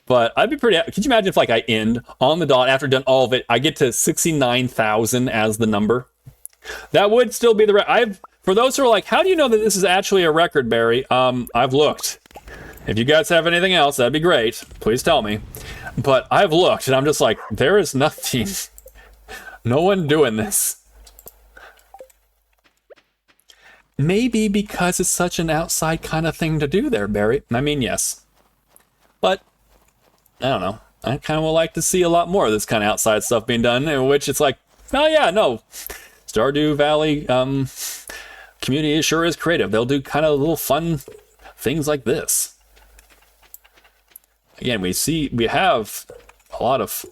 But I'd be pretty. Could you imagine if, like, I end on the dot after done all of it, I get to 69,000 as the number? That would still be the. For those who are like, how do you know that this is actually a record, Barry? I've looked. If you guys have anything else, that'd be great. Please tell me. But I've looked, and I'm just like, there is nothing. No one doing this. Maybe because it's such an outside kind of thing to do there, Barry. I mean, yes. But, I don't know. I kind of would like to see a lot more of this kind of outside stuff being done, in which it's like, oh yeah, no. Stardew Valley community sure is creative. They'll do kind of little fun things like this. Again, we have a lot of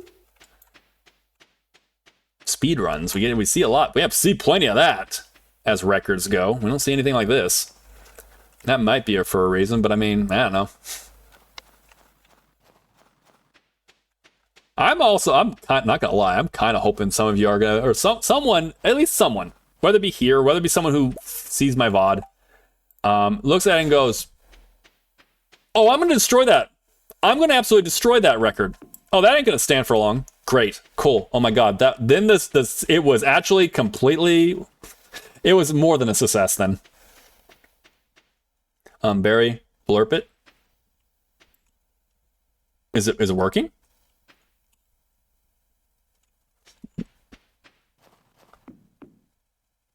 speed runs. We see a lot. We have to see plenty of that as records go. We don't see anything like this. That might be for a reason, but I mean, I don't know. I'm not gonna lie, I'm kind of hoping some of you are gonna, or someone, at least someone, whether it be here, whether it be someone who sees my VOD, looks at it and goes, oh, I'm gonna destroy that. I'm gonna absolutely destroy that record. Oh, that ain't gonna stand for long. Great, cool. Oh my god, it was actually completely. It was more than a success then. Barry, blurp it. Is it working?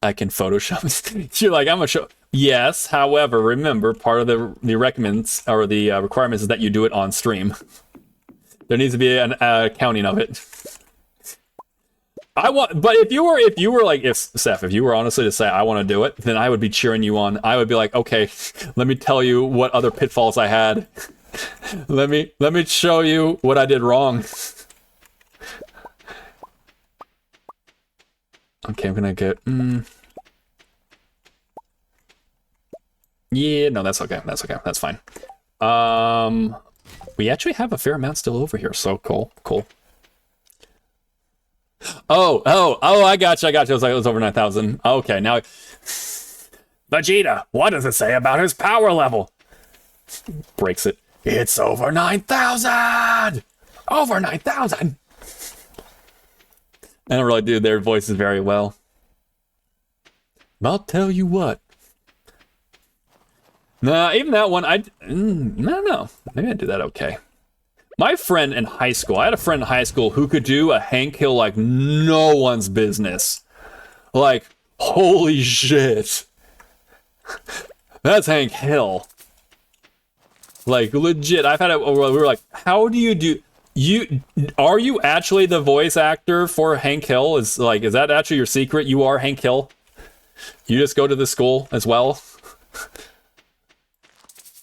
I can Photoshop. You're like, I'm gonna show. Yes, however, remember, part of the recommends or the requirements is that you do it on stream. There needs to be an accounting of it. But if you were like, Seth, if you were honestly to say I want to do it, then I would be cheering you on. I would be like, okay, let me tell you what other pitfalls I had. let me show you what I did wrong. Okay, I'm gonna get. Yeah, no, that's okay. That's okay. That's fine. We actually have a fair amount still over here, so cool. Oh, I got you. I was like, it was over 9,000. Okay, now. Vegeta, what does it say about his power level? Breaks it. It's over 9,000! Over 9,000! I don't really do their voices very well. I'll tell you what. Nah, even that one, I don't know. Maybe I did that okay. My friend in high school, I had a friend in high school who could do a Hank Hill like no one's business. Like, holy shit. That's Hank Hill. Like, legit. I've had it, we were like, how do you do... Are you actually the voice actor for Hank Hill? Is that actually your secret? You are Hank Hill? You just go to the school as well?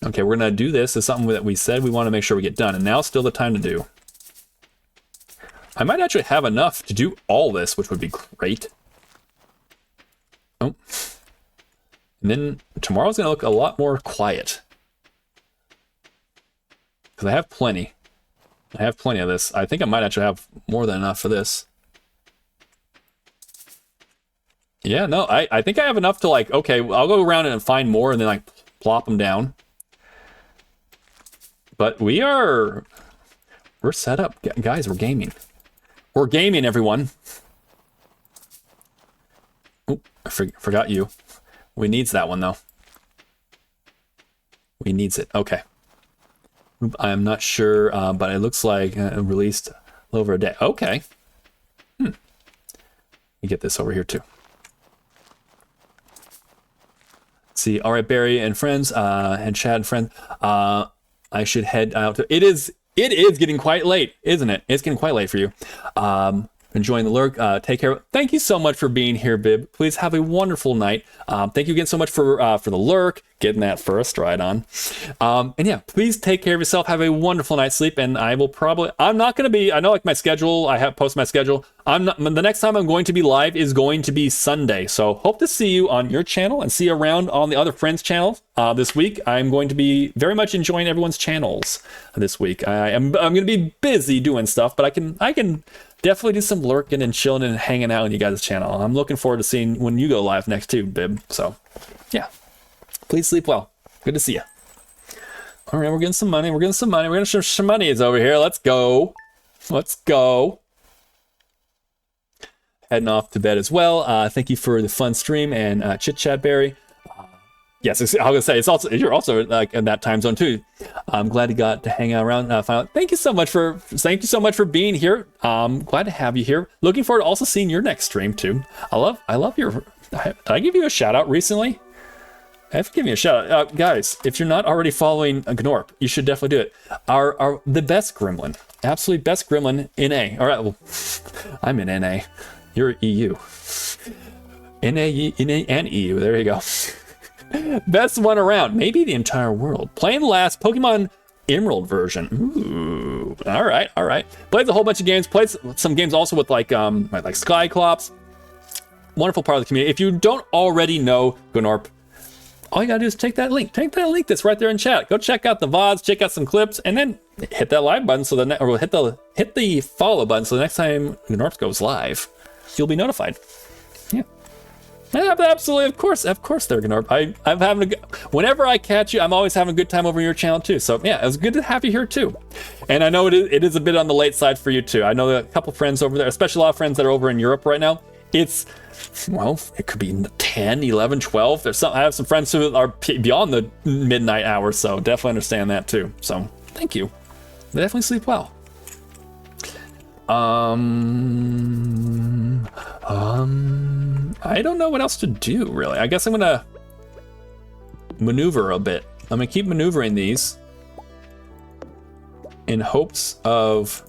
Okay, we're gonna do this. It's something that we said we want to make sure we get done, and now's still the time to do. I might actually have enough to do all this, which would be great. Oh. And then tomorrow's gonna look a lot more quiet. Because I have plenty. I have plenty of this. I think I might actually have more than enough for this. Yeah, no, I think I have enough to like, okay, I'll go around and find more and then like plop them down. But we're set up. Guys, we're gaming. We're gaming, everyone. Oh, I forgot you. We needs that one, though. We needs it. Okay. I'm not sure, but it looks like released a little over a day. Okay. You get this over here, too. Let's see. All right, Barry and friends, and Chad and friends. I should head out to... It is getting quite late, isn't it? It's getting quite late for you. Enjoying the lurk. Take care. Thank you so much for being here, Bib. Please have a wonderful night. Thank you again so much for the lurk, getting that first right on. And yeah, please take care of yourself. Have a wonderful night's sleep. And I will probably, I'm not going to be, I know like my schedule, I have posted my schedule. The next time I'm going to be live is going to be Sunday. So hope to see you on your channel and see you around on the other friends' channels this week. I'm going to be very much enjoying everyone's channels this week. I'm going to be busy doing stuff, but I can definitely do some lurking and chilling and hanging out on you guys' channel. I'm looking forward to seeing when you go live next too, Bib. So, yeah. Please sleep well. Good to see you. All right, we're getting some money. We're getting some money. We're getting some monies over here. Let's go. Let's go. Heading off to bed as well. Thank you for the fun stream and chit chat, Barry. Yes, I was gonna say you're also like in that time zone too. I'm glad you got to hang out around. Finally, thank you so much for being here. Glad to have you here. Looking forward to also seeing your next stream too. I love your. Did I give you a shout out recently? I have to give you a shout out, guys. If you're not already following Gnorp, you should definitely do it. Our the best gremlin, absolutely best gremlin in A. All right, well, I'm in NA. You're EU. NA and EU. There you go. Best one around, maybe the entire world. Playing the last Pokemon Emerald version. Ooh, all right. Played a whole bunch of games. Played some games also with like Skyclops. Wonderful part of the community. If you don't already know Gnorp, all you gotta do is take that link. Take that link that's right there in chat. Go check out the VODs, check out some clips, and then hit that like button or hit the follow button so the next time Gnorp goes live, you'll be notified. Yeah. Absolutely, of course, they're Gnorp. I'm having whenever I catch you, I'm always having a good time over your channel too. So yeah, it was good to have you here too. And I know it is a bit on the late side for you too. I know a couple friends over there, especially a lot of friends that are over in Europe right now. Well, it could be 10, 11, 12. I have some friends who are beyond the midnight hour, so definitely understand that too. So thank you. They definitely sleep well. I don't know what else to do, really. I guess I'm gonna maneuver a bit. I'm gonna keep maneuvering these in hopes of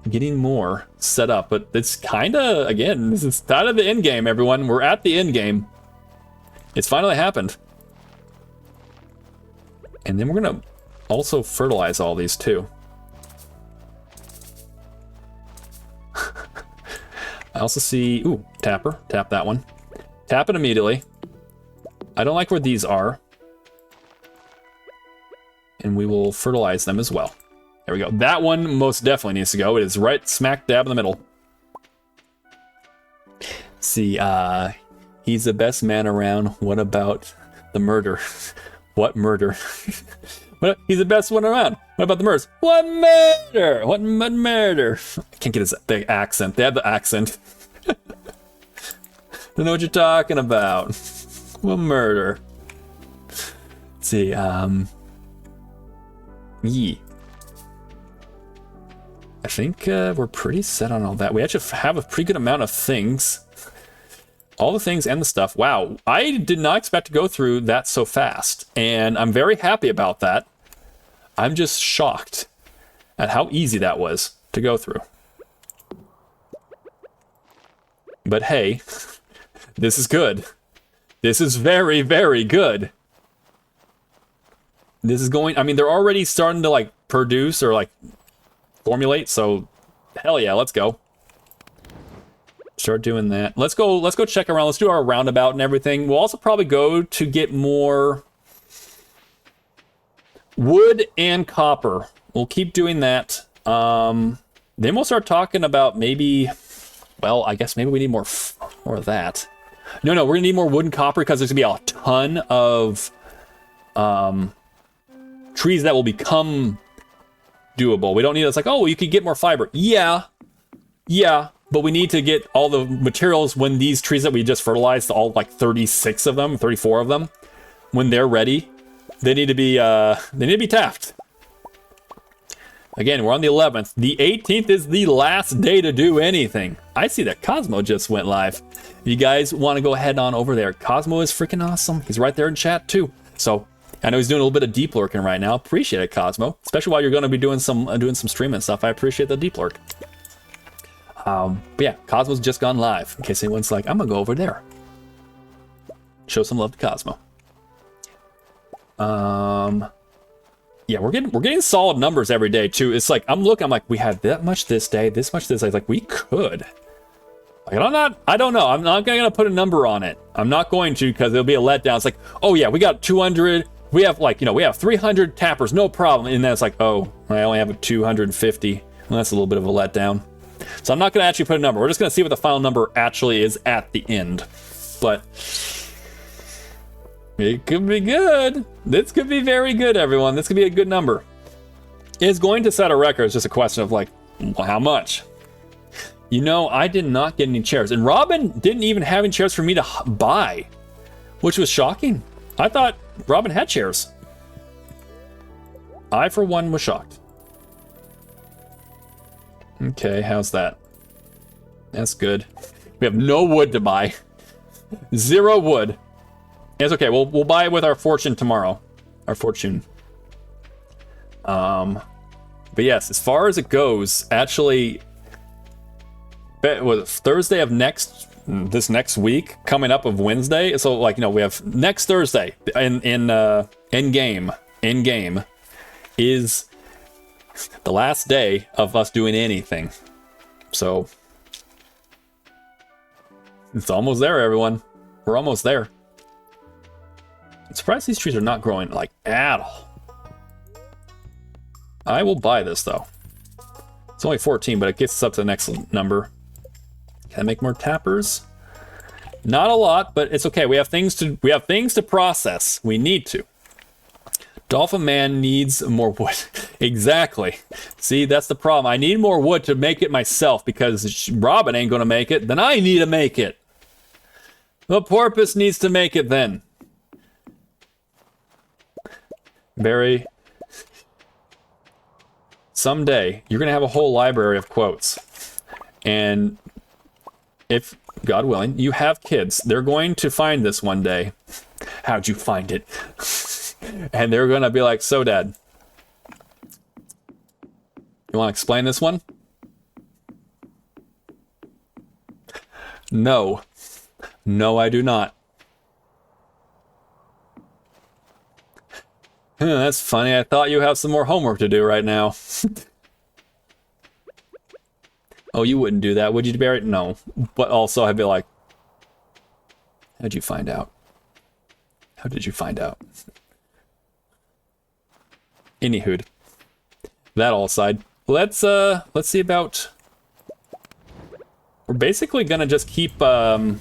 getting more set up, but it's kind of, again, this is out of the end game, everyone. We're at the end game. It's finally happened. And then we're gonna also fertilize all these too. I also see, ooh, tapper. Tap that one. Tap it immediately. I don't like where these are. And we will fertilize them as well. There we go. That one most definitely needs to go. It is right smack dab in the middle. See, he's the best man around. What about the murder? What murder? He's the best one around. What about the murders? What murder? What murder? I can't get the accent. They have the accent. Don't know what you're talking about. What murder? Let's see, yee. I think we're pretty set on all that. We actually have a pretty good amount of things. All the things and the stuff. Wow, I did not expect to go through that so fast. And I'm very happy about that. I'm just shocked at how easy that was to go through. But hey, this is good. This is very, very good. This is going, I mean, they're already starting to like produce or like formulate, so hell yeah, let's go. Start doing that. Let's go check around. Let's do our roundabout and everything. We'll also probably go to get more wood and copper. We'll keep doing that. Then we'll start talking about maybe, well, I guess maybe we need more of that. No, we're gonna need more wood and copper because there's gonna be a ton of trees that will become doable. We don't need, it's like, oh, well, you could get more fiber. Yeah, but we need to get all the materials when these trees that we just fertilized, all like 36 of them, 34 of them, when they're ready, they need to be tapped. Again, we're on the 11th. The 18th is the last day to do anything. I see that Cosmo just went live. You guys want to go ahead on over there. Cosmo is freaking awesome. He's right there in chat too. So I know he's doing a little bit of deep lurking right now. Appreciate it, Cosmo. Especially while you're going to be doing some streaming stuff. I appreciate the deep lurk. But yeah, Cosmo's just gone live. In case anyone's like, I'm gonna go over there. Show some love to Cosmo. Yeah, we're getting solid numbers every day too. It's like I'm like, we had that much this day, this much this day. Like we could. Like I don't know. I'm not gonna put a number on it. I'm not going to because it'll be a letdown. It's like, oh yeah, we got 200. We have like, we have 300 tappers, no problem. And then it's like, oh, I only have 250. Well, that's a little bit of a letdown. So I'm not gonna actually put a number. We're just gonna see what the final number actually is at the end. But it could be good. This could be very good, everyone. This could be a good number. It's going to set a record. It's just a question of like, how much? I did not get any chairs. And Robin didn't even have any chairs for me to buy, which was shocking. I thought Robin had chairs. I, for one, was shocked. Okay, how's that? That's good. We have no wood to buy. 0 wood. It's okay. We'll buy it with our fortune tomorrow. Our fortune. But yes, as far as it goes, actually, was Thursday of this next week coming up of Wednesday. So like, we have next Thursday in game is the last day of us doing anything. So it's almost there, everyone. We're almost there. I'm surprised these trees are not growing like at all. I will buy this though. It's only 14, but it gets us up to the next number. Can I make more tappers? Not a lot, but it's okay. We have things to process. We need to. Dolphin Man needs more wood. Exactly. See, that's the problem. I need more wood to make it myself because Robin ain't gonna make it. Then I need to make it. The porpoise needs to make it then. Barry, someday you're gonna have a whole library of quotes, and if God willing you have kids, they're going to find this one day. How'd you find it? And they're gonna be like, so Dad, you want to explain this one? No, I do not. That's funny. I thought you have some more homework to do right now. Oh, you wouldn't do that, would you, Barrett? No. But also, I'd be like, how'd you find out? How did you find out? Anywho, that all aside, let's see about. We're basically gonna just keep the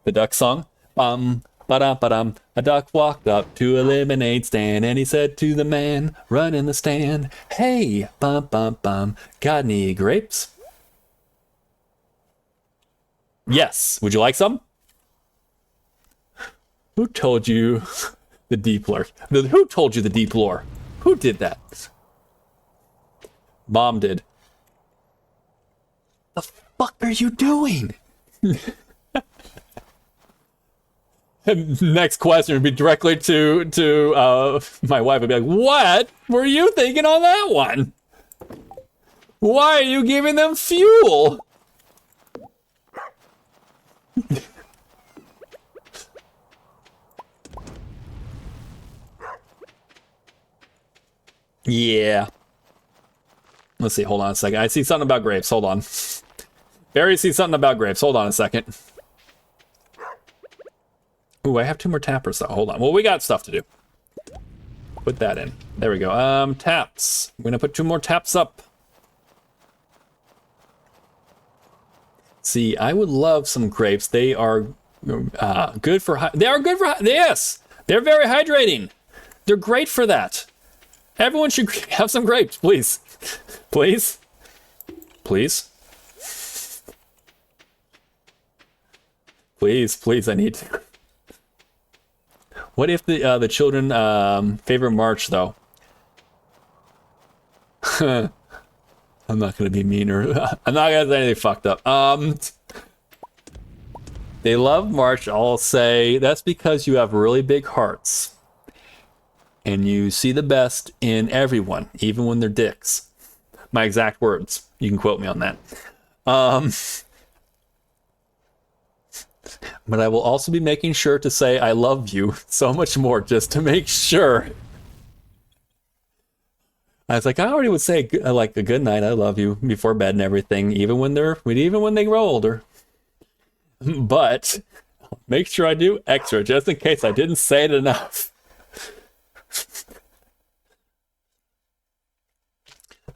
duck song. Ba-dum. A duck walked up to a lemonade stand and he said to the man running the stand, hey, bum, got any grapes? Yes. Would you like some? Who told you the deep lore? Who told you the deep lore? Who did that? Mom did. The fuck are you doing? Next question would be directly to my wife. Would be like, what were you thinking on that one? Why are you giving them fuel? Yeah. Let's see. Hold on a second. I see something about grapes. Hold on. Barry sees something about grapes. Hold on a second. Ooh, I have 2 more tappers though. Hold on. Well, we got stuff to do. Put that in. There we go. Taps. I'm gonna put 2 more taps up. See, I would love some grapes. They are good for... They are good for... Yes! They're very hydrating. They're great for that. Everyone should have some grapes, please. Please? Please? Please, please, I need to... What if the children favor March, though? I'm not going to be meaner. I'm not going to say anything fucked up. They love March. I'll say that's because you have really big hearts. And you see the best in everyone, even when they're dicks. My exact words. You can quote me on that. But I will also be making sure to say I love you so much more just to make sure. I was like, I already would say like a good night, I love you before bed and everything, even when they grow older. But make sure I do extra just in case I didn't say it enough.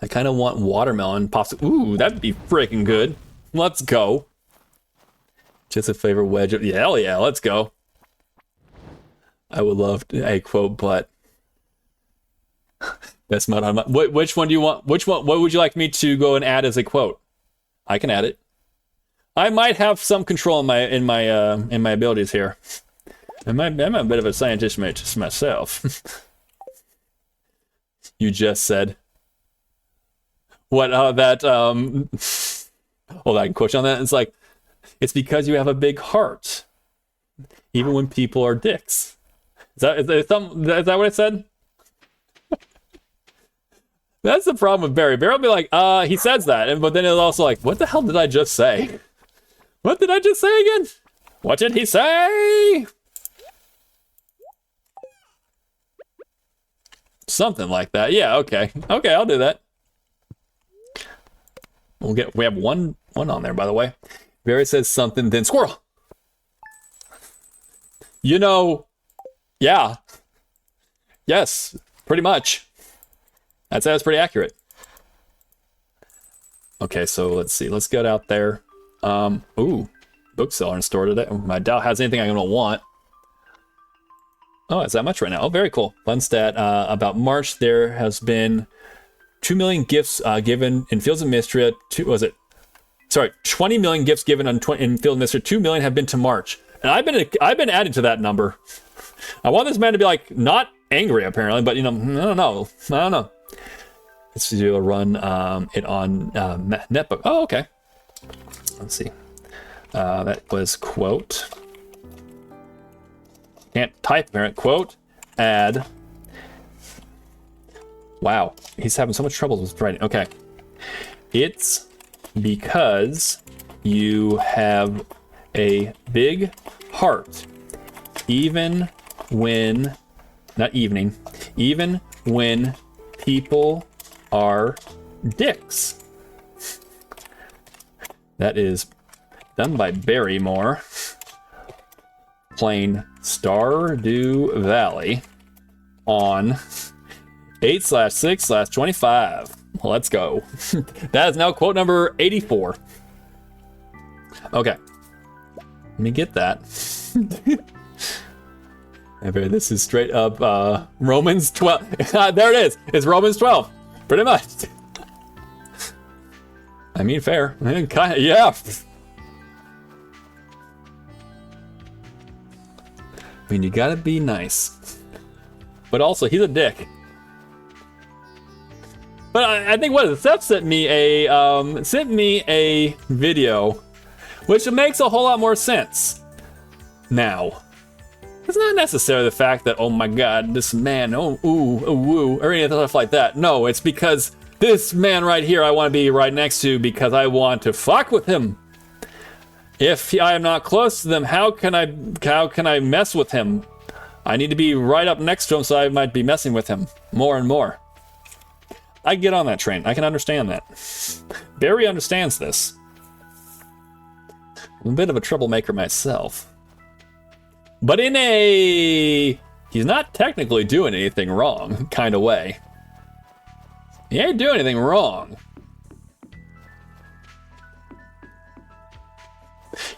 I kind of want watermelon pops. Ooh, that'd be freaking good. Let's go. Just a flavor wedge. Yeah, hell yeah, let's go. I would love a quote, but best mod on my... Which one do you want? Which one? What would you like me to go and add as a quote? I can add it. I might have some control in my abilities here. I'm a bit of a scientist myself. You just said what? That hold on, quote on that. It's like, it's because you have a big heart, even when people are dicks. Is that what it said? That's the problem with Barry. Barry will be like, he says that, but then it's also like, what the hell did I just say? What did I just say again? What did he say? Something like that. Yeah, okay. Okay, I'll do that. We have one on there, by the way. Barry says something, then squirrel. You know, yeah. Yes, pretty much. That's pretty accurate. Okay, so let's see. Let's get out there. Ooh, bookseller in store today. I doubt has anything I'm gonna want. Oh, it's that much right now. Oh, very cool. Fun stat about March. There has been 2 million gifts given in Fields of Mystria. 20 million gifts given in Fields of Mystria. 2 million have been to March, and I've been added to that number. I want this man to be like not angry apparently, but you know, I don't know. Let's do a run it on netbook. Oh, okay. Let's see. That was quote. Can't type parent quote. Add. Wow, he's having so much trouble with writing. Okay. It's because you have a big heart, even when people are dicks. That is done by Berrymore, playing Stardew Valley on 8/6/25. Let's go. That is now quote number 84. Okay. Let me get that. This is straight up Romans 12. There it is. It's Romans 12. Pretty much. I mean, fair. Kind of, yeah. I mean, you gotta be nice. But also, he's a dick. But I think what Seth sent me a video, which makes a whole lot more sense now. It's not necessarily the fact that, oh my god, this man, oh, ooh, woo, or anything stuff like that. No, it's because this man right here I want to be right next to because I want to fuck with him. If I am not close to them, how can I mess with him? I need to be right up next to him so I might be messing with him more and more. I get on that train. I can understand that. Barry understands this. I'm a bit of a troublemaker myself. But in a... he's not technically doing anything wrong kind of way. He ain't doing anything wrong.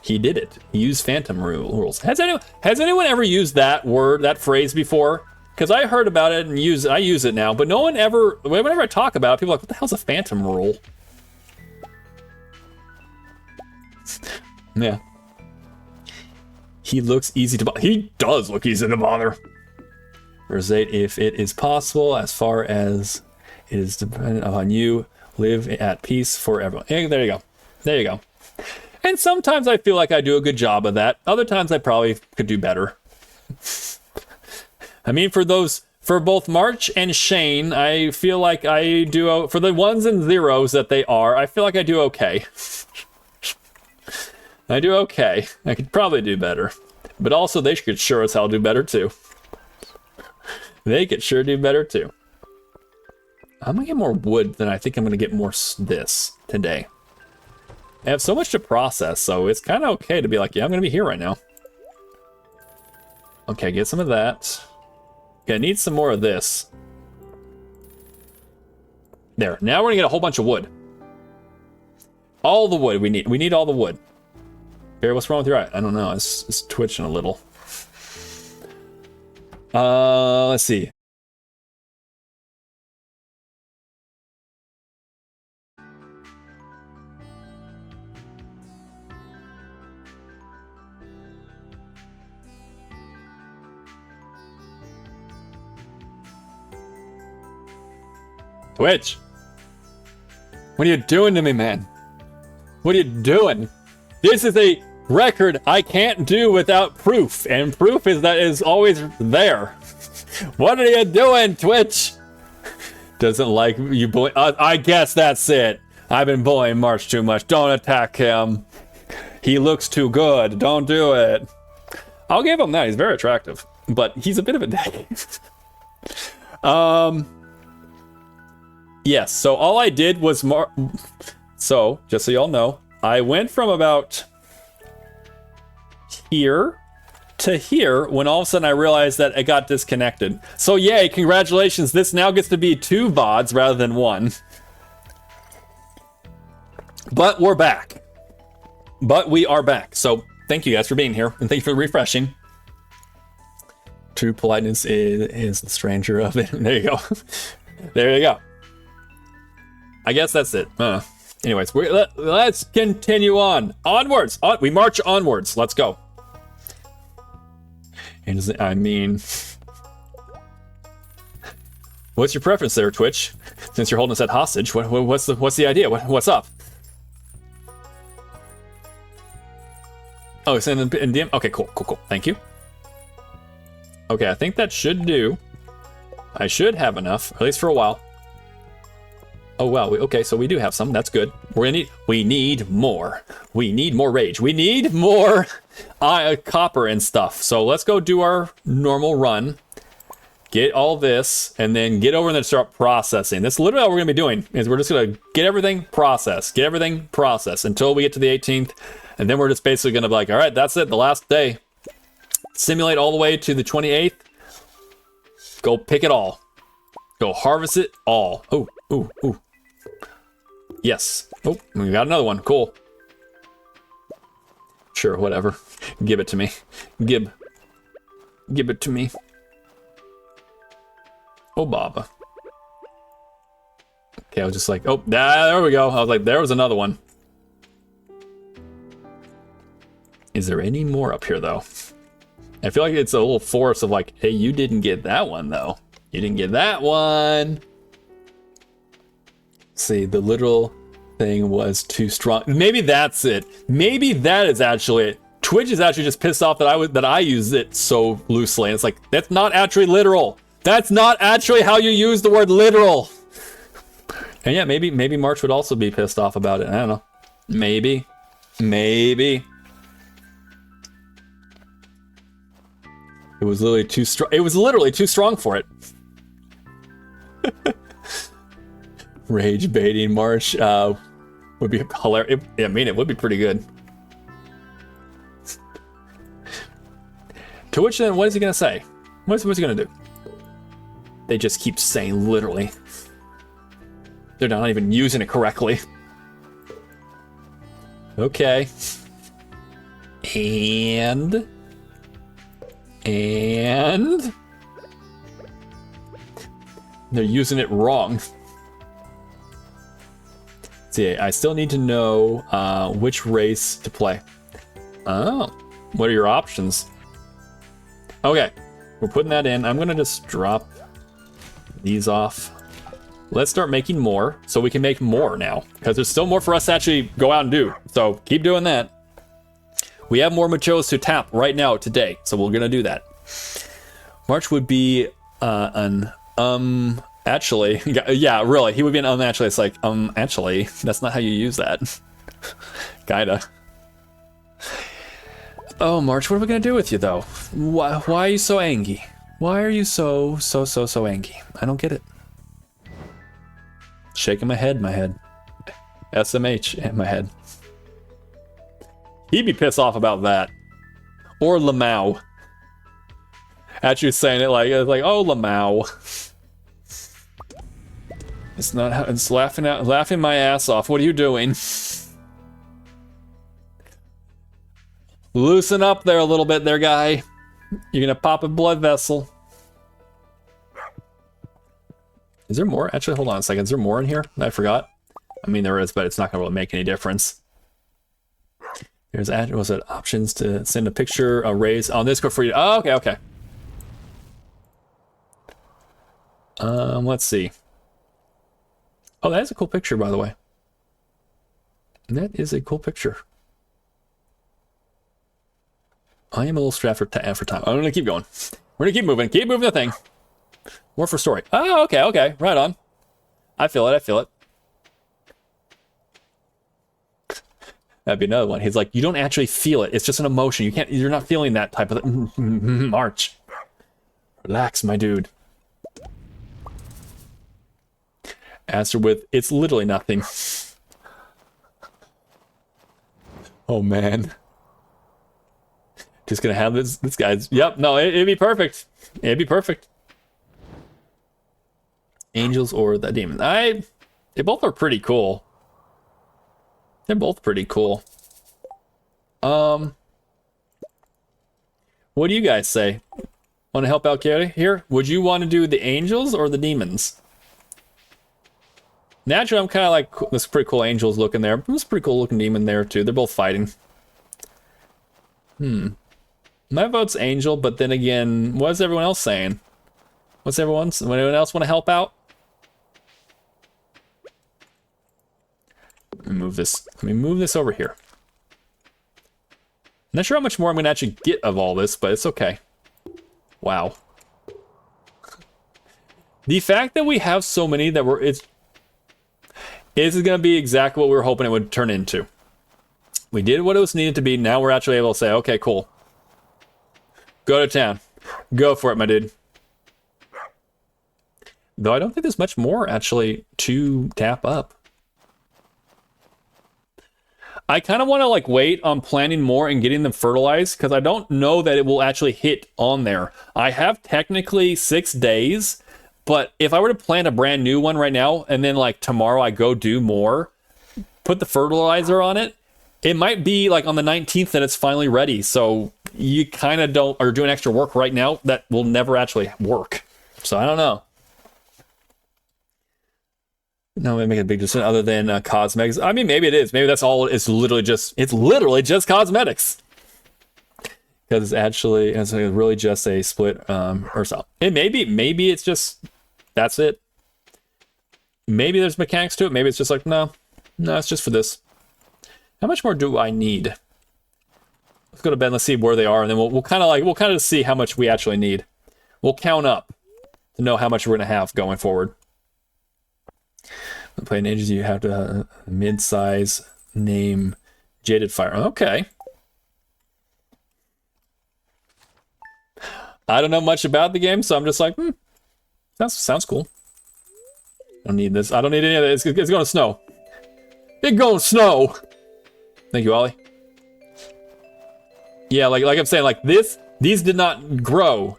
He did it. He used phantom rules. Has anyone ever used that word, that phrase before? Because I heard about it and I use it now, but no one ever, whenever I talk about it, people are like, what the hell's a phantom rule? Yeah. He looks easy to bother. He does look easy to bother. Verse 8, if it is possible, as far as it is dependent upon you, live at peace for everyone. There you go. There you go. And sometimes I feel like I do a good job of that. Other times I probably could do better. I mean, for both March and Shane, I feel like I do, for the ones and zeros that they are, I feel like I do okay. I do okay. I could probably do better. But also, they could sure as hell do better too. They could sure do better too. I'm gonna get more wood than I think I'm gonna get more this today. I have so much to process, so it's kind of okay to be like, yeah, I'm gonna be here right now. Okay, get some of that. Okay, I need some more of this. There, now we're gonna get a whole bunch of wood. All the wood we need. We need all the wood. Barry, what's wrong with your eye? I don't know, it's twitching a little. Let's see. Twitch! What are you doing to me, man? What are you doing? This is a record I can't do without proof, and proof is always there. What are you doing, Twitch? Doesn't like you bully. I guess that's it. I've been bullying March too much. Don't attack him. He looks too good. Don't do it. I'll give him that. He's very attractive, but he's a bit of a dick. Yes, so all I did was so, just so y'all know, I went from about here to here when all of a sudden I realized that it got disconnected. So yay, congratulations, this now gets to be 2 VODs rather than 1. But we're back. But we are back. So thank you guys for being here, and thank you for refreshing. True politeness is the stranger of it. There you go. There you go. I guess that's it. Anyways, let's continue on. Onwards. We march onwards. Let's go. And I mean, what's your preference there, Twitch? Since you're holding us at hostage, what's the idea? What's up? Oh, it's in DM. Okay, cool. Thank you. Okay, I think that should do. I should have enough, at least for a while. Oh wow, okay, so we do have some, that's good. We need more. We need more rage. We need more copper and stuff. So let's go do our normal run. Get all this, and then get over and then start processing. That's literally all we're gonna be doing, is we're just gonna get everything processed, until we get to the 18th. And then we're just basically gonna be like, all right, that's it, the last day. Simulate all the way to the 28th. Go pick it all. Go harvest it all. Ooh. Yes. Oh, we got another one. Cool. Sure, whatever. Give it to me. Give it to me. Oh, Baba. Okay, I was just like, oh, there we go. I was like, there was another one. Is there any more up here, though? I feel like it's a little force of like, hey, you didn't get that one, though. You didn't get that one. See, the literal thing was too strong. Maybe that's it. Maybe that is actually it. Twitch is actually just pissed off that I use it so loosely. And it's like, that's not actually literal. That's not actually how you use the word literal. And yeah, maybe March would also be pissed off about it. I don't know. Maybe. It was literally too strong. It was literally too strong for it. Rage baiting March would be hilarious. I mean, it would be pretty good. To which then, what is he gonna say? What's he gonna do? They just keep saying literally. They're not even using it correctly. Okay. And they're using it wrong. See, I still need to know which race to play. Oh, what are your options? Okay, we're putting that in. I'm gonna just drop these off. Let's start making more so we can make more now, because there's still more for us to actually go out and do. So keep doing that. We have more machos to tap right now today, so we're gonna do that. March would be actually, yeah, really, he would be an actually. It's like, actually, that's not how you use that. Kinda. Oh, March, what are we gonna do with you, though? Why are you so angry? Why are you so angry? I don't get it. Shaking my head. SMH in my head. He'd be pissed off about that. Or Lamau. Actually saying it like oh, Lamau. It's not how it's laughing my ass off. What are you doing? Loosen up there a little bit there, guy. You're gonna pop a blood vessel. Is there more? Actually, hold on a second. Is there more in here? I forgot. I mean, there is, but it's not gonna really make any difference. There's was it options to send a picture, a raise on Discord for you. Oh, okay. Let's see. Oh, that is a cool picture, by the way. That is a cool picture. I am a little strapped for time. I'm gonna keep going. We're gonna keep moving the thing. More for story. Oh, okay, right on. I feel it. That'd be another one. He's like, you don't actually feel it. It's just an emotion. You're not feeling that type of March. Relax, my dude. Answer with, it's literally nothing. Oh man. Just gonna have this guy's, yep, no, it'd be perfect. Angels or the demon. They both are pretty cool. They're both pretty cool. What do you guys say? Want to help out Carrie here? Would you want to do the angels or the demons? Naturally, I'm kind of like, this pretty cool angels looking there. There's a pretty cool looking demon there too. They're both fighting. My vote's angel, but then again, what is everyone else saying? Anyone else want to help out? Let me move this over here. I'm not sure how much more I'm going to actually get of all this, but it's okay. Wow. The fact that we have so many that this is going to be exactly what we were hoping it would turn into. We did what it was needed to be. Now we're actually able to say, okay, cool. Go to town. Go for it, my dude. Though I don't think there's much more actually to tap up. I kind of want to like wait on planting more and getting them fertilized because I don't know that it will actually hit on there. I have technically 6 days, but if I were to plant a brand new one right now and then like tomorrow I go do more, put the fertilizer on it, it might be like on the 19th that it's finally ready. So you kind of are doing extra work right now that will never actually work. So I don't know. No, it make a big difference other than cosmetics. I mean, maybe it is. Maybe that's all. It's literally just cosmetics. Because it's really just a split or so. And maybe it's just that's it. Maybe there's mechanics to it. Maybe it's just like no, it's just for this. How much more do I need? Let's go to bed. Let's see where they are, and then we'll kind of see how much we actually need. We'll count up to know how much we're gonna have going forward. Playing ages, you have to mid-size name Jaded Fire. Okay. I don't know much about the game, so I'm just like, sounds cool. I don't need this. I don't need any of this. It's gonna snow. It's gonna snow. Thank you, Ollie. Yeah, like I'm saying, like these did not grow.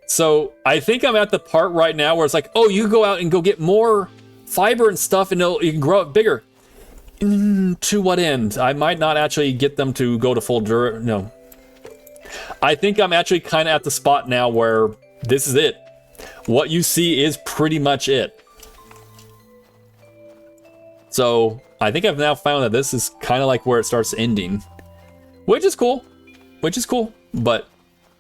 So I think I'm at the part right now where it's like, oh, you go out and go get more fiber and stuff and you can grow it bigger. To what end? I might not actually get them to go to full no. I think I'm actually kind of at the spot now where this is it. What you see is pretty much it. So I think I've now found that this is kind of like where it starts ending, which is cool, But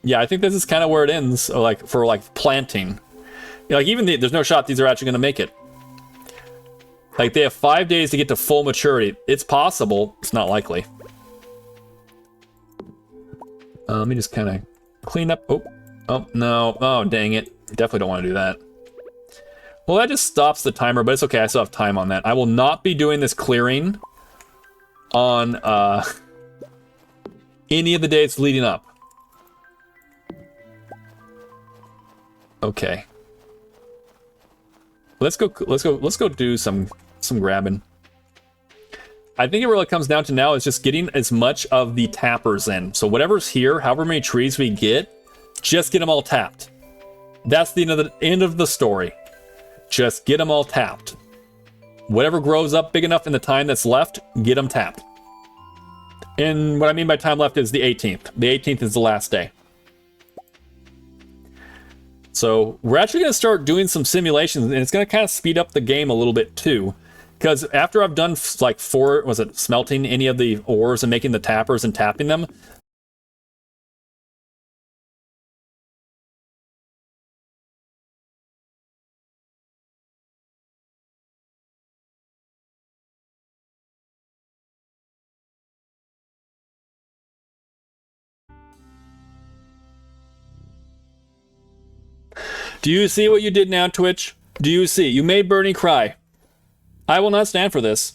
yeah, I think this is kind of where it ends, like for like planting. Like even there's no shot these are actually going to make it. Like they have 5 days to get to full maturity. It's possible. It's not likely. Let me just kind of clean up. Oh, no. Oh, dang it. Definitely don't want to do that. Well, that just stops the timer, but it's okay. I still have time on that. I will not be doing this clearing on any of the days leading up. Okay. Let's go do some grabbing. I think it really comes down to now is just getting as much of the tappers in. So whatever's here, however many trees we get, just get them all tapped. That's the end of the story. Just get them all tapped. Whatever grows up big enough in the time that's left, get them tapped. And what I mean by time left is the 18th. The 18th is the last day. So we're actually going to start doing some simulations, and it's going to kind of speed up the game a little bit too. Because after I've done like smelting any of the ores and making the tappers and tapping them, do you see what you did now, Twitch? Do you see? You made Bernie cry. I will not stand for this.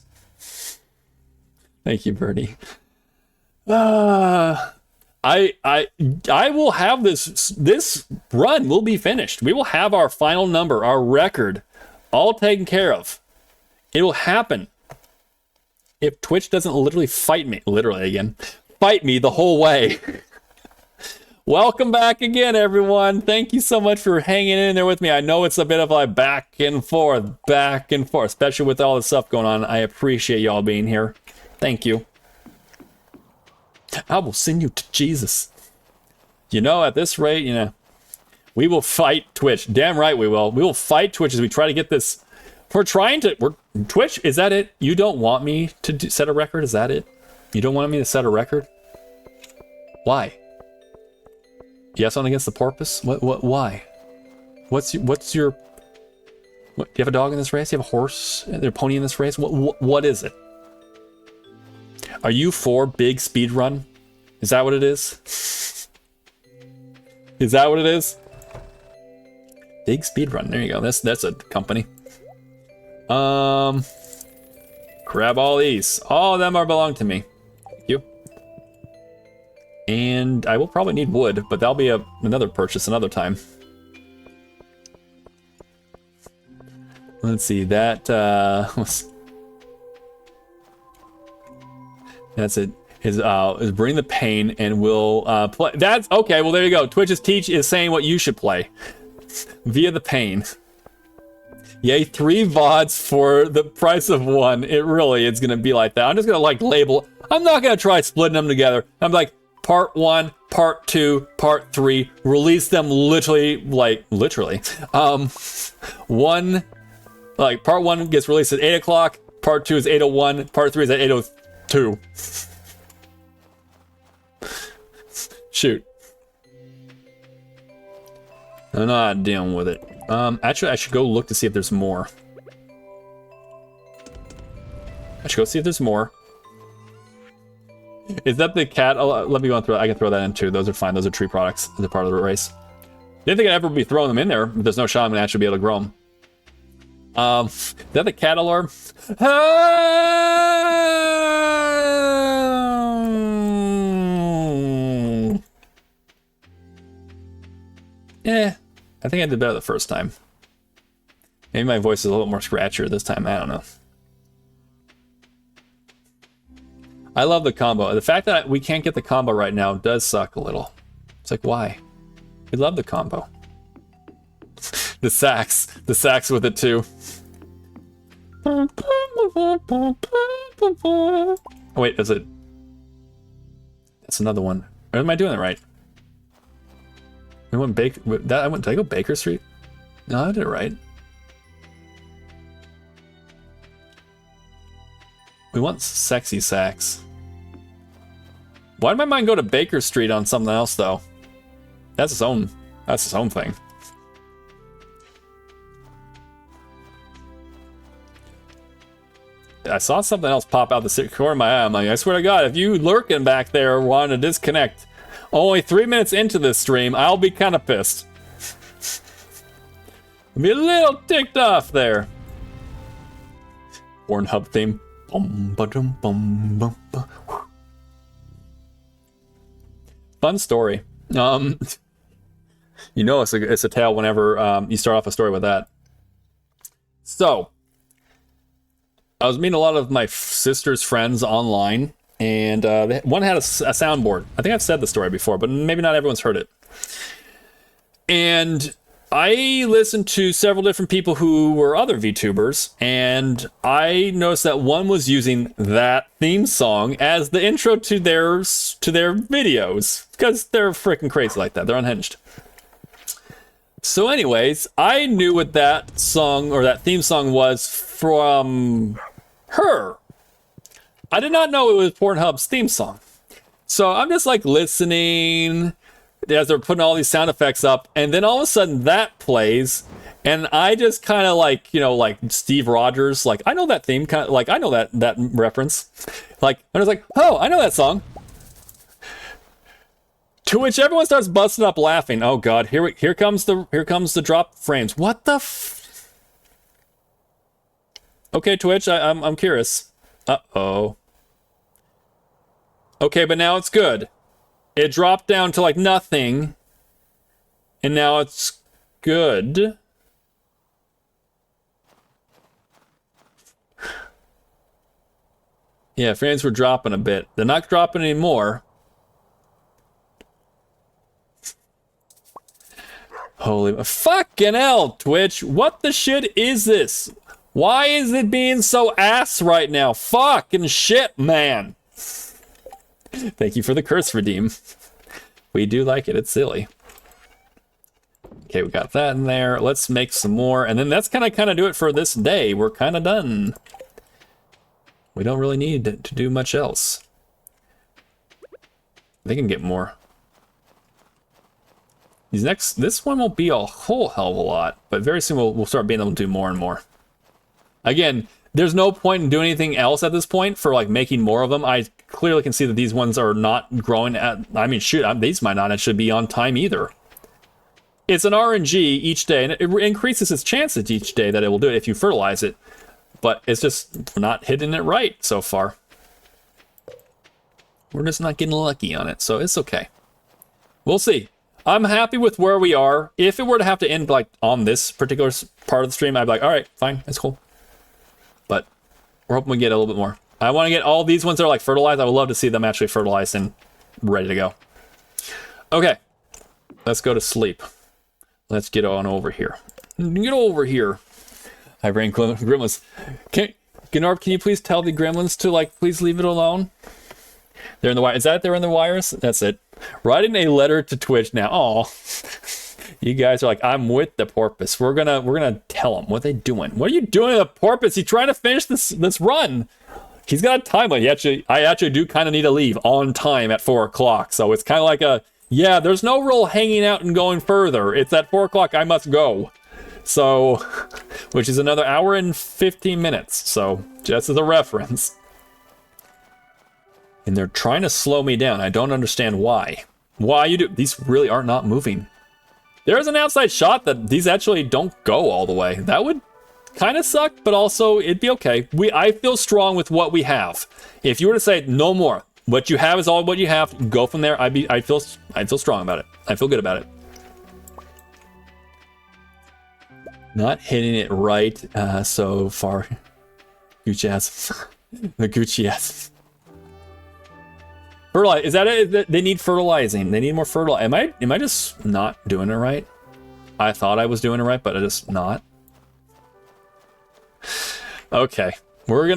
Thank you, Bernie. I will have this run will be finished. We will have our final number, our record, all taken care of. It will happen. If Twitch doesn't literally fight me the whole way. Welcome back again, everyone. Thank you so much for hanging in there with me. I know it's a bit of a back and forth, especially with all the stuff going on. I appreciate y'all being here. Thank you. I will send you to Jesus. You know, at this rate, you know, we will fight Twitch. Damn right we will. We will fight Twitch as we try to get this. Twitch, is that it? You don't want me to set a record? Is that it? You don't want me to set a record? Why? Yes, on against the porpoise? Why? What's your... do you have a dog in this race? Do you have a horse? Is there a pony in this race? What is it? Are you for big speed run? Is that what it is? Is that what it is? Big speed run. There you go. That's a company. Grab all these. All of them belong to me. Thank you. And I will probably need wood, but that'll be another purchase another time. Let's see, that's it. Is bring the pain and we'll play. That's okay. Well, there you go. Twitch's Teach is saying what you should play via the pain. Yay, 3 VODs for the price of 1. It's gonna be like that. I'm just gonna like label. I'm not gonna try splitting them together. I'm like part 1, part 2, part 3. Release them literally. One, like part 1 gets released at 8 o'clock. Part 2 is 8:01. Part 3 is at 8:02. Shoot. I'm not dealing with it. Actually, I should go look to see if there's more. I should go see if there's more. Is that the cat? Oh, let me go and I can throw that in too. Those are fine. Those are tree products. They're part of the race. Didn't think I'd ever be throwing them in there, but there's no shot I'm gonna actually be able to grow them. Is that the cat alarm? I think I did better the first time. Maybe my voice is a little more scratchier this time. I don't know. I love the combo. The fact that we can't get the combo right now does suck a little. It's like, why? We love the combo. The sax with it too. Oh, wait, is it? That's another one. Or am I doing it right? I went did I go Baker Street? No, I did it right. We want sexy sax. Why did my mind go to Baker Street on something else though? That's its own thing. I saw something else pop out the corner of my eye. I'm like, I swear to God, if you lurking back there wanting to disconnect only 3 minutes into this stream, I'll be kind of pissed. I'll be a little ticked off there. Pornhub theme. Fun story. You know it's a tale whenever you start off a story with that. So, I was meeting a lot of my sister's friends online, and one had a soundboard. I think I've said the story before, but maybe not everyone's heard it. And I listened to several different people who were other VTubers, and I noticed that one was using that theme song as the intro to their videos, because they're freaking crazy like that. They're unhinged. So anyways, I knew what that song, or that theme song, was from her. I did not know it was Pornhub's theme song. So I'm just like listening as they're putting all these sound effects up, and then all of a sudden that plays, and I just kind of like, like Steve Rogers, like I know that theme, kind of like I know that reference. Like I was like, oh, I know that song. To which everyone starts busting up laughing. Oh God, here comes the drop frames. What the Okay, Twitch, I'm curious. Uh-oh. Okay, but now it's good. It dropped down to like nothing, and now it's good. Yeah, frames were dropping a bit. They're not dropping anymore. Holy fucking hell, Twitch. What the shit is this? Why is it being so ass right now? Fucking shit, man. Thank you for the curse redeem. We do like it. It's silly. Okay, we got that in there. Let's make some more. And then that's kind of do it for this day. We're kind of done. We don't really need to do much else. They can get more. This one won't be a whole hell of a lot, but very soon we'll start being able to do more and more. Again, there's no point in doing anything else at this point for like making more of them. I clearly can see that these ones are not growing at, I mean, shoot, these might not actually be on time either. It's an RNG each day, and it increases its chances each day that it will do it if you fertilize it. But it's just not hitting it right so far. We're just not getting lucky on it, so it's okay. We'll see. I'm happy with where we are. If it were to have to end like on this particular part of the stream, I'd be like, all right, fine, that's cool. But we're hoping we get a little bit more. I want to get all these ones that are like fertilized. I would love to see them actually fertilized and ready to go. Okay, let's go to sleep. Let's get on over here. Get over here. Hi, brain gremlins. Gnarb, can you please tell the gremlins to like please leave it alone? They're in the wire. Is that they're in the wires? That's it. Writing a letter to Twitch now. Oh, you guys are like, I'm with the porpoise. We're gonna tell him what they doing. What are you doing to the porpoise? He's trying to finish this run. He's got a time limit. I actually do kind of need to leave on time at 4 o'clock. So it's kind of like yeah. There's no real hanging out and going further. It's at 4 o'clock. I must go. So, which is another hour and 15 minutes. So just as a reference. And they're trying to slow me down. I don't understand why. Why you do? These really are not moving. There is an outside shot that these actually don't go all the way. That would kind of suck, but also it'd be okay. I feel strong with what we have. If you were to say no more, what you have is all what you have. Go from there. I feel strong about it. I feel good about it. Not hitting it right so far. Gucci ass. The Gucci ass. Fertilize, is that it? They need fertilizing. They need more fertilizer. Am I just not doing it right? I thought I was doing it right, but I just not. Okay, I'm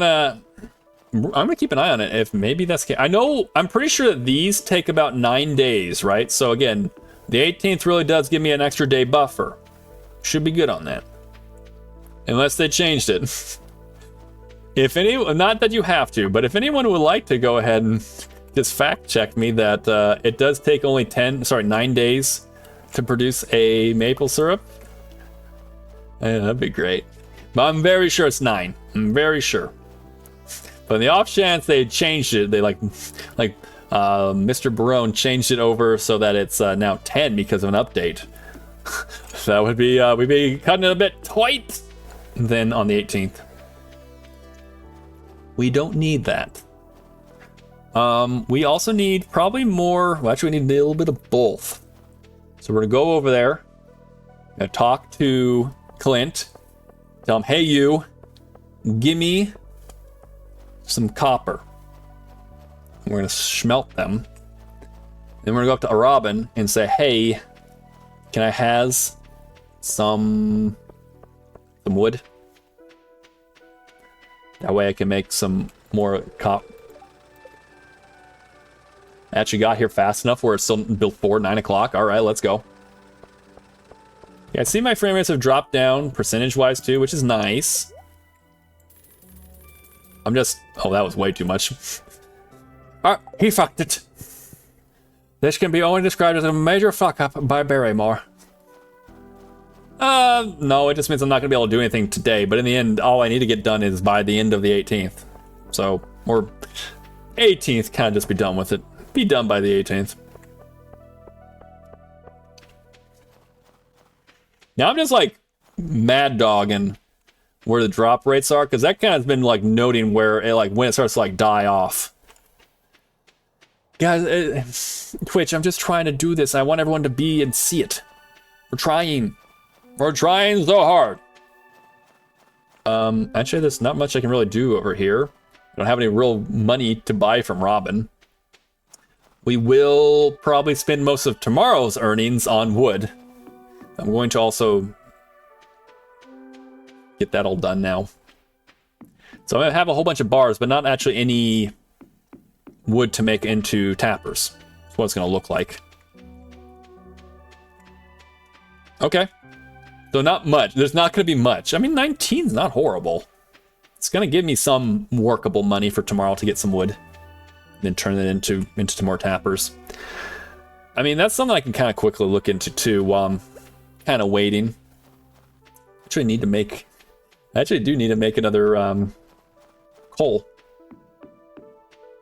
gonna keep an eye on it. If maybe that's, I'm pretty sure that these take about 9 days, right? So again, the 18th really does give me an extra day buffer. Should be good on that. Unless they changed it. If anyone, not that you have to, but if anyone would like to go ahead and just fact check me that it does take only 9 days to produce a maple syrup, that'd be great. But I'm very sure it's 9. I'm very sure. But in the off chance they changed it, they like Mr. Barone changed it over so that it's now 10 because of an update. That would be, we'd be cutting it a bit tight then on the 18th. We don't need that. We also need probably more, well, actually we need a little bit of both. So we're gonna go over there, gonna talk to Clint, tell him, hey you, gimme some copper. We're gonna smelt them. Then we're gonna go up to Robin and say, hey, can I has some wood? That way I can make some more copper. I actually got here fast enough where it's still before 9 o'clock. All right, let's go. Yeah, I see my frame rates have dropped down percentage-wise too, which is nice. I'm just... Oh, that was way too much. He fucked it. This can be only described as a major fuck-up by Berrymore. No, it just means I'm not going to be able to do anything today, but in the end, all I need to get done is by the end of the 18th. So, or 18th, kind of just be done with it. Be done by the 18th. Now I'm just like mad dogging where the drop rates are, because that kind of has been like noting where it like when it starts to like die off. Guys, Twitch, I'm just trying to do this. I want everyone to be and see it. We're trying. We're trying so hard. Actually, there's not much I can really do over here. I don't have any real money to buy from Robin. We will probably spend most of tomorrow's earnings on wood. I'm going to also get that all done now. So I'm going to have a whole bunch of bars, but not actually any wood to make into tappers. That's what it's going to look like. Okay. So not much. There's not going to be much. I mean, 19's not horrible. It's going to give me some workable money for tomorrow to get some wood. Then turn it into some more tappers. I mean, that's something I can kind of quickly look into too while I'm kind of waiting. I actually do need to make another coal.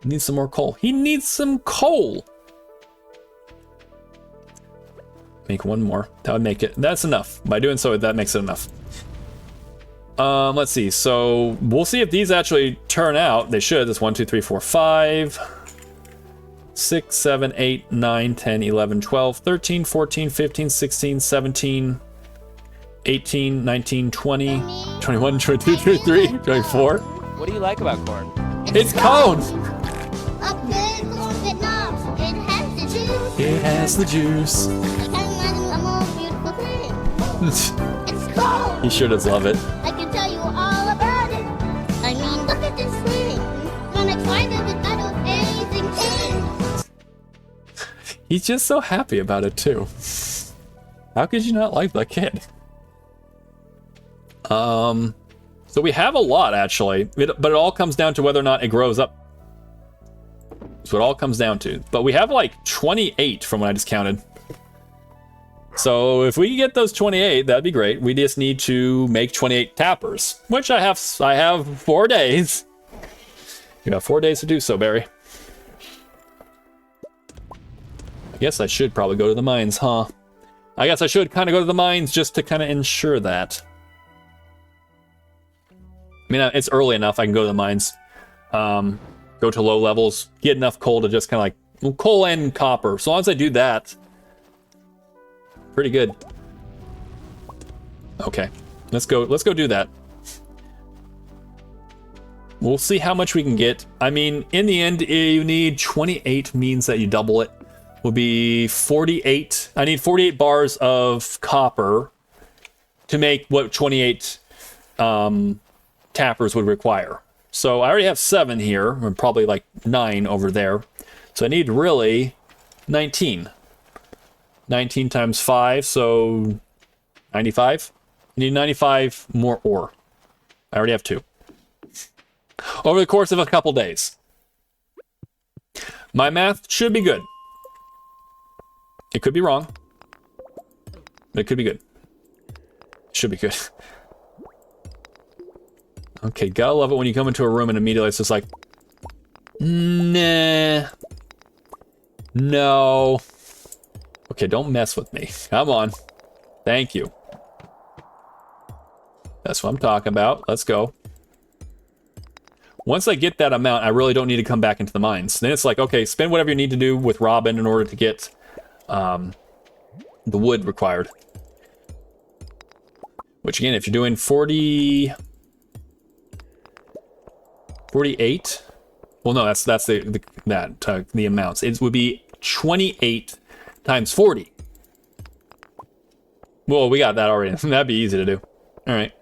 Needs some more coal. He needs some coal. Make one more. That would make it. That's enough. By doing so, that makes it enough. Let's see. So we'll see if these actually turn out. They should. That's 1, 2, 3, 4, 5, 6, 7, 8, 9, 10, 11, 12, 13, 14, 15, 16, 17, 18, 19, 20, 21, 22, 23, 24. What do you like about corn? It's cone! A good corn Vietnam. It has the juice. It has the juice. I can't imagine a more beautiful thing. It's cold. He sure does love it. I can tell you all about it. I mean, look at this thing. When I tried it, I don't anything changed. He's just so happy about it too. How could you not like that kid? So we have a lot actually, but it all comes down to whether or not it grows up. That's what it all comes down to. But we have like 28 from what I just counted. So if we can get those 28, that'd be great. We just need to make 28 tappers, which I have 4 days. You have 4 days to do so, Barry. I guess I should probably go to the mines, huh? I guess I should kind of go to the mines just to kind of ensure that. I mean, it's early enough. I can go to the mines, go to low levels, get enough coal to just kind of like, well, coal and copper. So long as I do that, pretty good. Okay, let's go do that. We'll see how much we can get. I mean, in the end, you need 28 means that you double it. Will be 48. I need 48 bars of copper to make what 28 tappers would require. So I already have 7 here, and probably like 9 over there. So I need really 19. 19 times 5, so 95. I need 95 more ore. I already have 2. Over the course of a couple days. My math should be good. It could be wrong, but it could be good. Should be good. Okay, gotta love it when you come into a room and immediately it's just like, nah, no. Okay, don't mess with me. Come on. Thank you. That's what I'm talking about. Let's go. Once I get that amount, I really don't need to come back into the mines. Then it's like, okay, spend whatever you need to do with Robin in order to get the wood required. Which again, if you're doing 48, well, no, that's the amounts. It would be 28 times 40. Well, we got that already. That'd be easy to do. All right.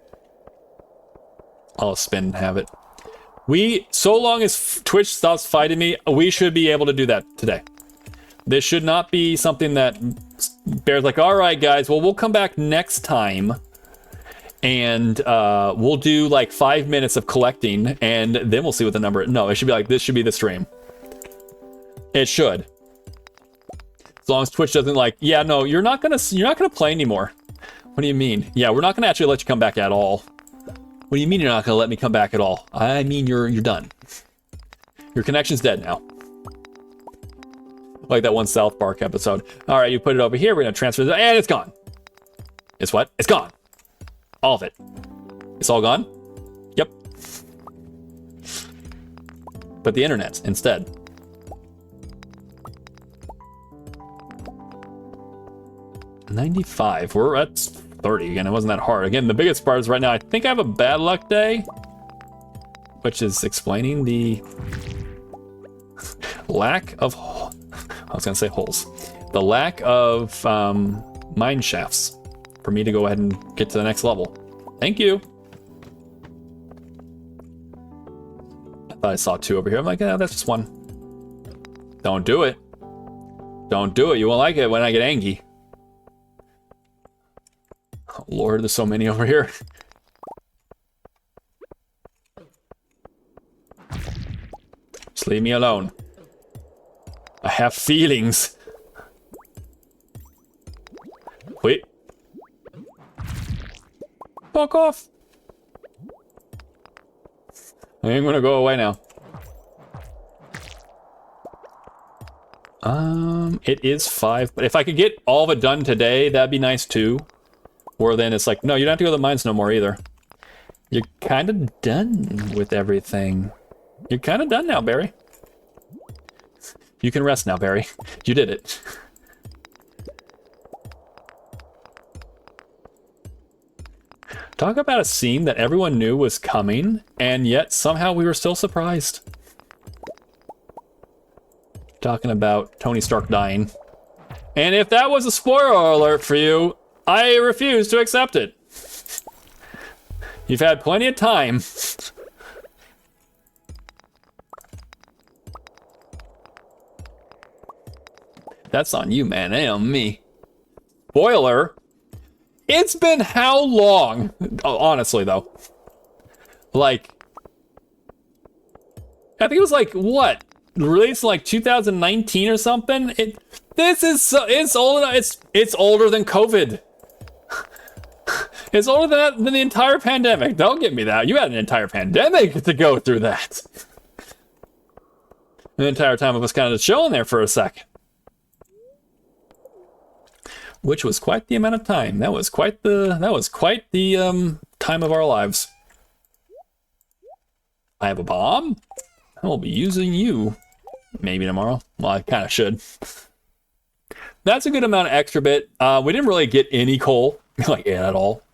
I'll spin and have it. So long as Twitch stops fighting me, we should be able to do that today. This should not be something that Bear's like, all right, guys, well, we'll come back next time and we'll do like 5 minutes of collecting and then we'll see what the number is. No, it should be like, this should be the stream. It should. As long as Twitch doesn't like, yeah, no, you're not gonna play anymore. What do you mean? Yeah, we're not gonna actually let you come back at all. What do you mean you're not gonna let me come back at all? I mean you're done. Your connection's dead now. Like that one South Park episode. All right, you put it over here. We're gonna transfer it, and it's gone. It's what? It's gone. All of it. It's all gone? Yep. But the internet instead. $95. We're at 30 again. It wasn't that hard. Again, the biggest part is right now I think I have a bad luck day, which is explaining the lack of, I was gonna say holes, the lack of mine shafts for me to go ahead and get to the next level. Thank you. I thought I saw 2 over here. I'm like, that's just 1. Don't do it. Don't do it. You won't like it when I get angry. Oh, Lord, there's so many over here. Just leave me alone. I have feelings. Wait. Fuck off. I ain't gonna go away now. It is 5, but if I could get all of it done today, that'd be nice too. Or then it's like, no, you don't have to go to the mines no more either. You're kind of done with everything. You're kind of done now, Barry. You can rest now, Barry. You did it. Talk about a scene that everyone knew was coming, and yet somehow we were still surprised. Talking about Tony Stark dying. And if that was a spoiler alert for you, I refuse to accept it. You've had plenty of time. That's on you, man. It ain't on me. Spoiler. It's been how long? Oh, honestly, though. Like, I think it was like, what? Released in like 2019 or something? It's old enough. It's older than COVID. It's older than the entire pandemic. Don't give me that. You had an entire pandemic to go through that. The entire time of us kind of just chilling there for a second. Which was quite the amount of time. That was quite the time of our lives. I have a bomb. I will be using you. Maybe tomorrow. Well, I kind of should. That's a good amount of extra bit. We didn't really get any coal, like at all.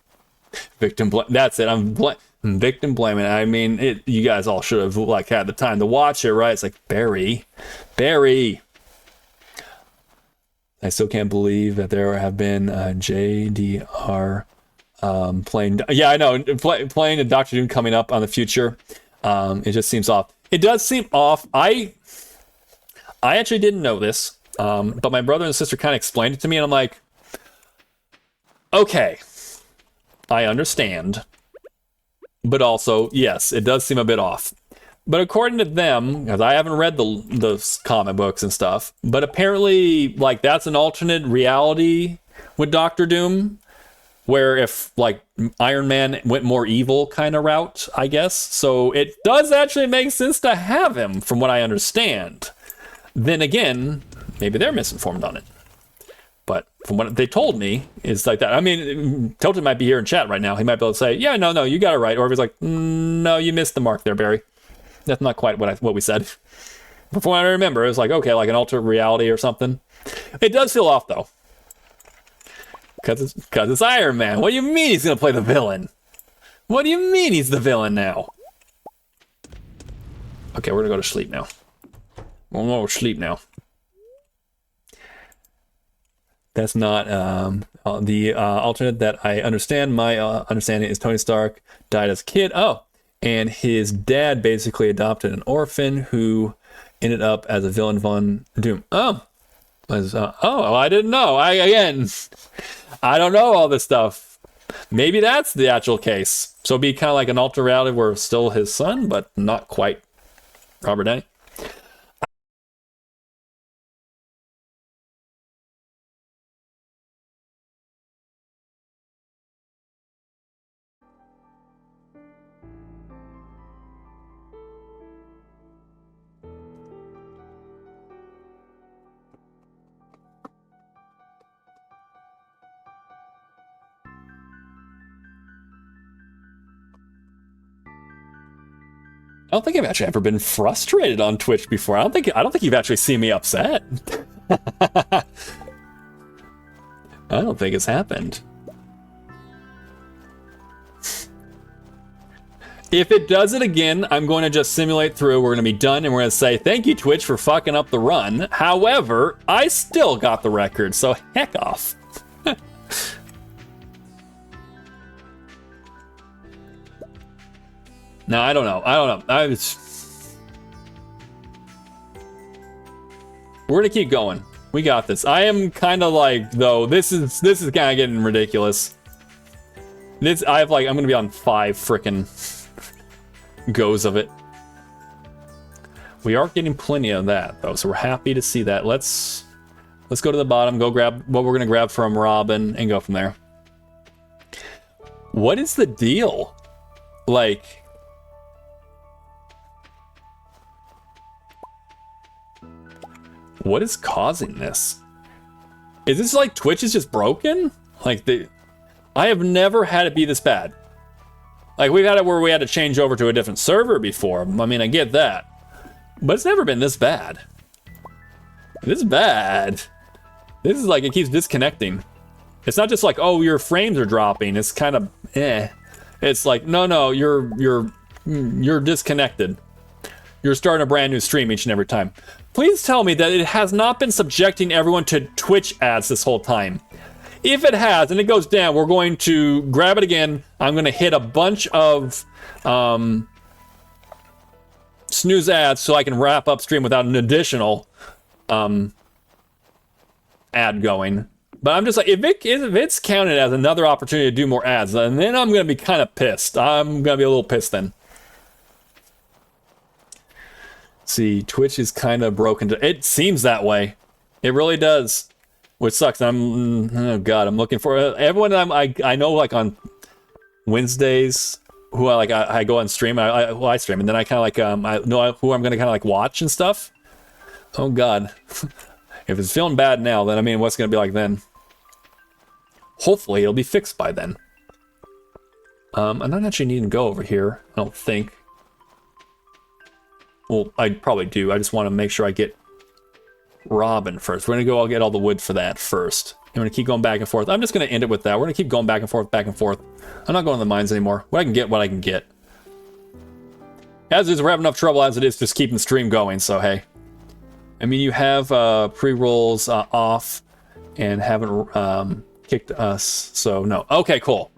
Victim blame. That's it. I'm victim blaming. I mean, you guys all should have like had the time to watch it, right? It's like Barry. I still can't believe that there have been JDR Playing, yeah, I know. Playing a Doctor Doom coming up on the future. It just seems off. It does seem off. I actually didn't know this, but my brother and sister kind of explained it to me, and I'm like, okay, I understand. But also, yes, it does seem a bit off. But according to them, because I haven't read the comic books and stuff, but apparently, like, that's an alternate reality with Doctor Doom, where if, like, Iron Man went more evil kind of route, I guess. So it does actually make sense to have him, from what I understand. Then again, maybe they're misinformed on it. But from what they told me, it's like that. I mean, Tilton might be here in chat right now. He might be able to say, yeah, no, you got it right. Or if he's like, no, you missed the mark there, Barry. That's not quite what we said. From what I remember, it was like, okay, like an alternate reality or something. It does feel off, though. Because it's Iron Man. What do you mean he's going to play the villain? What do you mean he's the villain now? Okay, we're going to go to sleep now. We'll go to sleep now. That's not the alternate that I understand. My understanding is Tony Stark died as a kid. Oh, and his dad basically adopted an orphan who ended up as a villain Von Doom. Oh, I didn't know. I don't know all this stuff. Maybe that's the actual case. So it'd be kind of like an alternate reality where it's still his son, but not quite Robert Downey. I don't think I've actually ever been frustrated on Twitch before. I don't think you've actually seen me upset. I don't think it's happened. If it does it again, I'm going to just simulate through. We're going to be done, and we're going to say, thank you, Twitch, for fucking up the run. However, I still got the record, so heck off. No, I don't know. We're gonna keep going. We got this. I am kind of like, though, this is kind of getting ridiculous. I'm gonna be on 5 frickin' goes of it. We are getting plenty of that, though, so we're happy to see that. Let's go to the bottom, go grab what we're gonna grab from Robin, and go from there. What is the deal? Like, what is causing this? Is this like Twitch is just broken? Like, I have never had it be this bad. Like, we've had it where we had to change over to a different server before. I mean, I get that. But it's never been this bad. This is bad. This is like, it keeps disconnecting. It's not just like, oh, your frames are dropping. It's kind of, eh. It's like, no, you're disconnected. You're starting a brand new stream each and every time. Please tell me that it has not been subjecting everyone to Twitch ads this whole time. If it has, and it goes down, we're going to grab it again. I'm going to hit a bunch of snooze ads so I can wrap up stream without an additional ad going. But I'm just like, if it's counted as another opportunity to do more ads, then I'm going to be kind of pissed. I'm going to be a little pissed then. See, Twitch is kind of broken. It seems that way. It really does. Which sucks. Oh god, I'm looking for everyone I know, like on Wednesdays, who I go on stream. I stream, and then I kind of like I know who I'm gonna kind of like watch and stuff. Oh god, if it's feeling bad now, then I mean, what's gonna be like then? Hopefully, it'll be fixed by then. I'm not actually needing to go over here. I don't think. Well, I probably do. I just want to make sure I get Robin first. We're going to go, I'll get all the wood for that first. I'm going to keep going back and forth. I'm just going to end it with that. We're going to keep going back and forth, back and forth. I'm not going to the mines anymore. What I can get. As is, we're having enough trouble as it is just keeping the stream going, so hey. I mean, you have pre-rolls off and haven't kicked us, so no. Okay, cool.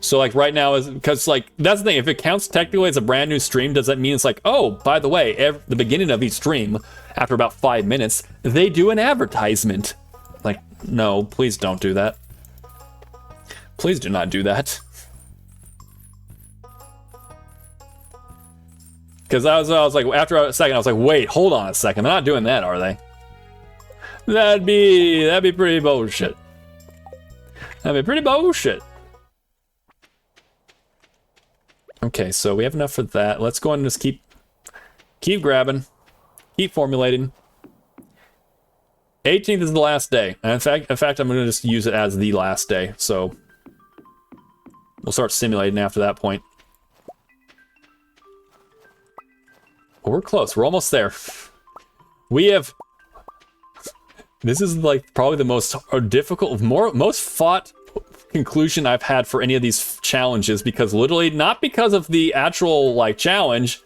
So like right now is because like that's the thing. If it counts technically as a brand new stream, does that mean it's like, oh, by the way, the beginning of each stream, after about 5 minutes, they do an advertisement? Like, no, please don't do that. Please do not do that. Because I was like, after a second, I was like, wait, hold on a second. They're not doing that, are they? That'd be pretty bullshit. That'd be pretty bullshit. Okay, so we have enough for that. Let's go and just keep grabbing, keep formulating. 18th is the last day. And in fact, I'm gonna just use it as the last day. So we'll start simulating after that point. Well, we're close. We're almost there. We have. This is like probably the most difficult, most fought conclusion I've had for any of these challenges, because literally not because of the actual like challenge,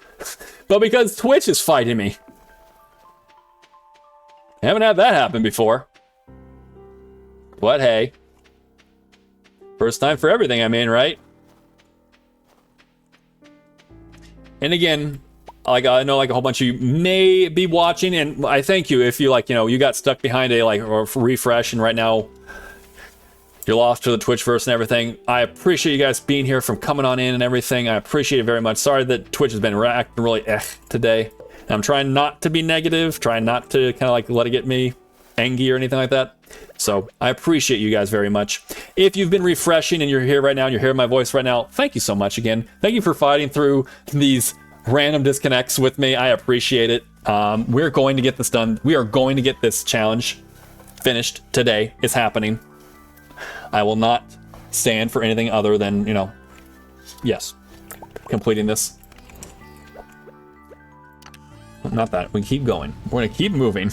but because Twitch is fighting me. I haven't had that happen before. But hey, first time for everything, I mean, right? And again, like I know like a whole bunch of you may be watching, and I thank you if you like, you know, you got stuck behind a like or refresh and right now you're lost to the Twitchverse and everything. I appreciate you guys being here, from coming on in and everything. I appreciate it very much. Sorry that Twitch has been acting really today. And I'm trying not to be negative, trying not to kind of like let it get me angry or anything like that. So I appreciate you guys very much. If you've been refreshing and you're here right now and you're hearing my voice right now, thank you so much again. Thank you for fighting through these random disconnects with me. I appreciate it. We're going to get this done. We are going to get this challenge finished today. It's happening. I will not stand for anything other than, you know, yes, completing this. Not that. We keep going. We're going to keep moving.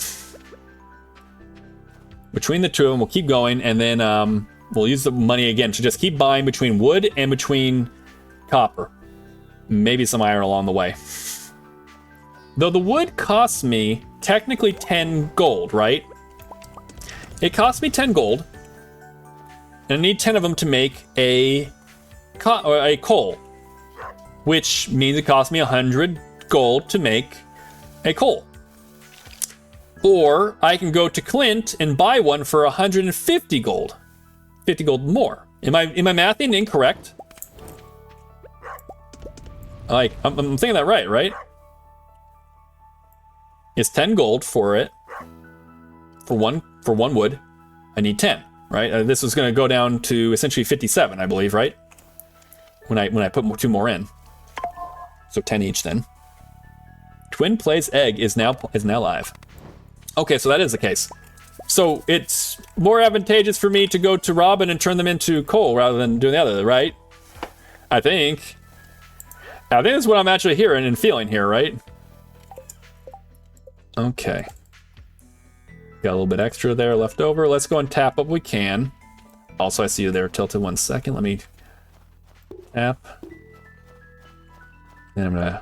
Between the two of them, we'll keep going, and then we'll use the money again to just keep buying between wood and between copper. Maybe some iron along the way. Though the wood costs me technically 10 gold, right? It costs me 10 gold. And I need 10 of them to make a coal, which means it costs me 100 gold to make a coal. Or I can go to Clint and buy one for 150 gold. 50 gold more. Am I mathing incorrect? Like, I'm thinking that right? It's 10 gold for it. For one wood, I need 10. Right, this is going to go down to essentially 57, I believe, right? When I put 2 more in, so 10 each. Then Twin Plays Egg is now live. Okay, so that is the case. So it's more advantageous for me to go to Robin and turn them into coal rather than doing the other, right? I think that's what I'm actually hearing and feeling here, right? Okay. Got a little bit extra there left over. Let's go and tap what we can. Also, I see you there, Tilted. 1 second. Let me tap. And I'm gonna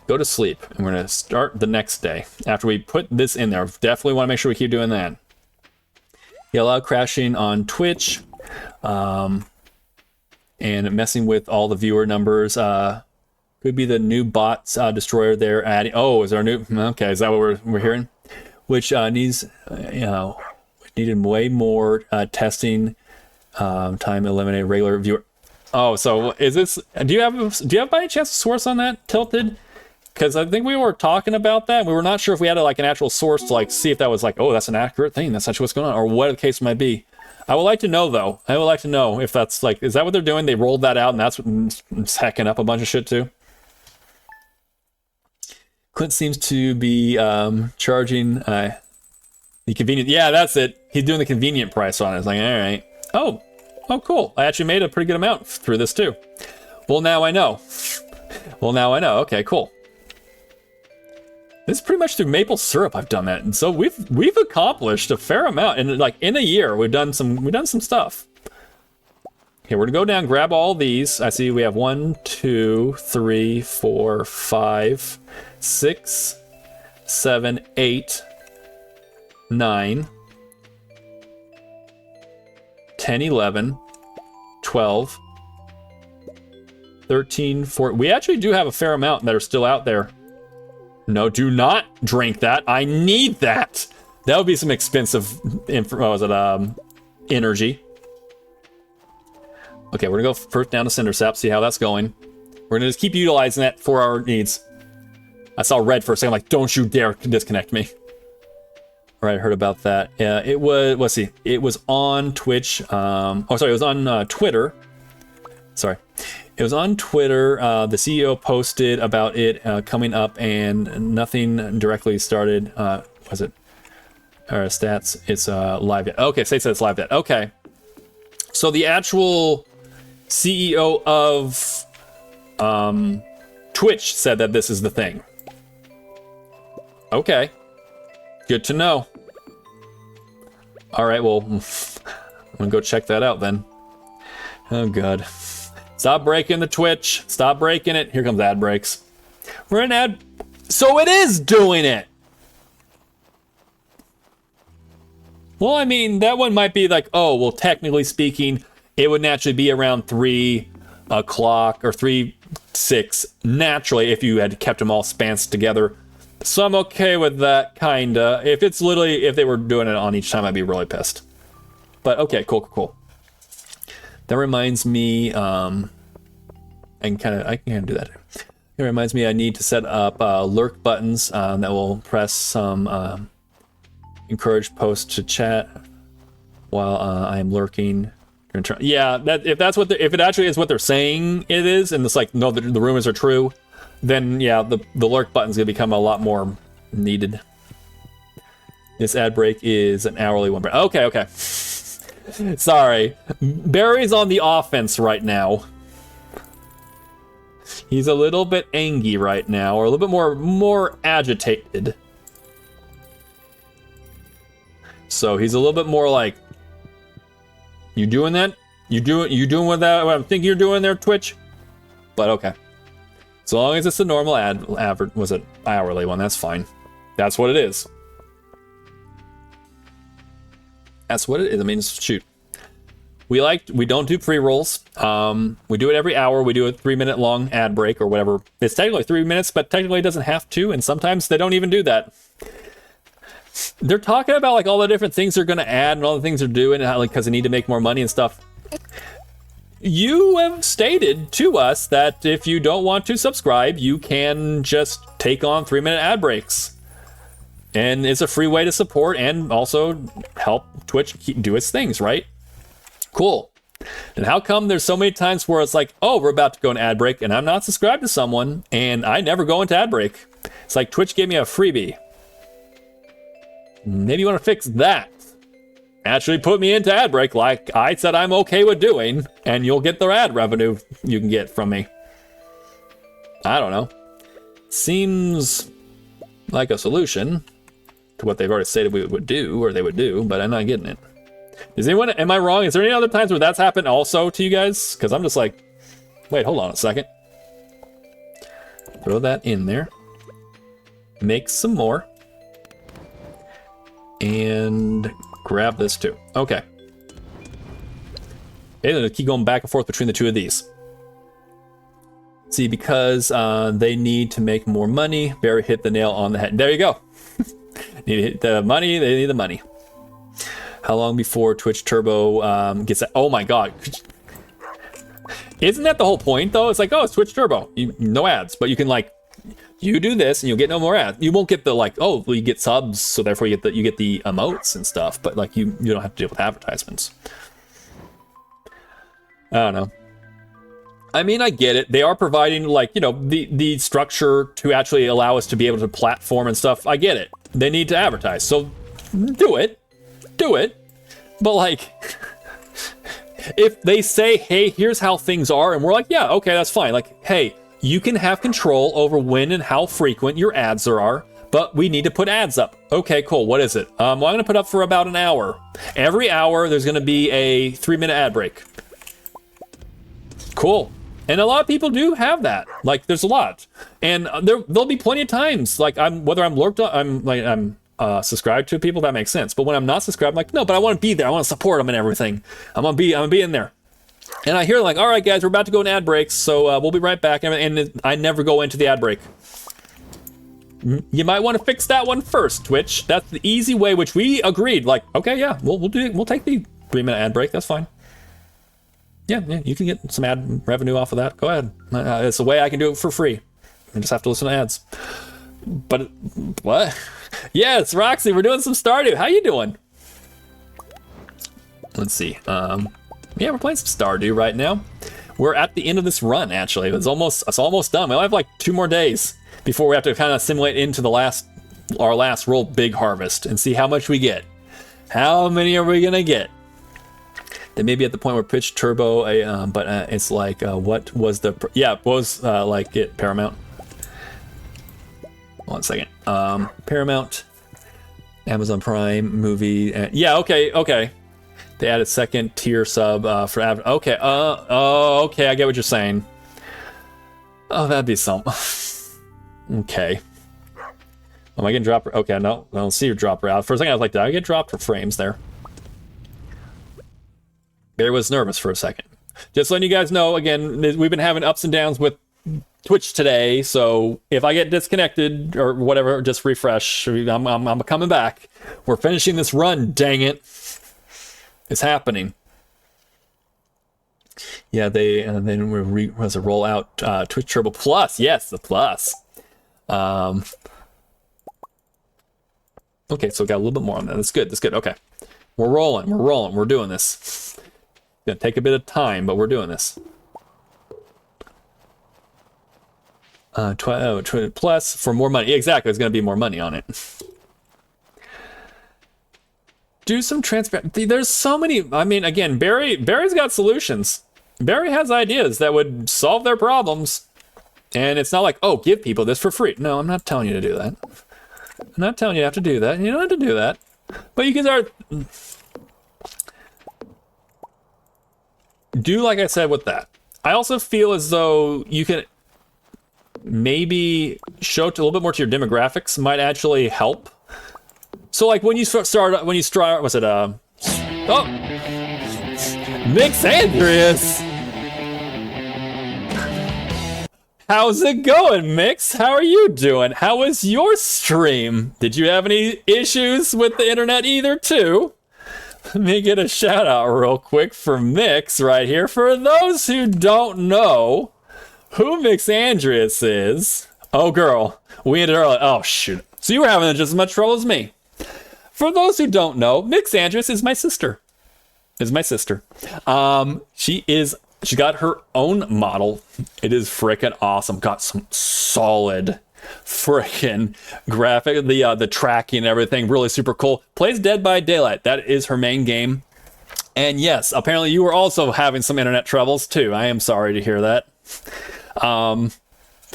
go to sleep. And we're gonna start the next day after we put this in there. Definitely want to make sure we keep doing that. Yeah, a lot of crashing on Twitch, and messing with all the viewer numbers. Could be the new bots destroyer they're adding. Oh, is there a new? Okay, is that what we're hearing? Which needs, needed way more testing time to eliminate regular viewer. Oh, so is this? Do you have by any chance a source on that, Tilted? Because I think we were talking about that. We were not sure if we had like an actual source to like see if that was like, oh, that's an accurate thing. That's actually what's going on, or what the case might be. I would like to know though. I would like to know if that's like, is that what they're doing? They rolled that out, and that's what's hacking up a bunch of shit too. Clint seems to be charging the convenient. Yeah, that's it. He's doing the convenient price on it. It's like, all right. Oh, cool. I actually made a pretty good amount through this too. Well, now I know. Okay, cool. This is pretty much through maple syrup I've done that, and so we've accomplished a fair amount. And like in a year, we've done some stuff. Okay, we're gonna go down, grab all these. I see we have 1, 2, 3, 4, 5, 6, 7, 8, 9, 10, 11, 12, 13, 14. We actually do have a fair amount that are still out there. No, do not drink that. I need that. That would be some expensive energy. Okay, we're gonna go first down to Cinder Sap, see how that's going. We're gonna just keep utilizing that for our needs. I saw red for a second, I'm like, don't you dare disconnect me. All right, I heard about that. Yeah, it was, let's see, it was on Twitch. It was on Twitter. Sorry. It was on Twitter. The CEO posted about it coming up, and nothing directly started. Was it? Or stats? It's live yet. Okay, say it's live yet. Okay. So the actual CEO of Twitch said that this is the thing. Okay. Good to know. All right, well, I'm gonna go check that out then. Oh, God. Stop breaking the Twitch. Stop breaking it. Here comes ad breaks. We're in ad. So it is doing it. Well, I mean, that one might be like, oh, well, technically speaking, it would naturally be around 3 o'clock or 6 naturally if you had kept them all spanced together. So I'm okay with that, kinda. If it's literally, if they were doing it on each time, I'd be really pissed. But okay, cool. That reminds me, I can kind of do that. It reminds me I need to set up lurk buttons that will press some encourage posts to chat while I am lurking. Yeah, if it actually is what they're saying it is, and it's like, no, the rumors are true, then yeah, the lurk button's gonna become a lot more needed. This ad break is an hourly one. Okay. Sorry. Barry's on the offense right now. He's a little bit angry right now, or a little bit more agitated. So he's a little bit more like, you doing that? You doing what I'm thinking you're doing there, Twitch? But okay. As long as it's the normal was it hourly one, that's fine. That's what it is. That's what it is. I mean, shoot. We don't do pre-rolls. We do it every hour. We do a 3-minute long ad break or whatever. It's technically 3 minutes, but technically it doesn't have to. And sometimes they don't even do that. They're talking about like all the different things they're going to add and all the things they're doing, and how, like, because they need to make more money and stuff. You have stated to us that if you don't want to subscribe, you can just take on 3-minute ad breaks. And it's a free way to support and also help Twitch do its things, right? Cool. And how come there's so many times where it's like, oh, we're about to go in ad break and I'm not subscribed to someone and I never go into ad break? It's like Twitch gave me a freebie. Maybe you want to fix that. Actually put me into ad break like I said I'm okay with doing, and you'll get the ad revenue you can get from me. I don't know. Seems like a solution to what they've already stated we would do, or they would do, but I'm not getting it. Is anyone, am I wrong? Is there any other times where that's happened also to you guys? Because I'm just like, wait, hold on a second. Throw that in there. Make some more. And grab this too. Okay. And it'll keep going back and forth between the two of these. See, because they need to make more money, Barry hit the nail on the head. There you go. Need to hit the money, they need the money. How long before Twitch Turbo gets that? Oh my god. Isn't that the whole point though? It's like, oh, it's Twitch Turbo. No ads, but you can like, you do this and you'll get no more ads. You won't get the like, oh, well, you get subs, so therefore you get the emotes and stuff, but like you don't have to deal with advertisements. I don't know. I mean, I get it. They are providing like, you know, the structure to actually allow us to be able to platform and stuff. I get it. They need to advertise. So do it. Do it. But like, if they say, hey, here's how things are, and we're like, yeah, okay, that's fine. Like, hey, you can have control over when and how frequent your ads there are, but we need to put ads up. Okay, cool. What is it? Well, I'm going to put up for about an hour. Every hour, there's going to be a 3-minute ad break. Cool. And a lot of people do have that. Like, there's a lot. And there'll be plenty of times, like, whether I'm lurked up, I'm subscribed to people, that makes sense. But when I'm not subscribed, I'm like, no, but I want to be there. I want to support them and everything. I'm gonna be in there. And I hear like, all right, guys, we're about to go in ad breaks, so we'll be right back. And I never go into the ad break. You might want to fix that one first, Twitch. That's the easy way, which we agreed. Like, okay, yeah, we'll do it. We'll take the 3-minute ad break. That's fine. Yeah, you can get some ad revenue off of that. Go ahead. It's a way I can do it for free. I just have to listen to ads. But what? Yes, Roxy, we're doing some Stardew. How you doing? Let's see. Yeah, we're playing some Stardew right now. We're at the end of this run. Actually, it's almost done. We only have like 2 more days before we have to kind of simulate into our last real big harvest and see how much we get. How many are we gonna get? They may be at the point where pitch turbo, but it's like what was the? Yeah, it was like it Paramount. 1 second. Paramount, Amazon Prime, movie. Yeah, okay. They added second tier sub for okay. Okay, I get what you're saying. Oh, that'd be something. Okay. Am I getting dropped? Okay, no, I don't see your dropper out. For a second, I was like, did I get dropped for frames there? Barry was nervous for a second. Just letting you guys know, again, we've been having ups and downs with Twitch today, so if I get disconnected or whatever, just refresh. I'm coming back. We're finishing this run, dang it. It's happening. Yeah, they then was a rollout Twitch Turbo Plus. Yes, the Plus. Okay, so we got a little bit more on that. That's good. Okay, we're rolling. We're doing this. It's gonna take a bit of time, but we're doing this. Twitch Plus for more money. Exactly, there's gonna be more money on it. Do some transparency. There's so many. I mean, again, Barry's got solutions. Barry has ideas that would solve their problems. And it's not like, oh, give people this for free. No, I'm not telling you to do that. I'm not telling you have to do that. You don't have to do that. But you can start. Do like I said with that. I also feel as though you can maybe show a little bit more to your demographics might actually help. So like when you start, was it oh, Mix Andreas. How's it going, Mix? How are you doing? How was your stream? Did you have any issues with the internet either, too? Let me get a shout out real quick for Mix right here. For those who don't know who Mix Andreas is. Oh, girl. We ended early. Oh, shoot. So you were having just as much trouble as me. For those who don't know, Mix Andreas is my sister. She got her own model. It is freaking awesome. Got some solid freaking graphic. The tracking and everything, really super cool. Plays Dead by Daylight. That is her main game. And yes, apparently you were also having some internet troubles too. I am sorry to hear that. But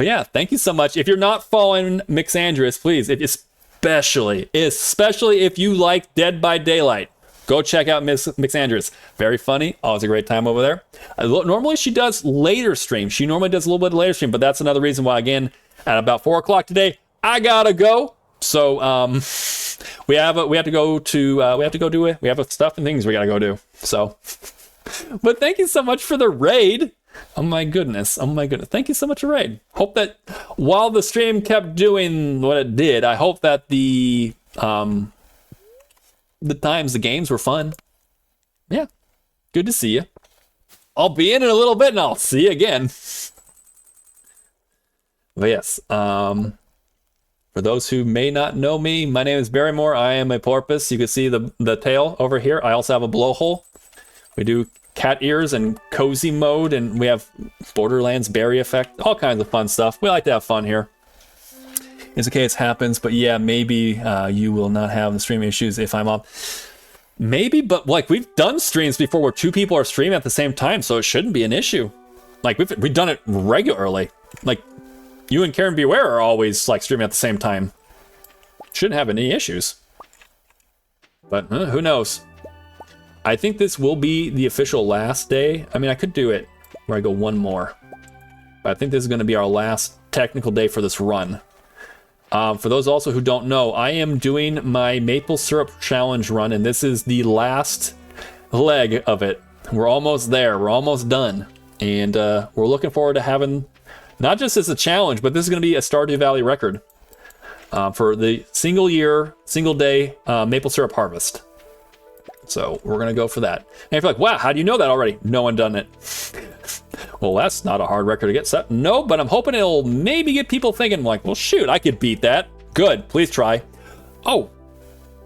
yeah, thank you so much. If you're not following Mix Andreas, please, especially if you like Dead by Daylight, go check out Mix Andreas. Very funny. Always a great time over there. Normally she does later streams. She normally does a little bit of later stream, but that's another reason why, again, at about 4 o'clock today, I gotta go. So we have stuff and things we gotta go do. So, but thank you so much for the raid. Oh my goodness. Thank you so much for raid. Hope that while the stream kept doing what it did, I hope that the games were fun. Yeah. Good to see you. I'll be in a little bit and I'll see you again. But yes, for those who may not know me, my name is Berrymore. I am a porpoise. You can see the tail over here. I also have a blowhole. We do cat ears and cozy mode, and we have Borderlands berry effect, all kinds of fun stuff. We like to have fun here. It's okay, it happens, but yeah, maybe you will not have the stream issues if I'm off. Maybe, but like we've done streams before where 2 people are streaming at the same time, so it shouldn't be an issue. Like we've done it regularly. Like you and Karen Beware are always like streaming at the same time. Shouldn't have any issues. But who knows? I think this will be the official last day. I mean, I could do it where I go 1 more. But I think this is going to be our last technical day for this run. For those also who don't know, I am doing my maple syrup challenge run, and this is the last leg of it. We're almost there. We're almost done. And we're looking forward to having, not just as a challenge, but this is going to be a Stardew Valley record for the single day maple syrup harvest. So we're going to go for that. And if you're like, wow, how do you know that already? No one done it. Well, that's not a hard record to get set. No, but I'm hoping it'll maybe get people thinking like, well, shoot, I could beat that. Good, please try. Oh,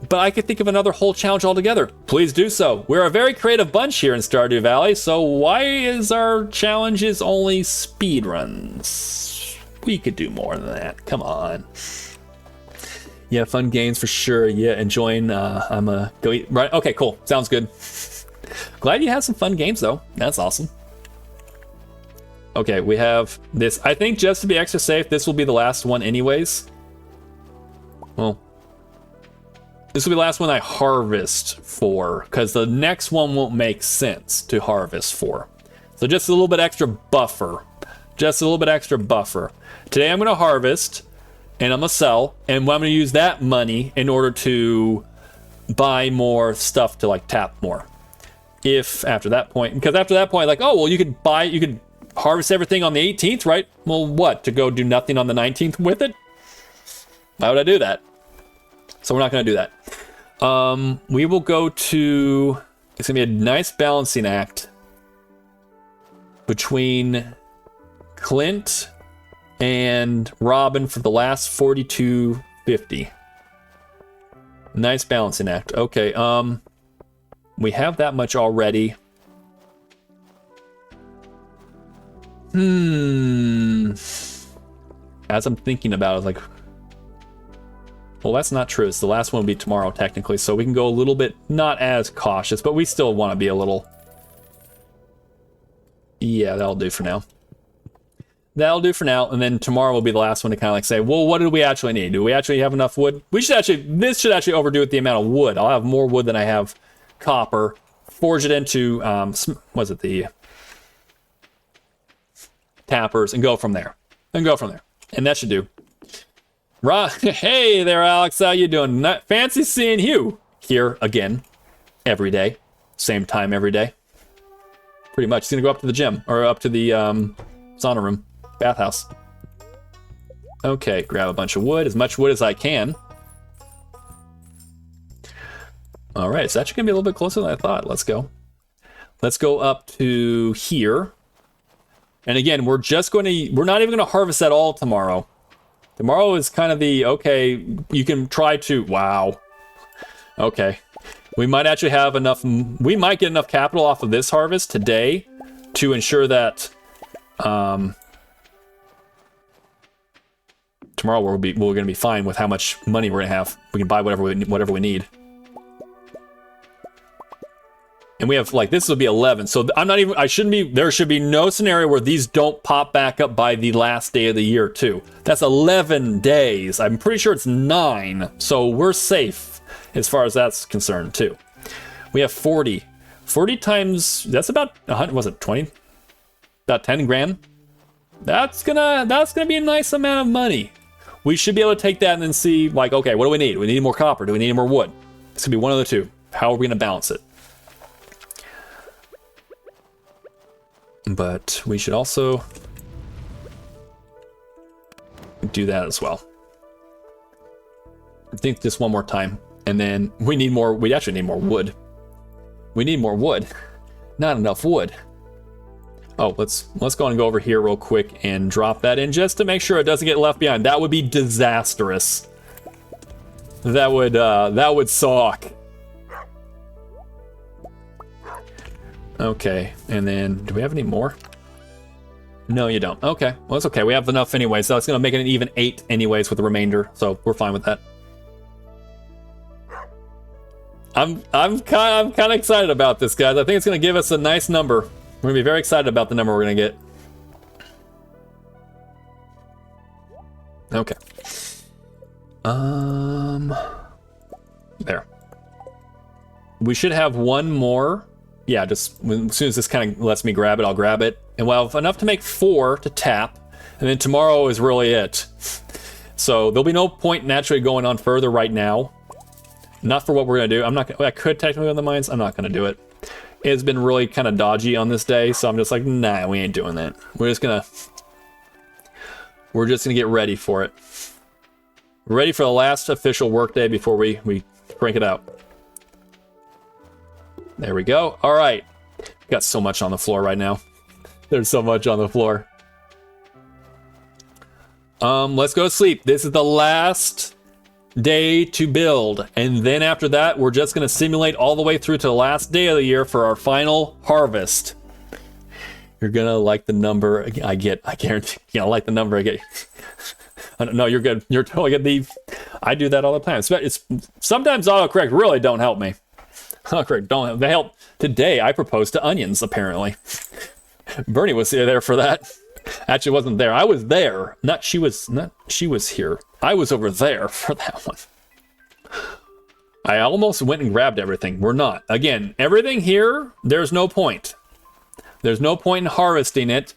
but I could think of another whole challenge altogether. Please do so. We're a very creative bunch here in Stardew Valley, so why is our challenges only speed runs? We could do more than that. Come on. Yeah, fun games for sure. Yeah, enjoying. Go eat. Right. Okay, cool. Sounds good. Glad you had some fun games though. That's awesome. Okay, we have this. I think just to be extra safe, this will be the last one anyways. Well, this will be the last one I harvest for, because the next one won't make sense to harvest for. So just a little bit extra buffer. Just a little bit extra buffer. Today I'm going to harvest, and I'm going to sell, and I'm going to use that money in order to buy more stuff to like tap more. If after that point, because after that point, like, oh, well, you could harvest everything on the 18th, right? Well, what, to go do nothing on the 19th with it? Why would I do that? So we're not going to do that. We will go to, it's going to be a nice balancing act between Clint and Robin for the last 42.50. Nice balancing act. Okay, we have that much already. As I'm thinking about it, I was like, well, that's not true. It's the last one will be tomorrow, technically, so we can go a little bit, not as cautious, but we still want to be a little... Yeah, that'll do for now. That'll do for now, and then tomorrow will be the last one to kind of like say, well, what do we actually need? Do we actually have enough wood? This should actually overdo it the amount of wood. I'll have more wood than I have copper. Forge it into, was it the tappers, and go from there. And that should do. Hey there, Alex. How you doing? Fancy seeing you here again. Every day. Same time every day. Pretty much. He's gonna go up to the gym. Or up to the sauna room. Bathhouse. Okay, grab a bunch of wood. As much wood as I can. Alright, it's actually gonna be a little bit closer than I thought. Let's go. Let's go up to here. And again, we're not even gonna harvest at all tomorrow. Tomorrow is kind of the, okay, you can try to, wow. Okay. We might actually have enough, we might get enough capital off of this harvest today to ensure that tomorrow we're gonna be fine with how much money we're gonna have. We can buy whatever we need. And we have, like, this will be 11, so there should be no scenario where these don't pop back up by the last day of the year, too. That's 11 days. I'm pretty sure it's 9, so we're safe as far as that's concerned, too. We have 40. 40 times, that's about, 100, was it 20? About 10 grand? That's gonna be a nice amount of money. We should be able to take that and then see, like, okay, what do we need? Do we need more copper? Do we need more wood? It's gonna be one of the two. How are we gonna balance it? But we should also do that as well. I think just one more time. And then we actually need more wood. We need more wood. Not enough wood. Oh, let's go and go over here real quick and drop that in just to make sure it doesn't get left behind. That would be disastrous. That would suck. Okay, and then, do we have any more? No, you don't. Okay, well, it's okay. We have enough anyway, so it's going to make it an even 8 anyways with the remainder, so we're fine with that. I'm kind of excited about this, guys. I think it's going to give us a nice number. We're going to be very excited about the number we're going to get. Okay. There. We should have one more. Yeah, just as soon as this kind of lets me grab it, I'll grab it. And we'll have enough to make 4 to tap. And then tomorrow is really it. So there'll be no point naturally going on further right now. Not for what we're going to do. I could technically go in the mines. I'm not going to do it. it's been really kind of dodgy on this day, so I'm just like, nah, we ain't doing that. We're just gonna get ready for it. We're ready for the last official work day before we crank it out. There we go. All right. Got so much on the floor right now. There's so much on the floor. Let's go to sleep. This is the last day to build. And then after that, we're just going to simulate all the way through to the last day of the year for our final harvest. You're going to like the number I get. I guarantee you're going to like the number I get. No, you're good. You're totally good. I do that all the time. It's sometimes autocorrect really don't help me. Autocorrect don't help. They help. Today, I proposed to onions, apparently. Bernie was there for that. Actually, wasn't there. I was there. She was here. I was over there for that one. I almost went and grabbed everything. We're not. Again, everything here, there's no point. There's no point in harvesting it.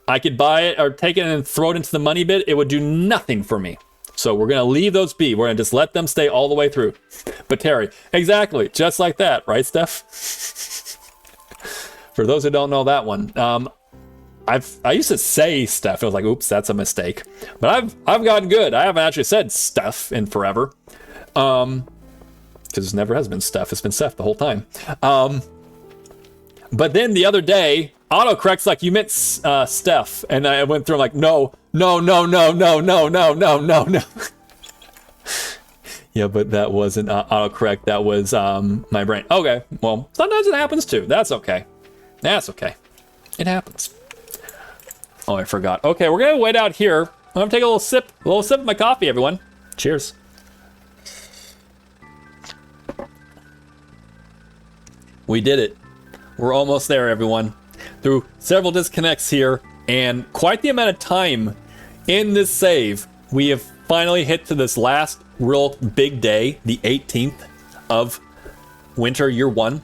I could buy it or take it and throw it into the money bit. It would do nothing for me. So we're going to leave those be. We're going to just let them stay all the way through. But Terry, exactly. Just like that. Right, Steph? For those who don't know that one. I used to say Steph. I was like, oops, that's a mistake. But I've gotten good. I haven't actually said Steph in forever. Because it never has been Steph. It's been Steph the whole time. But then the other day, autocorrect's like, you meant Steph. And I went through, I'm like, no. Yeah, but that wasn't autocorrect. That was my brain. Okay, well, sometimes it happens too. That's okay. That's okay. It happens. Oh, I forgot. Okay, we're gonna wait out here. I'm gonna take a little sip of my coffee, everyone. Cheers. We did it. We're almost there, everyone. Through several disconnects here and quite the amount of time in this save, we have finally hit to this last real big day, the 18th of winter year 1.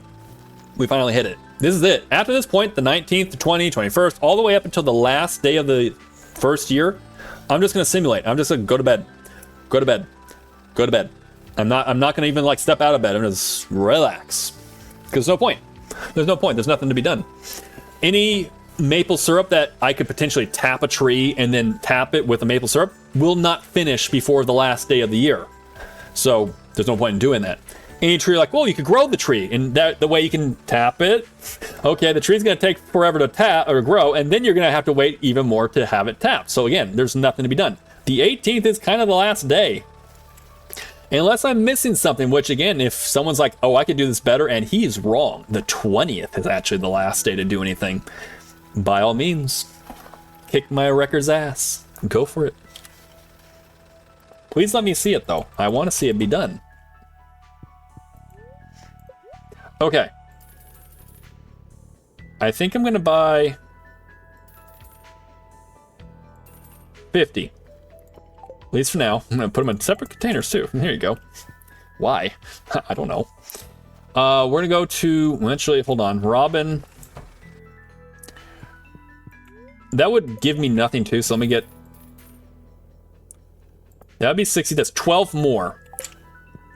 We finally hit it. This is it. After this point, the 19th, the 20th, 21st, all the way up until the last day of the first year, I'm just going to simulate. I'm just going to go to bed. Go to bed. Go to bed. I'm not going to even like step out of bed. I'm going to just relax. Because there's no point. There's no point. There's nothing to be done. Any maple syrup that I could potentially tap a tree and then tap it with the maple syrup will not finish before the last day of the year. So there's no point in doing that. Any tree, like, well, you could grow the tree, and that the way you can tap it. Okay, the tree's going to take forever to tap or grow, and then you're going to have to wait even more to have it tapped. So again, there's nothing to be done. The 18th is kind of the last day. Unless I'm missing something, which again, if someone's like, oh, I could do this better, and he's wrong. The 20th is actually the last day to do anything. By all means, kick my record's ass. Go for it. Please let me see it, though. I want to see it be done. Okay. I think I'm going to buy 50. At least for now. I'm going to put them in separate containers, too. There you go. Why? I don't know. We're going to go to... Actually, hold on. Robin. That would give me nothing, too, so let me get... That would be 60. That's 12 more.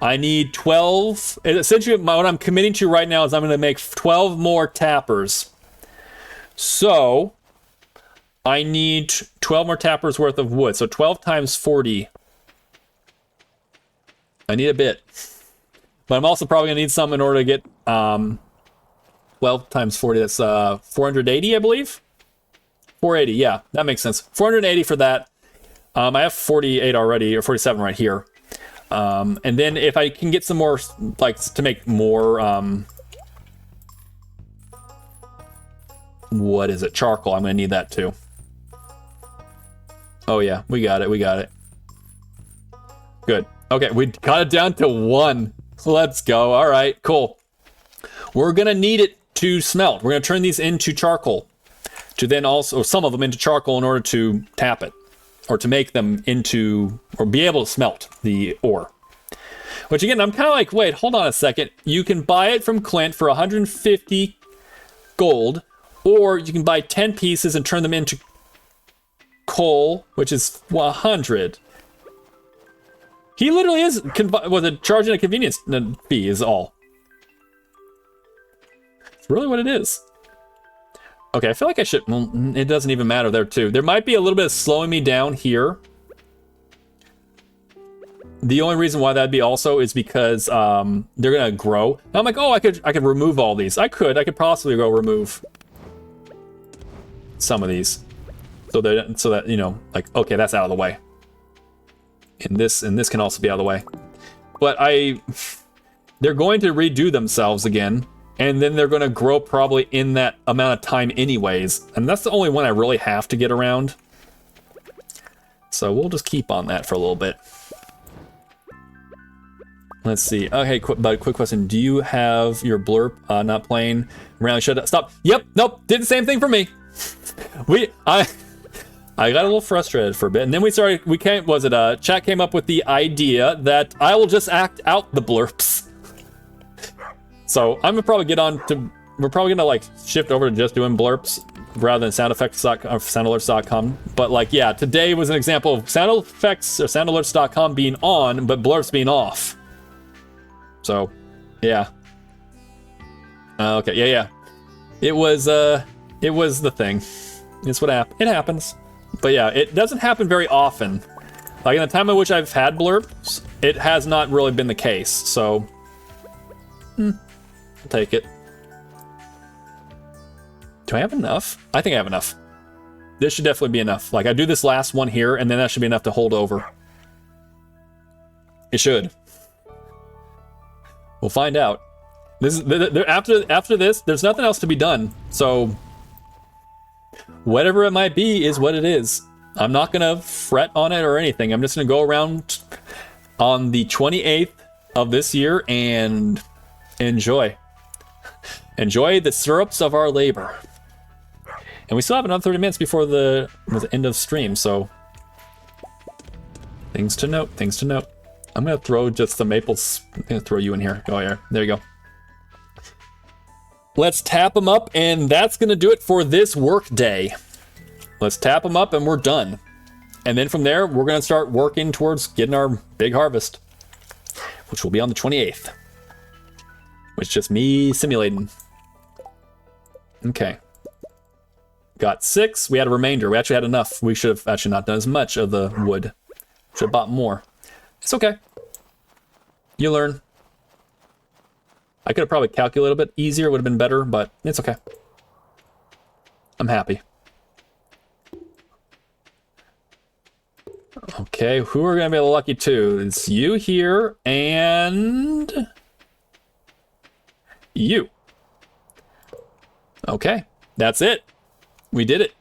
I need 12. Essentially, what I'm committing to right now is I'm going to make 12 more tappers. So, I need 12 more tappers worth of wood. So 12 times 40. I need a bit. But I'm also probably going to need some in order to get 12 times 40. That's 480, I believe. 480, yeah, that makes sense. 480 for that. I have 48 already, or 47 right here. And then if I can get some more, like, to make more, what is it? Charcoal. I'm going to need that too. Oh yeah, we got it. Good. Okay, we got it down to 1. Let's go. All right, cool. We're going to need it to smelt. We're going to turn these into charcoal. To then also, some of them into charcoal in order to tap it. Or to make them into, or be able to smelt the ore. Which again, I'm kind of like, wait, hold on a second. You can buy it from Clint for 150 gold, or you can buy 10 pieces and turn them into coal, which is 100. He literally is, charging a convenience fee is all. It's really what it is. Okay, I feel like I should... Well, it doesn't even matter there, too. There might be a little bit of slowing me down here. The only reason why that'd be also is because they're gonna grow. And I'm like, oh, I could remove all these. I could possibly go remove some of these, so that you know, like, okay, that's out of the way. And this can also be out of the way. But they're going to redo themselves again, and then they're going to grow probably in that amount of time anyways. And that's the only one I really have to get around. So we'll just keep on that for a little bit. Let's see. Okay, quick question. Do you have your blurb not playing around? Shut up. Stop. Yep. Nope. Did the same thing for me. I got a little frustrated for a bit, and then chat came up with the idea that I will just act out the blurps. So I'm gonna probably we're probably gonna like shift over to just doing blurps rather than soundalerts.com. But like, yeah, today was an example of sound effects or soundalerts.com being on, but blurps being off. So, yeah. Okay, yeah. It was the thing. It's what it happens. But yeah, it doesn't happen very often. Like in the time in which I've had blurps, it has not really been the case. So, I'll take it. Do I have enough? I think I have enough. This should definitely be enough. Like I do this last one here, and then that should be enough to hold over. It should. We'll find out. This is after this. There's nothing else to be done. So whatever it might be is what it is. I'm not gonna fret on it or anything. I'm just gonna go around on the 28th of this year and enjoy the syrups of our labor. And we still have another 30 minutes before the end of stream. So things to note. I'm gonna throw just the maples. I'm gonna throw you in here. Go here. There you go. Let's tap them up, and that's gonna do it for this work day. Let's tap them up, and we're done. And then from there, we're gonna start working towards getting our big harvest, which will be on the 28th. Which is just me simulating. Okay. Got 6. We had a remainder. We actually had enough. We should have actually not done as much of the wood. Should have bought more. It's okay. You learn. I could have probably calculated a bit easier, would have been better, but it's okay. I'm happy. Okay, who are going to be the lucky two? It's you here and you. Okay, that's it. We did it.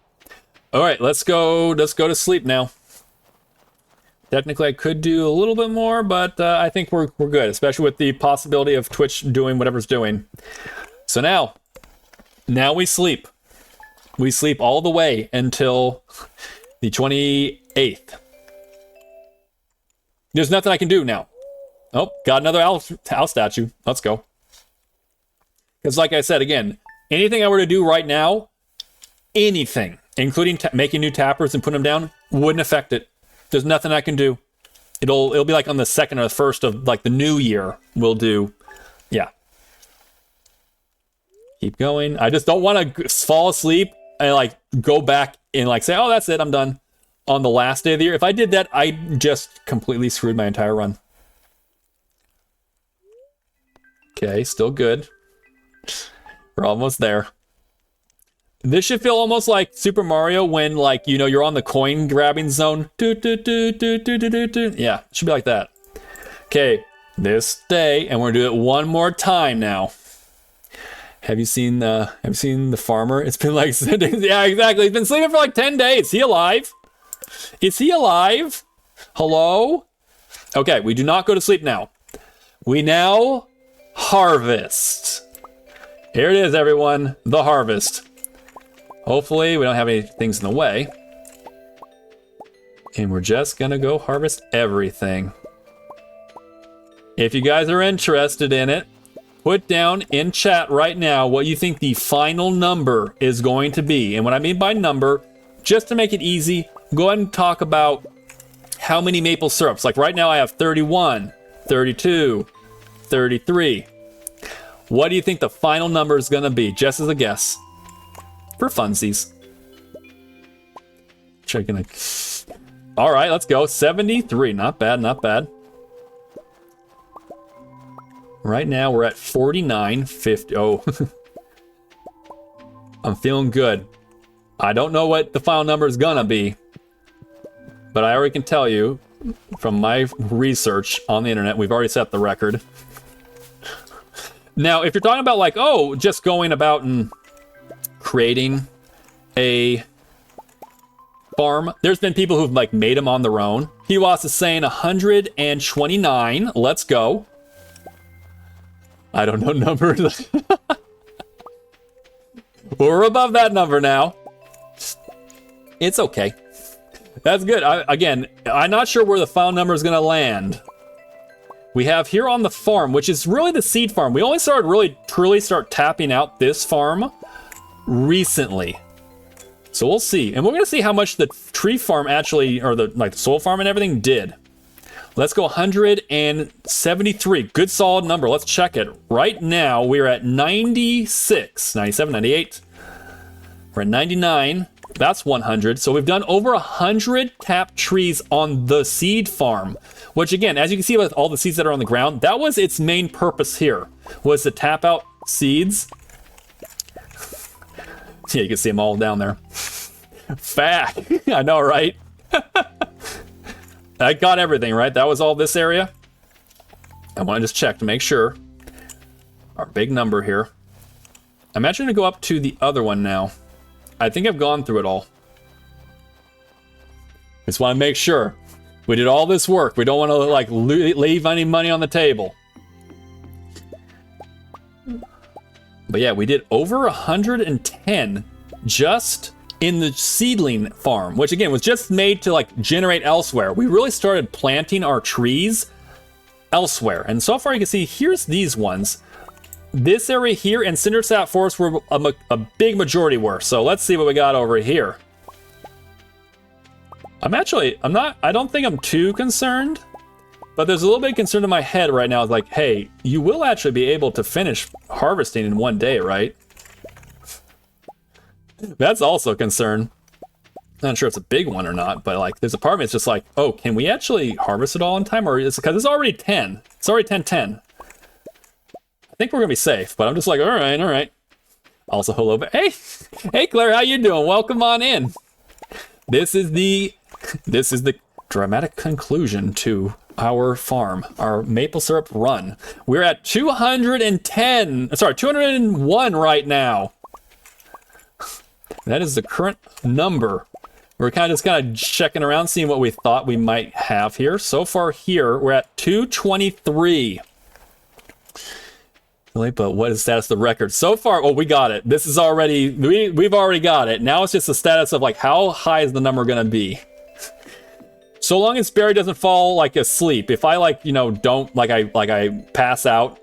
All right, let's go to sleep now. Technically, I could do a little bit more, but I think we're good, especially with the possibility of Twitch doing whatever's doing. So now we sleep. We sleep all the way until the 28th. There's nothing I can do now. Oh, got another owl statue. Let's go. Because like I said, again, anything I were to do right now, anything, including making new tappers and putting them down, wouldn't affect it. There's nothing I can do. It'll be like on the 2nd or the 1st of like the new year. We'll do, yeah. Keep going. I just don't want to fall asleep and like go back and like say, oh, that's it, I'm done. On the last day of the year. If I did that, I just completely screwed my entire run. Okay, still good. We're almost there. This should feel almost like Super Mario when, like, you know, you're on the coin grabbing zone. Yeah, it should be like that. Okay, this day, and we're gonna do it one more time now. Have you seen the farmer? It's been like, yeah, exactly. He's been sleeping for like 10 days. Is he alive? Is he alive? Hello? Okay, we do not go to sleep now. We now harvest. Here it is, everyone. The harvest. Hopefully we don't have any things in the way. And we're just gonna go harvest everything. If you guys are interested in it, put down in chat right now what you think the final number is going to be. And what I mean by number, just to make it easy, go ahead and talk about how many maple syrups. Like right now I have 31, 32, 33. What do you think the final number is gonna be? Just as a guess. For funsies. Checking it. All right, let's go. 73. Not bad, not bad. Right now we're at 49.50. Oh. I'm feeling good. I don't know what the final number is gonna be, but I already can tell you from my research on the internet, we've already set the record. Now, if you're talking about like, oh, just going about and creating a farm, there's been people who've like made them on their own. Hiwas is saying 129. Let's go. I don't know numbers. We're above that number now. It's okay. That's good. Again, I'm not sure where the final number is going to land. We have here on the farm, which is really the seed farm. We only started really truly start tapping out this farm recently. So we'll see. And we're going to see how much the tree farm actually, or the like the soil farm and everything did. Let's go 173. Good solid number. Let's check it. Right now, we're at 96, 97, 98. We're at 99. That's 100. So we've done over 100 tapped trees on the seed farm, which again, as you can see with all the seeds that are on the ground, that was its main purpose here, was to tap out seeds. Yeah, you can see them all down there. Fact. I know, right? I got everything, right? That was all this area. I want to just check to make sure. Our big number here. I'm actually going to go up to the other one now. I think I've gone through it all. Just want to make sure. We did all this work. We don't want to like leave any money on the table. But yeah, we did over 110 just in the seedling farm, which again was just made to like generate elsewhere. We really started planting our trees elsewhere. And so far you can see here's these ones. This area here and Cindersap Forest were a big majority were. So let's see what we got over here. I don't think I'm too concerned, but there's a little bit of concern in my head right now. It's like, hey, you will actually be able to finish harvesting in one day, right? That's also a concern. Not sure if it's a big one or not, but like there's a part of me that's just like, oh, can we actually harvest it all in time? Or is it because it's already 10? It's already 10:10. I think we're gonna be safe, but I'm just like, all right. Also, hello, hey Claire, how you doing? Welcome on in. This is the dramatic conclusion to our farm, our maple syrup run. We're at 201 right now. That is the current number. We're kind of checking around, seeing what we thought we might have here. So far here, we're at 223. But what is the status of the record? So far, oh, we got it. This is already, we've already got it. Now it's just the status of like, how high is the number gonna be? So long as Barry doesn't fall like asleep. If I like, don't, like I pass out,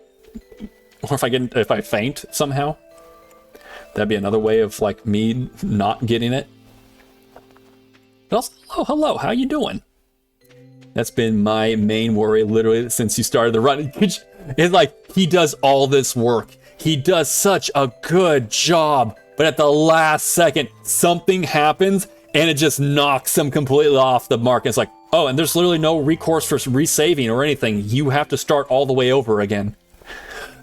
or if I faint somehow, that'd be another way of like me not getting it. But also, hello, how you doing? That's been my main worry literally since you started the run. It's like, he does all this work. He does such a good job. But at the last second, something happens and it just knocks him completely off the mark. And it's like, oh, and there's literally no recourse for resaving or anything. You have to start all the way over again.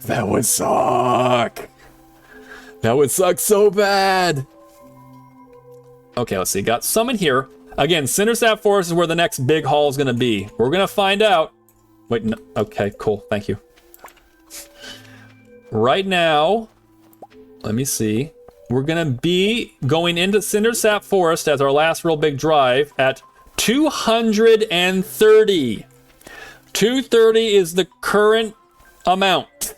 That would suck. That would suck so bad. Okay, let's see. Got some in here. Again, Cindersap Forest is where the next big haul is going to be. We're going to find out. Wait, no. Okay, cool. Thank you. Right now, let me see. We're going to be going into Cindersap Forest as our last real big drive at 230. 230 is the current amount.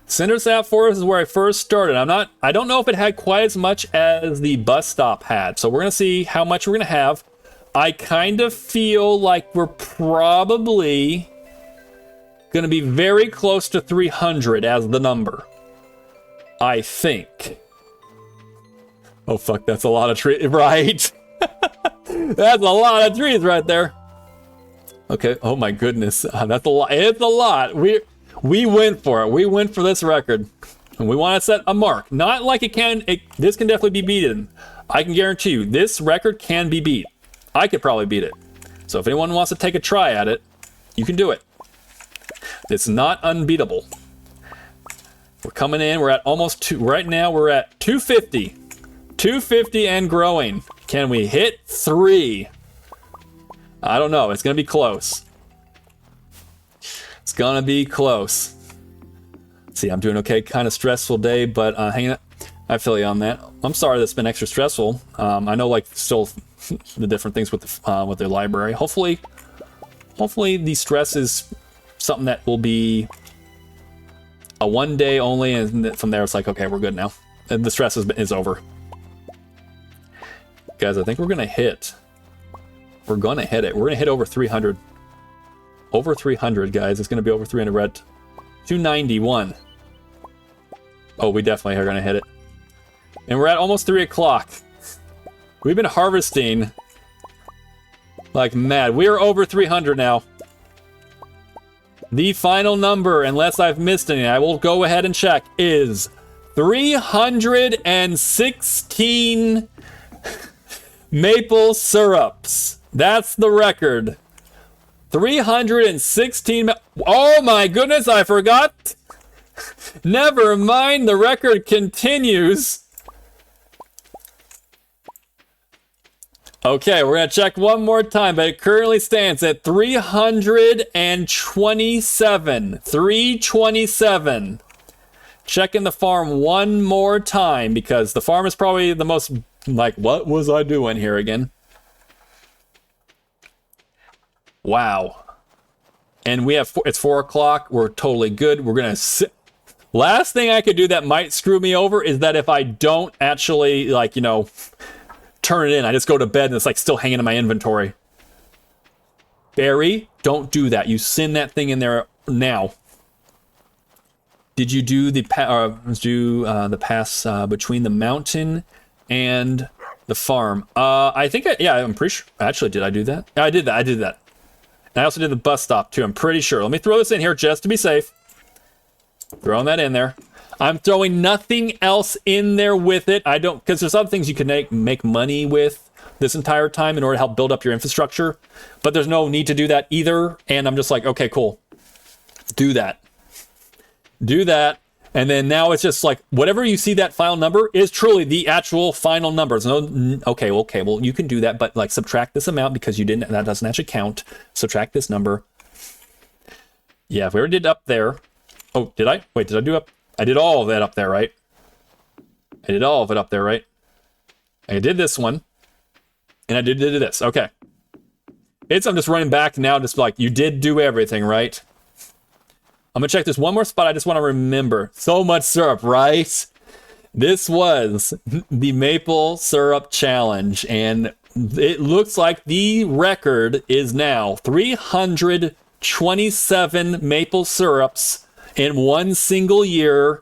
Cindersap Forest is where I first started. I don't know if it had quite as much as the bus stop had. So we're going to see how much we're going to have. I kind of feel like we're probably going to be very close to 300 as the number. I think. Oh, fuck, that's a lot of trees, right? That's a lot of trees right there. Okay, oh my goodness. That's a lot. It's a lot. We went for it. We went for this record. And we want to set a mark. Not like this can definitely be beaten. I can guarantee you, this record can be beat. I could probably beat it. So if anyone wants to take a try at it, you can do it. It's not unbeatable. We're coming in, we're at almost right now we're at 250. 250 and growing. Can we hit 3? I don't know, it's gonna be close. It's gonna be close. See, I'm doing okay, kind of stressful day, but hanging out. I feel you on that. I'm sorry that's been extra stressful. I know, like, still the different things with the library. Hopefully the stress is something that will be a one day only, and from there it's like, okay, we're good now. And the stress is over. Guys, I think we're gonna hit. We're gonna hit it. We're gonna hit over 300. Over 300, guys. It's gonna be over 300. We're at 291. Oh, we definitely are gonna hit it. And we're at almost 3 o'clock. We've been harvesting like mad. We are over 300 now. The final number, unless I've missed any, I will go ahead and check, is 316 maple syrups. That's the record. 316. Oh my goodness, I forgot. Never mind, the record continues. Okay, we're gonna check one more time, but it currently stands at 327. 327. Checking the farm one more time, because the farm is probably the most, like, what was I doing here again? Wow. And we have, it's 4 o'clock. We're totally good. We're gonna sit. Last thing I could do that might screw me over is that if I don't actually, like, you know, turn it in, I just go to bed and it's like still hanging in my inventory. Barry, don't do that. You send that thing in there now. Did you do the pass between the mountain and the farm? I think I'm pretty sure. Actually, did I do that? Yeah, I did that. And I also did the bus stop too. I'm pretty sure. Let me throw this in here just to be safe. Throwing that in there. I'm throwing nothing else in there with it. I don't, because there's other things you can make money with this entire time in order to help build up your infrastructure. But there's no need to do that either. And I'm just like, okay, cool. Do that. Do that. And then now it's just like, whatever you see that final number is truly the actual final number. There's no, okay, well, you can do that, but like subtract this amount because you didn't, that doesn't actually count. Subtract this number. Yeah, if we already did up there. Oh, did I? Wait, did I do up? I did all of that up there, right? I did all of it up there, right? I did this one. And I did this. Okay. I'm just running back now, just like, you did do everything, right? I'm gonna check this one more spot. I just want to remember. So much syrup, right? This was the maple syrup challenge. And it looks like the record is now 327 maple syrups in one single year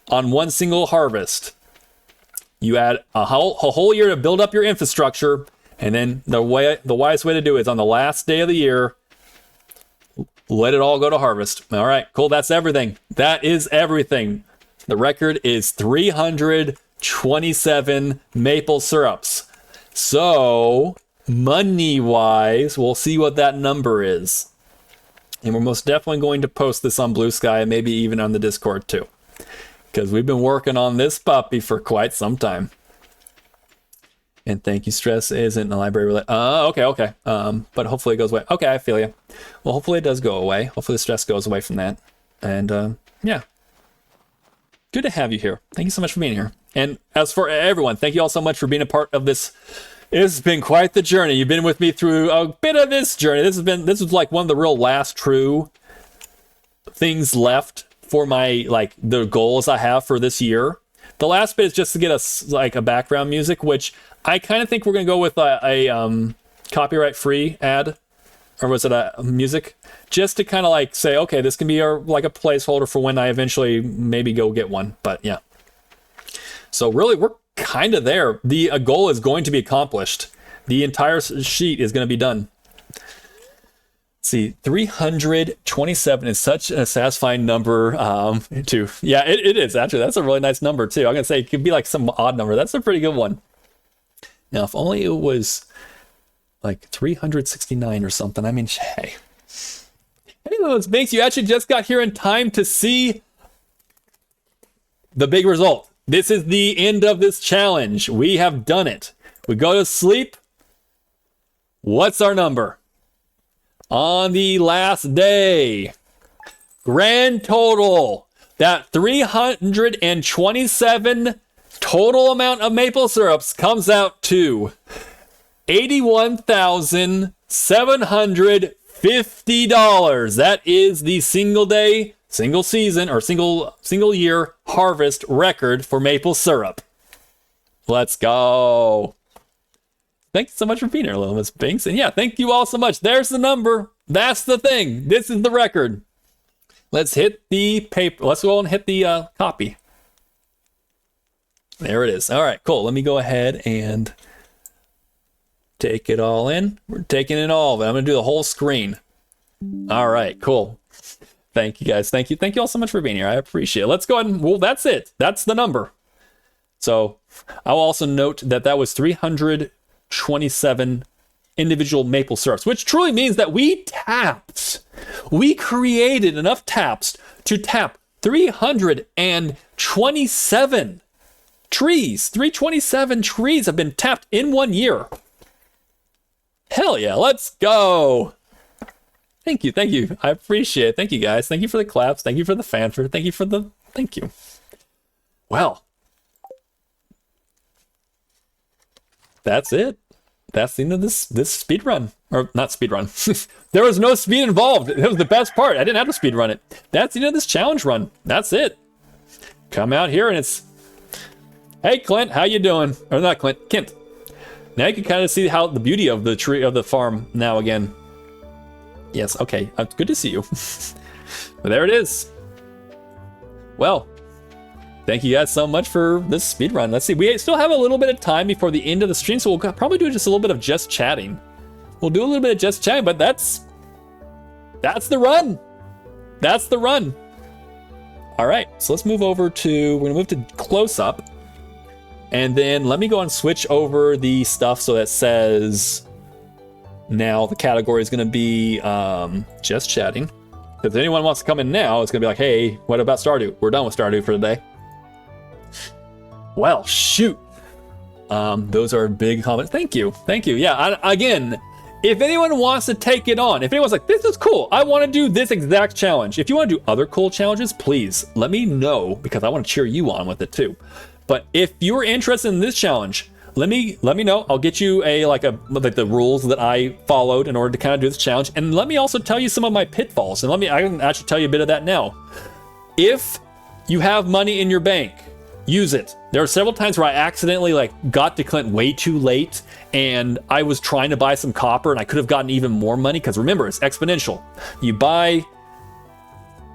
on one single harvest. You add a whole year to build up your infrastructure, and then the wise way to do it is on the last day of the year, let it all go to harvest. All right, cool. That's everything. That is everything. The record is 327 maple syrups. So money-wise, we'll see what that number is. And we're most definitely going to post this on Blue Sky and maybe even on the Discord too. Because we've been working on this puppy for quite some time. And thank you, stress isn't in the library. Okay. But hopefully it goes away. Okay, I feel you. Well, hopefully it does go away. Hopefully the stress goes away from that. And yeah. Good to have you here. Thank you so much for being here. And as for everyone, thank you all so much for being a part of this. It's been quite the journey. You've been with me through a bit of this journey. This was like one of the real last true things left for my, like, the goals I have for this year. The last bit is just to get us like a background music, which I kind of think we're gonna go with a copyright free ad, or was it a music, just to kind of like say, okay, this can be like a placeholder for when I eventually maybe go get one. But yeah, so really we're kind of there. The goal is going to be accomplished. The entire sheet is going to be done. see, 327 is such a satisfying number yeah, it is actually. That's a really nice number too. I'm gonna say it could be like some odd number. That's a pretty good one. Now, if only it was like 369 or something. I mean, hey, those Binks, you actually just got here in time to see the big result. This is the end of this challenge. We have done it. We go to sleep. What's our number? On the last day, grand total, that 327 total amount of maple syrups comes out to $81,750. That is the single day, single season, or single year harvest record for maple syrup. Let's go. Thank you so much for being here, little Miss Binks. And yeah, thank you all so much. There's the number. That's the thing. This is the record. Let's hit the paper. Let's go and hit the copy. There it is. All right, cool. Let me go ahead and take it all in. We're taking it all of it. I'm going to do the whole screen. All right, cool. Thank you, guys. Thank you. Thank you all so much for being here. I appreciate it. Let's go ahead and, well, that's it. That's the number. So I'll also note that that was 327 individual maple syrups, which truly means that we created enough taps to tap 327 trees. 327 trees have been tapped in 1 year. Hell yeah, let's go. Thank you. I appreciate it. Thank you, guys. Thank you for the claps. Thank you for the fanfare. Thank you. Well, that's it. That's the end of this speed run. Or not speed run. There was no speed involved. It was the best part. I didn't have to speed run it. That's the end of this challenge run. That's it. Come out here and it's, hey Clint, how you doing? Or not Clint, Kent. Now you can kind of see how the beauty of the tree of the farm now again. Yes, okay. Good to see you. But there it is. Well, thank you guys so much for this speed run. Let's see. We still have a little bit of time before the end of the stream, so we'll probably do just a little bit of just chatting. We'll do a little bit of just chatting, but that's the run. That's the run. All right, so let's move over to, we're gonna move to close up. And then let me go and switch over the stuff so that says, now the category is gonna be just chatting. If anyone wants to come in now, it's gonna be like, hey, what about Stardew? We're done with Stardew for the day. Well, shoot. Those are big comments. Thank you. Yeah, again, if anyone wants to take it on, if anyone's like, this is cool, I want to do this exact challenge. If you want to do other cool challenges, please let me know, because I want to cheer you on with it too. But if you're interested in this challenge, let me know. I'll get you like the rules that I followed in order to kind of do this challenge, and let me also tell you some of my pitfalls. And I can actually tell you a bit of that now. If you have money in your bank, use it. There are several times where I accidentally got to Clint way too late, and I was trying to buy some copper, and I could have gotten even more money, because remember, it's exponential. You buy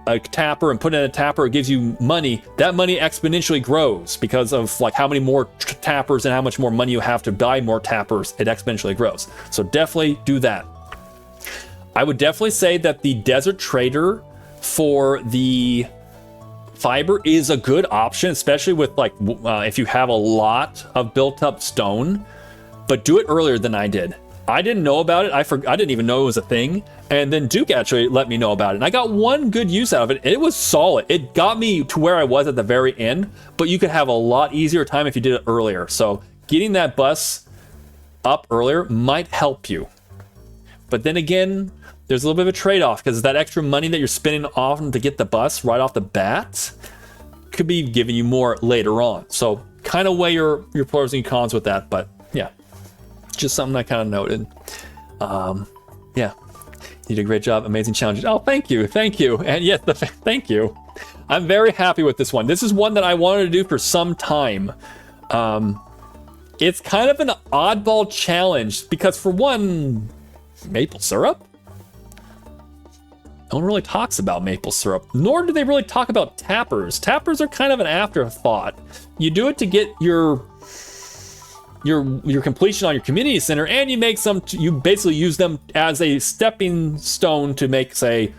a tapper and put in a tapper, it gives you money. That money exponentially grows because of how many more tappers and how much more money you have to buy more tappers. It exponentially grows. So definitely do that. I would definitely say that the Desert Trader for the fiber is a good option, especially with if you have a lot of built up stone, but do it earlier than I did. I didn't know about it. I didn't even know it was a thing. And then Duke actually let me know about it. And I got one good use out of it. It was solid. It got me to where I was at the very end, but you could have a lot easier time if you did it earlier. So getting that bus up earlier might help you. But then again, there's a little bit of a trade-off, because that extra money that you're spending off to get the bus right off the bat could be giving you more later on. So kind of weigh your pros and cons with that. But yeah, just something I kind of noted. Yeah, you did a great job. Amazing challenges. Oh, thank you. And yes, thank you. I'm very happy with this one. This is one that I wanted to do for some time. It's kind of an oddball challenge because, for one, maple syrup? No one really talks about maple syrup, nor do they really talk about tappers. Tappers are kind of an afterthought. You do it to get your your completion on your community center, and you make some. You basically use them as a stepping stone to make, say,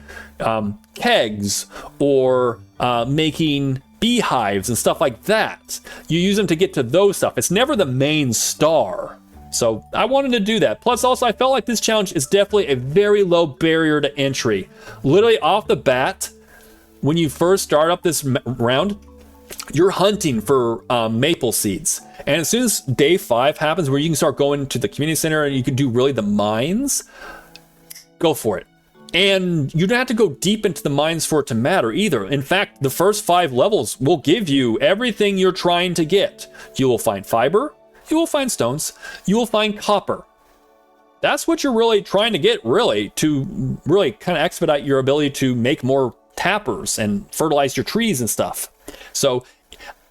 kegs or making beehives and stuff like that. You use them to get to those stuff. It's never the main star. So I wanted to do that. Plus, also, I felt like this challenge is definitely a very low barrier to entry. Literally off the bat, when you first start up this round, you're hunting for maple seeds. And as soon as day 5 happens, where you can start going to the community center and you can do really the mines, go for it. And you don't have to go deep into the mines for it to matter either. In fact, the first 5 levels will give you everything you're trying to get. You will find fiber, you will find stones, you will find copper. That's what you're really trying to get, really, to really kind of expedite your ability to make more tappers and fertilize your trees and stuff. So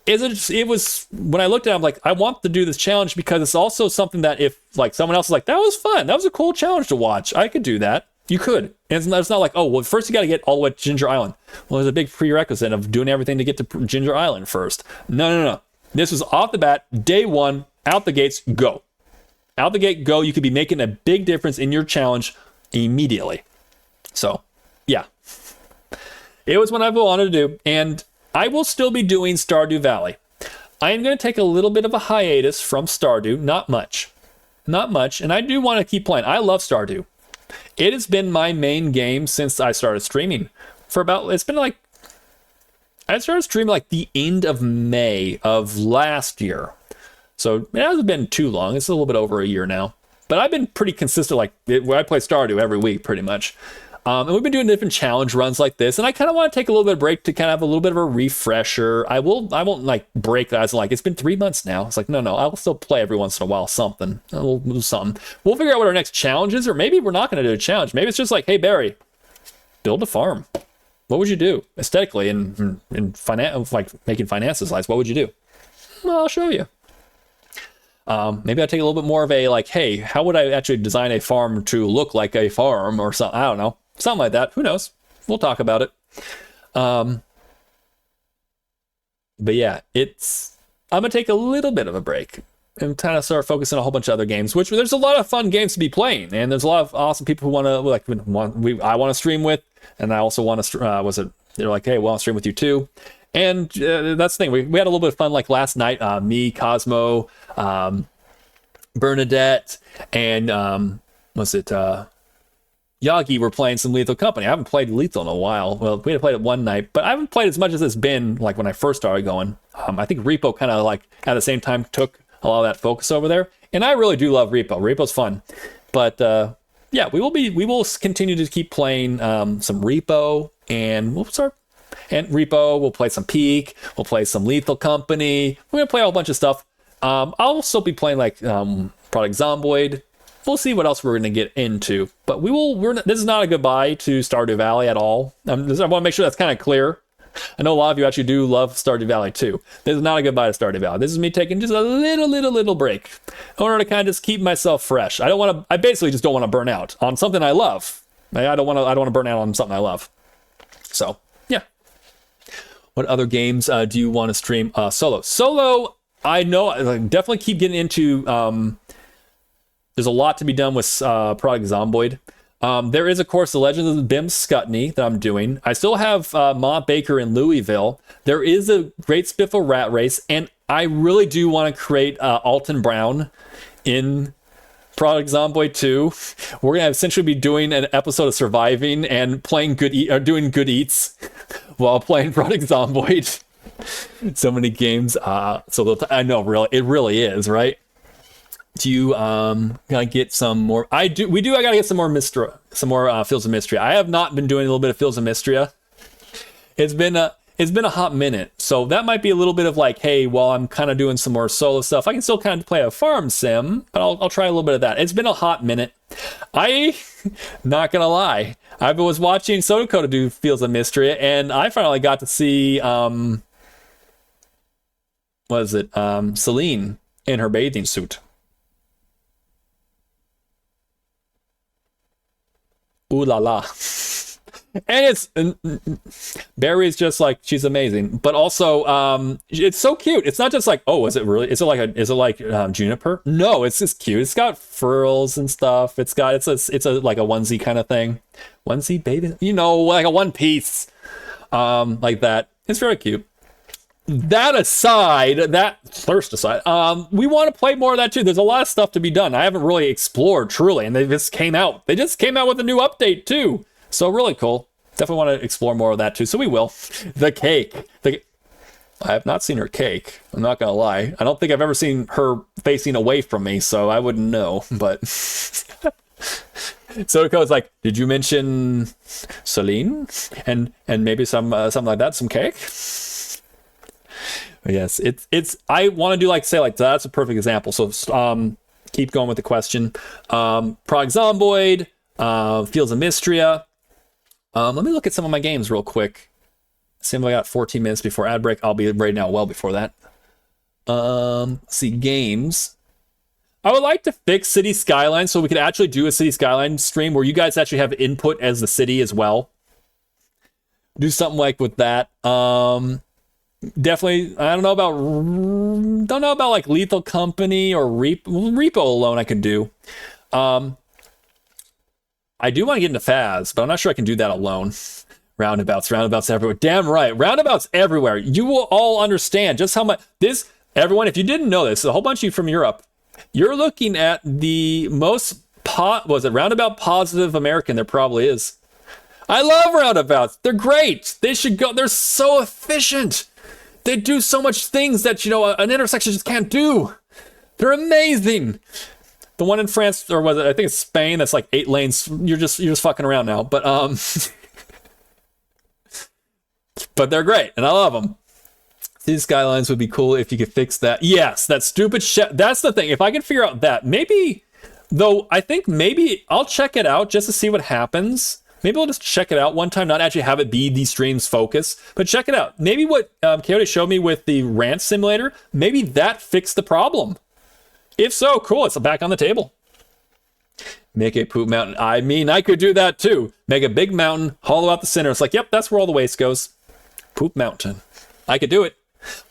it was, when I looked at it, I'm like, I want to do this challenge because it's also something that if like someone else is like, that was fun, that was a cool challenge to watch, I could do that. You could. And it's not like, oh, well, first you got to get all the way to Ginger Island. Well, there's a big prerequisite of doing everything to get to Ginger Island first. No. This was off the bat, day 1, out the gates, go. Out the gate, go. You could be making a big difference in your challenge immediately. So, yeah. It was what I wanted to do, and I will still be doing Stardew Valley. I am going to take a little bit of a hiatus from Stardew, not much, and I do want to keep playing. I love Stardew. It has been my main game since I started streaming. I started streaming like the end of May of last year. So it hasn't been too long. It's a little bit over a year now. But I've been pretty consistent, where I play Stardew every week, pretty much. And we've been doing different challenge runs like this, and I kind of want to take a little bit of break to kind of have a little bit of a refresher. I won't like break that as like, it's been 3 months now. It's like, no, I'll still play every once in a while, something. We'll do something. We'll figure out what our next challenge is, or maybe we're not going to do a challenge. Maybe it's just like, hey, Barry, build a farm. What would you do aesthetically and like making finances wise? What would you do? Well, I'll show you. Maybe I take a little bit more of a like, hey, how would I actually design a farm to look like a farm or something? I don't know. Something like that. Who knows? We'll talk about it. But yeah, I'm going to take a little bit of a break and kind of start focusing on a whole bunch of other games, which there's a lot of fun games to be playing. And there's a lot of awesome people who want to, I want to stream with, and I also want to, they're like, hey, well, I'll stream with you too. And that's the thing. We had a little bit of fun like last night. Me, Cosmo, Bernadette, and Yagi were playing some Lethal Company. I haven't played Lethal in a while. Well, we had played it one night, but I haven't played as much as it's been like when I first started going. I think Repo kind of like at the same time took a lot of that focus over there. And I really do love Repo. Repo's fun. But yeah, we will continue to keep playing some Repo, and we'll start. And Repo, we'll play some Peak, we'll play some Lethal Company. We're gonna play a whole bunch of stuff. I'll also be playing like Product Zomboid. We'll see what else we're gonna get into. But this is not a goodbye to Stardew Valley at all. I want to make sure that's kind of clear. I know a lot of you actually do love Stardew Valley too. This is not a goodbye to Stardew Valley. This is me taking just a little break in order to kind of just keep myself fresh. I basically just don't want to burn out on something I love. I don't want to burn out on something I love. So yeah. What other games do you want to stream? Solo, I know I definitely keep getting into. There's a lot to be done with Product Zomboid. There is, of course, The Legend of the Bim Scutney that I'm doing. I still have Ma Baker in Louisville. There is a Great Spiffle Rat Race, and I really do want to create Alton Brown in Product Zomboid 2. We're going to essentially be doing an episode of surviving and playing doing good eats while playing Product Zomboid. So many games. I know, really, it really is, right? Do you gotta get some more? I gotta get some more Fields of Mystria. I have not been doing a little bit of Fields of Mystria. It's been a hot minute, so that might be a little bit of like, hey, while I'm kind of doing some more solo stuff, I can still kind of play a farm sim, but I'll try a little bit of that. It's been a hot minute. Not gonna lie, I was watching Sodako do Fields of Mystria, and I finally got to see Celine in her bathing suit. Ooh la la. and Barry's just like, she's amazing, but also it's so cute. It's not just like, oh, is it like juniper? No, it's just cute. It's got frills and stuff. It's a like a onesie kind of thing. Onesie baby, like a one piece, like that. It's very cute. That thirst aside, we want to play more of that too. There's a lot of stuff to be done. I haven't really explored truly, and they just came out with a new update too. So really cool. Definitely want to explore more of that too. So we will. The cake. I have not seen her cake. I'm not going to lie. I don't think I've ever seen her facing away from me, so I wouldn't know. But so it goes like, did you mention Celine? And maybe something like that, some cake? Yes, I want to do that's a perfect example. So keep going with the question. Prague Zomboid, Fields of Mystria. Let me look at some of my games real quick. See if I got 14 minutes before ad break. I'll be ready now well before that. See, games. I would like to fix City Skyline so we could actually do a City Skyline stream where you guys actually have input as the city as well. Do something like with that. Definitely, I don't know about like Lethal Company or Repo alone I could do. I do want to get into Faz, but I'm not sure I can do that alone. Roundabouts everywhere. Damn right, roundabouts everywhere. You will all understand just how much everyone, if you didn't know this, a whole bunch of you from Europe, you're looking at the most roundabout positive American there probably is. I love roundabouts. They're great. They should go. They're so efficient. They do so much things that, an intersection just can't do. They're amazing. The one in France, or was it, I think it's Spain, that's like 8 lanes. You're just fucking around now. But but they're great, and I love them. These skylines would be cool if you could fix that. Yes, that stupid shit. That's the thing. If I could figure out that, maybe I'll check it out just to see what happens. Maybe we'll just check it out one time, not actually have it be the stream's focus, but check it out. Maybe what Coyote showed me with the rant simulator, maybe that fixed the problem. If so, cool, it's back on the table. Make a poop mountain. I mean, I could do that too. Make a big mountain, hollow out the center. It's like, yep, that's where all the waste goes. Poop mountain. I could do it.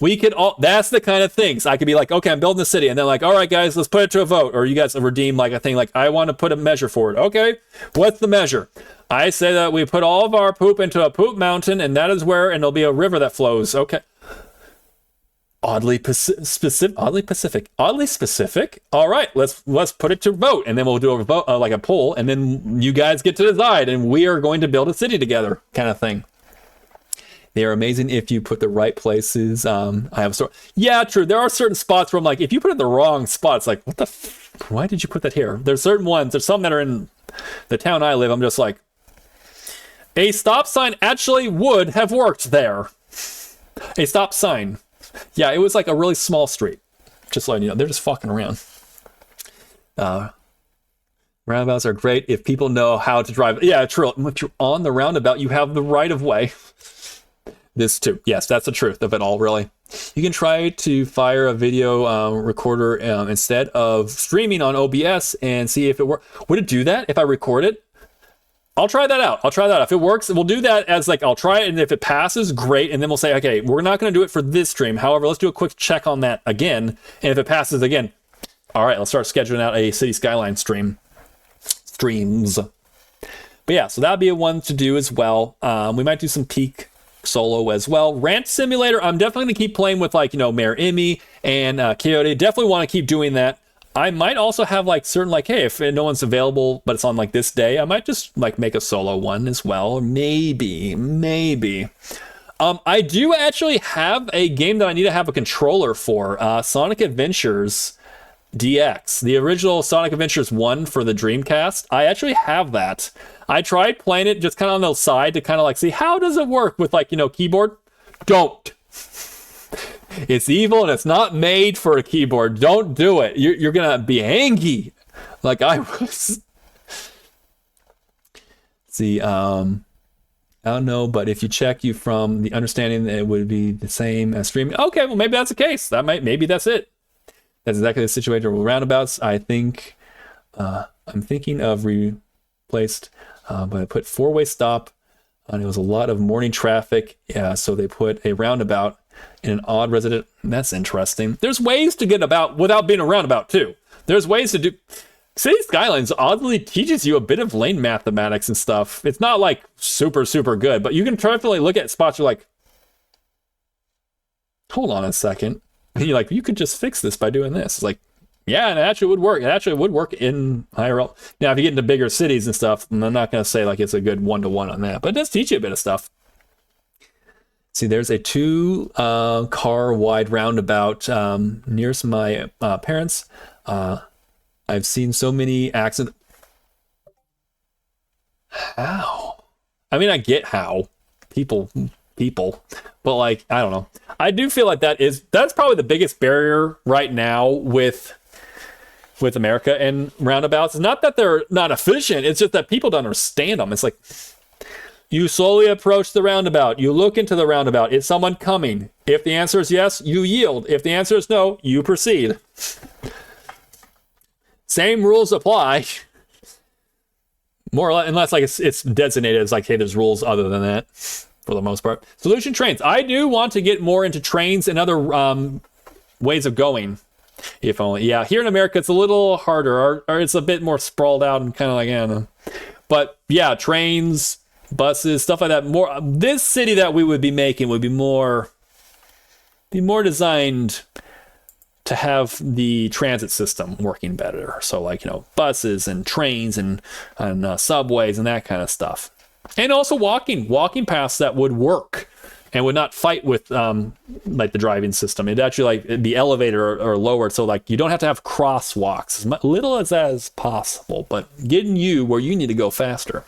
That's the kind of things. I could be like, okay, I'm building a city. And then like, all right, guys, let's put it to a vote. Or you guys redeem like a thing like, I want to put a measure for it. Okay, what's the measure? I say that we put all of our poop into a poop mountain, and that is where, and there'll be a river that flows. Okay. Oddly specific. All right, let's put it to vote, and then we'll do a vote, like a poll, and then you guys get to decide, and we are going to build a city together, kind of thing. They are amazing if you put the right places. I have a story. Yeah, true. There are certain spots where I'm like, if you put it in the wrong spot, it's like, why did you put that here? There's certain ones. There's some that are in the town I live. I'm just like, a stop sign actually would have worked there. A stop sign. Yeah, it was like a really small street. Just letting you know, they're just fucking around. Roundabouts are great if people know how to drive. Yeah, true. If you're on the roundabout, you have the right of way. This too. Yes, that's the truth of it all, really. You can try to fire a video recorder instead of streaming on OBS and see if it works. Would it do that if I record it? I'll try that out. If it works, we'll do that as like, I'll try it, and if it passes, great. And then we'll say, okay, we're not going to do it for this stream. However, let's do a quick check on that again. And if it passes again, all right, let's start scheduling out a City Skyline streams. But yeah, so that'd be a one to do as well. We might do some peak solo as well. Rant Simulator, I'm definitely going to keep playing with like, MayorEmi and Coyote. Definitely want to keep doing that. I might also have like certain like, hey, if no one's available, but it's on like this day, I might just like make a solo one as well. Maybe. I do actually have a game that I need to have a controller for. Sonic Adventures DX, the original Sonic Adventures 1 for the Dreamcast. I actually have that. I tried playing it just kind of on the side to kind of like see how does it work with like, keyboard. Don't. It's evil and it's not made for a keyboard. Don't do it. You're gonna be angry like I was. See, I don't know, but if you check you from the understanding that it would be the same as streaming. Okay, well maybe that's the case. Maybe that's it. That's exactly the situation with roundabouts. I think I'm thinking of replaced, but I put four-way stop And it was a lot of morning traffic. Yeah, so they put a roundabout in an odd resident. That's interesting. There's ways to get about without being a roundabout too. There's ways to do. City Skylines oddly teaches you a bit of lane mathematics and stuff. It's not like super, super good, but you can definitely look at spots you're like, hold on a second. And you're like, you could just fix this by doing this. It's like, yeah, and it actually would work. It actually would work in IRL. Now, if you get into bigger cities and stuff, I'm not going to say like it's a good one-to-one on that, but it does teach you a bit of stuff. See, there's a 2-car wide roundabout nearest my parents. I've seen so many accidents. How? I mean, I get how. People. But like, I don't know. I do feel like that's probably the biggest barrier right now with America and roundabouts. It's not that they're not efficient. It's just that people don't understand them. It's like, you slowly approach the roundabout. You look into the roundabout. Is someone coming? If the answer is yes, you yield. If the answer is no, you proceed. Same rules apply. More or less, unless like it's designated as like, hey, there's rules other than that for the most part. Solution trains. I do want to get more into trains and other ways of going. If only. Yeah, here in America, it's a little harder, or it's a bit more sprawled out and kind of like, I don't know. But yeah, trains, buses, stuff like that. More this city that we would be making would be more designed to have the transit system working better. So like, buses and trains and subways and that kind of stuff. And also walking paths that would work and would not fight with like the driving system. It'd actually like be elevated or lowered, so like you don't have to have crosswalks, as little as that is possible, but getting you where you need to go faster.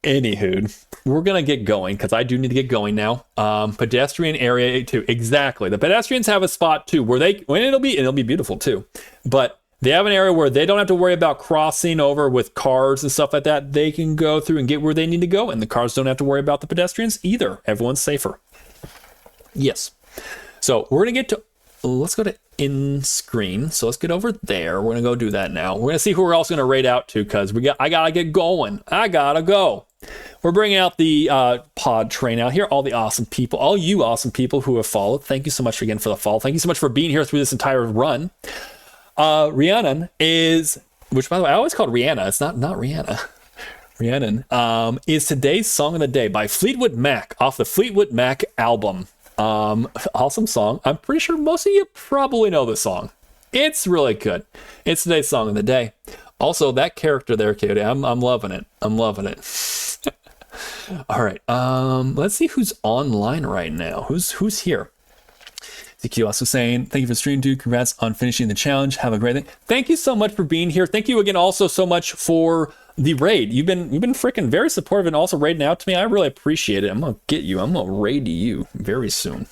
Anywho, we're gonna get going because I do need to get going now. Pedestrian area too, exactly. The pedestrians have a spot too where it'll be beautiful too, but they have an area where they don't have to worry about crossing over with cars and stuff like that. They can go through and get where they need to go, and the cars don't have to worry about the pedestrians either. Everyone's safer. Yes. So we're gonna let's go to in screen. So let's get over there. We're gonna go do that now. We're gonna see who we're also gonna raid out to because I gotta get going. I gotta go. We're bringing out the pod train out here. All you awesome people who have followed. Thank you so much again for the follow. Thank you so much for being here through this entire run. Rhiannon which by the way, I always called Rihanna. It's not Rihanna. Rhiannon is today's song of the day by Fleetwood Mac off the Fleetwood Mac album. Awesome song. I'm pretty sure most of you probably know this song. It's really good. It's today's song of the day. Also, that character there, Katie, I'm loving it. I'm loving it. All right. Let's see who's online right now. Who's here? TQ also saying, thank you for the stream, dude. Congrats on finishing the challenge. Have a great day. Thank you so much for being here. Thank you again also so much for the raid. You've been freaking very supportive and also raiding out to me. I really appreciate it. I'm gonna raid you very soon.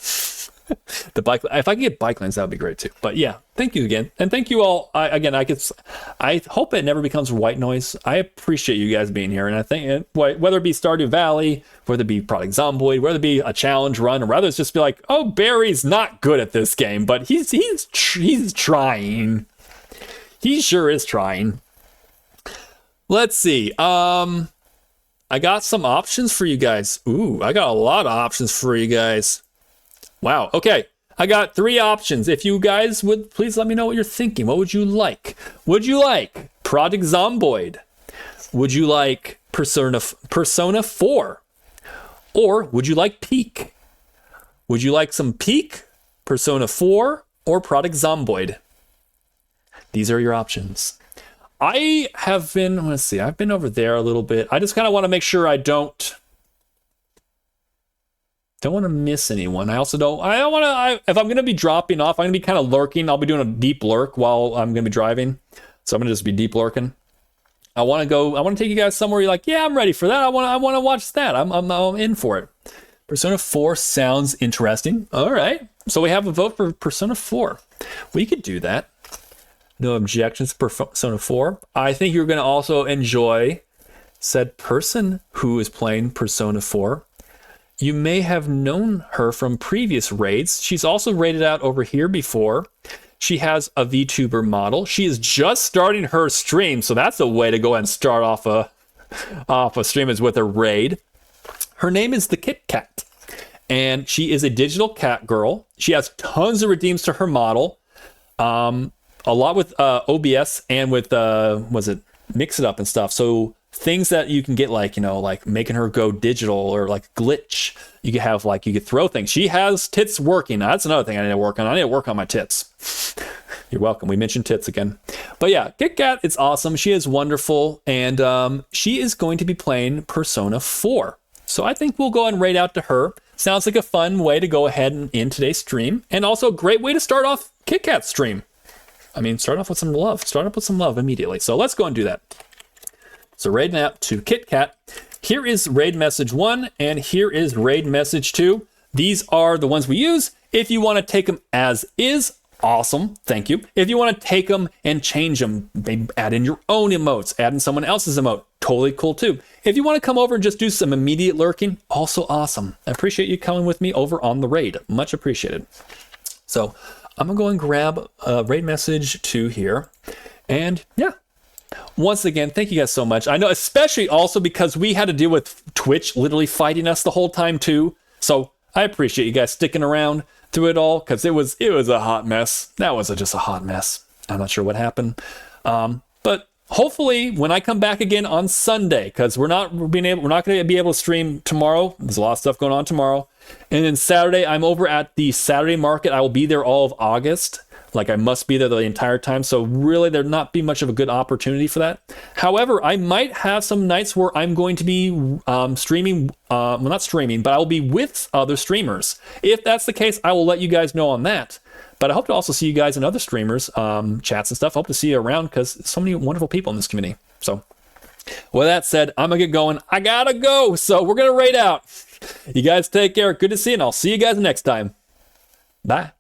The bike, if I can get bike lanes, that would be great too. But yeah, thank you again, and thank you all. I hope it never becomes white noise. I appreciate you guys being here, and I think whether it be Stardew Valley, whether it be Project Zomboid, whether it be a challenge run, or rather it's just be like, oh, Barry's not good at this game, but he's trying. He sure is trying. Let's see. I got some options for you guys. Ooh, I got a lot of options for you guys. Wow. Okay. I got 3 options. If you guys would please let me know what you're thinking. What would you like? Would you like Project Zomboid? Would you like Persona 4? Or would you like Peak? Would you like some Peak, Persona 4, or Project Zomboid? These are your options. I've been over there a little bit. I just kind of want to make sure I don't want to miss anyone. I don't want to, if I'm going to be dropping off, I'm going to be kind of lurking. I'll be doing a deep lurk while I'm going to be driving. So I'm going to just be deep lurking. I want to take you guys somewhere you're like, yeah, I'm ready for that. I want to watch that. I'm in for it. Persona 4 sounds interesting. All right. So we have a vote for Persona 4. We could do that. No objections to Persona 4. I think you're going to also enjoy said person who is playing Persona 4. You may have known her from previous raids. She's also raided out over here before. She has a VTuber model. She is just starting her stream, so that's a way to go ahead and start off a off a stream is with a raid. Her name is the Kit Kat, and she is a digital cat girl. She has tons of redeems to her model, a lot with OBS and with Mix It Up and stuff. So things that you can get, like, you know, like making her go digital or like glitch. You could have, like, you could throw things. She has tits working. Now, that's another thing I need to work on. I need to work on my tits. You're welcome. We mentioned tits again. But yeah, Kit Kat, it's awesome. She is wonderful. And she is going to be playing Persona 4. So I think we'll go ahead and raid out to her. Sounds like a fun way to go ahead and end today's stream. And also a great way to start off Kit Kat's stream. I mean, start off with some love. Start off with some love immediately. So let's go and do that. So raid out to Kit Kat. Here is raid message 1, and here is raid message 2. These are the ones we use. If you want to take them as is, awesome, thank you. If you want to take them and change them, maybe add in your own emotes, add in someone else's emote, totally cool too. If you want to come over and just do some immediate lurking, also awesome. I appreciate you coming with me over on the raid. Much appreciated. So I'm going to go and grab raid message 2 here. And yeah. Once again, thank you guys so much. I know, especially also because we had to deal with Twitch literally fighting us the whole time too. So I appreciate you guys sticking around through it all, because it was a hot mess. That was just a hot mess. I'm not sure what happened. But hopefully when I come back again on Sunday, because we're not going to be able to stream tomorrow. There's a lot of stuff going on tomorrow. And then Saturday, I'm over at the Saturday market. I will be there all of August. Like, I must be there the entire time. So really, there'd not be much of a good opportunity for that. However, I might have some nights where I'm going to be streaming. Well, not streaming, but I'll be with other streamers. If that's the case, I will let you guys know on that. But I hope to also see you guys and other streamers, chats and stuff. I hope to see you around, because so many wonderful people in this community. So with that said, I'm going to get going. I got to go. So we're going to raid out. You guys take care. Good to see you, and I'll see you guys next time. Bye.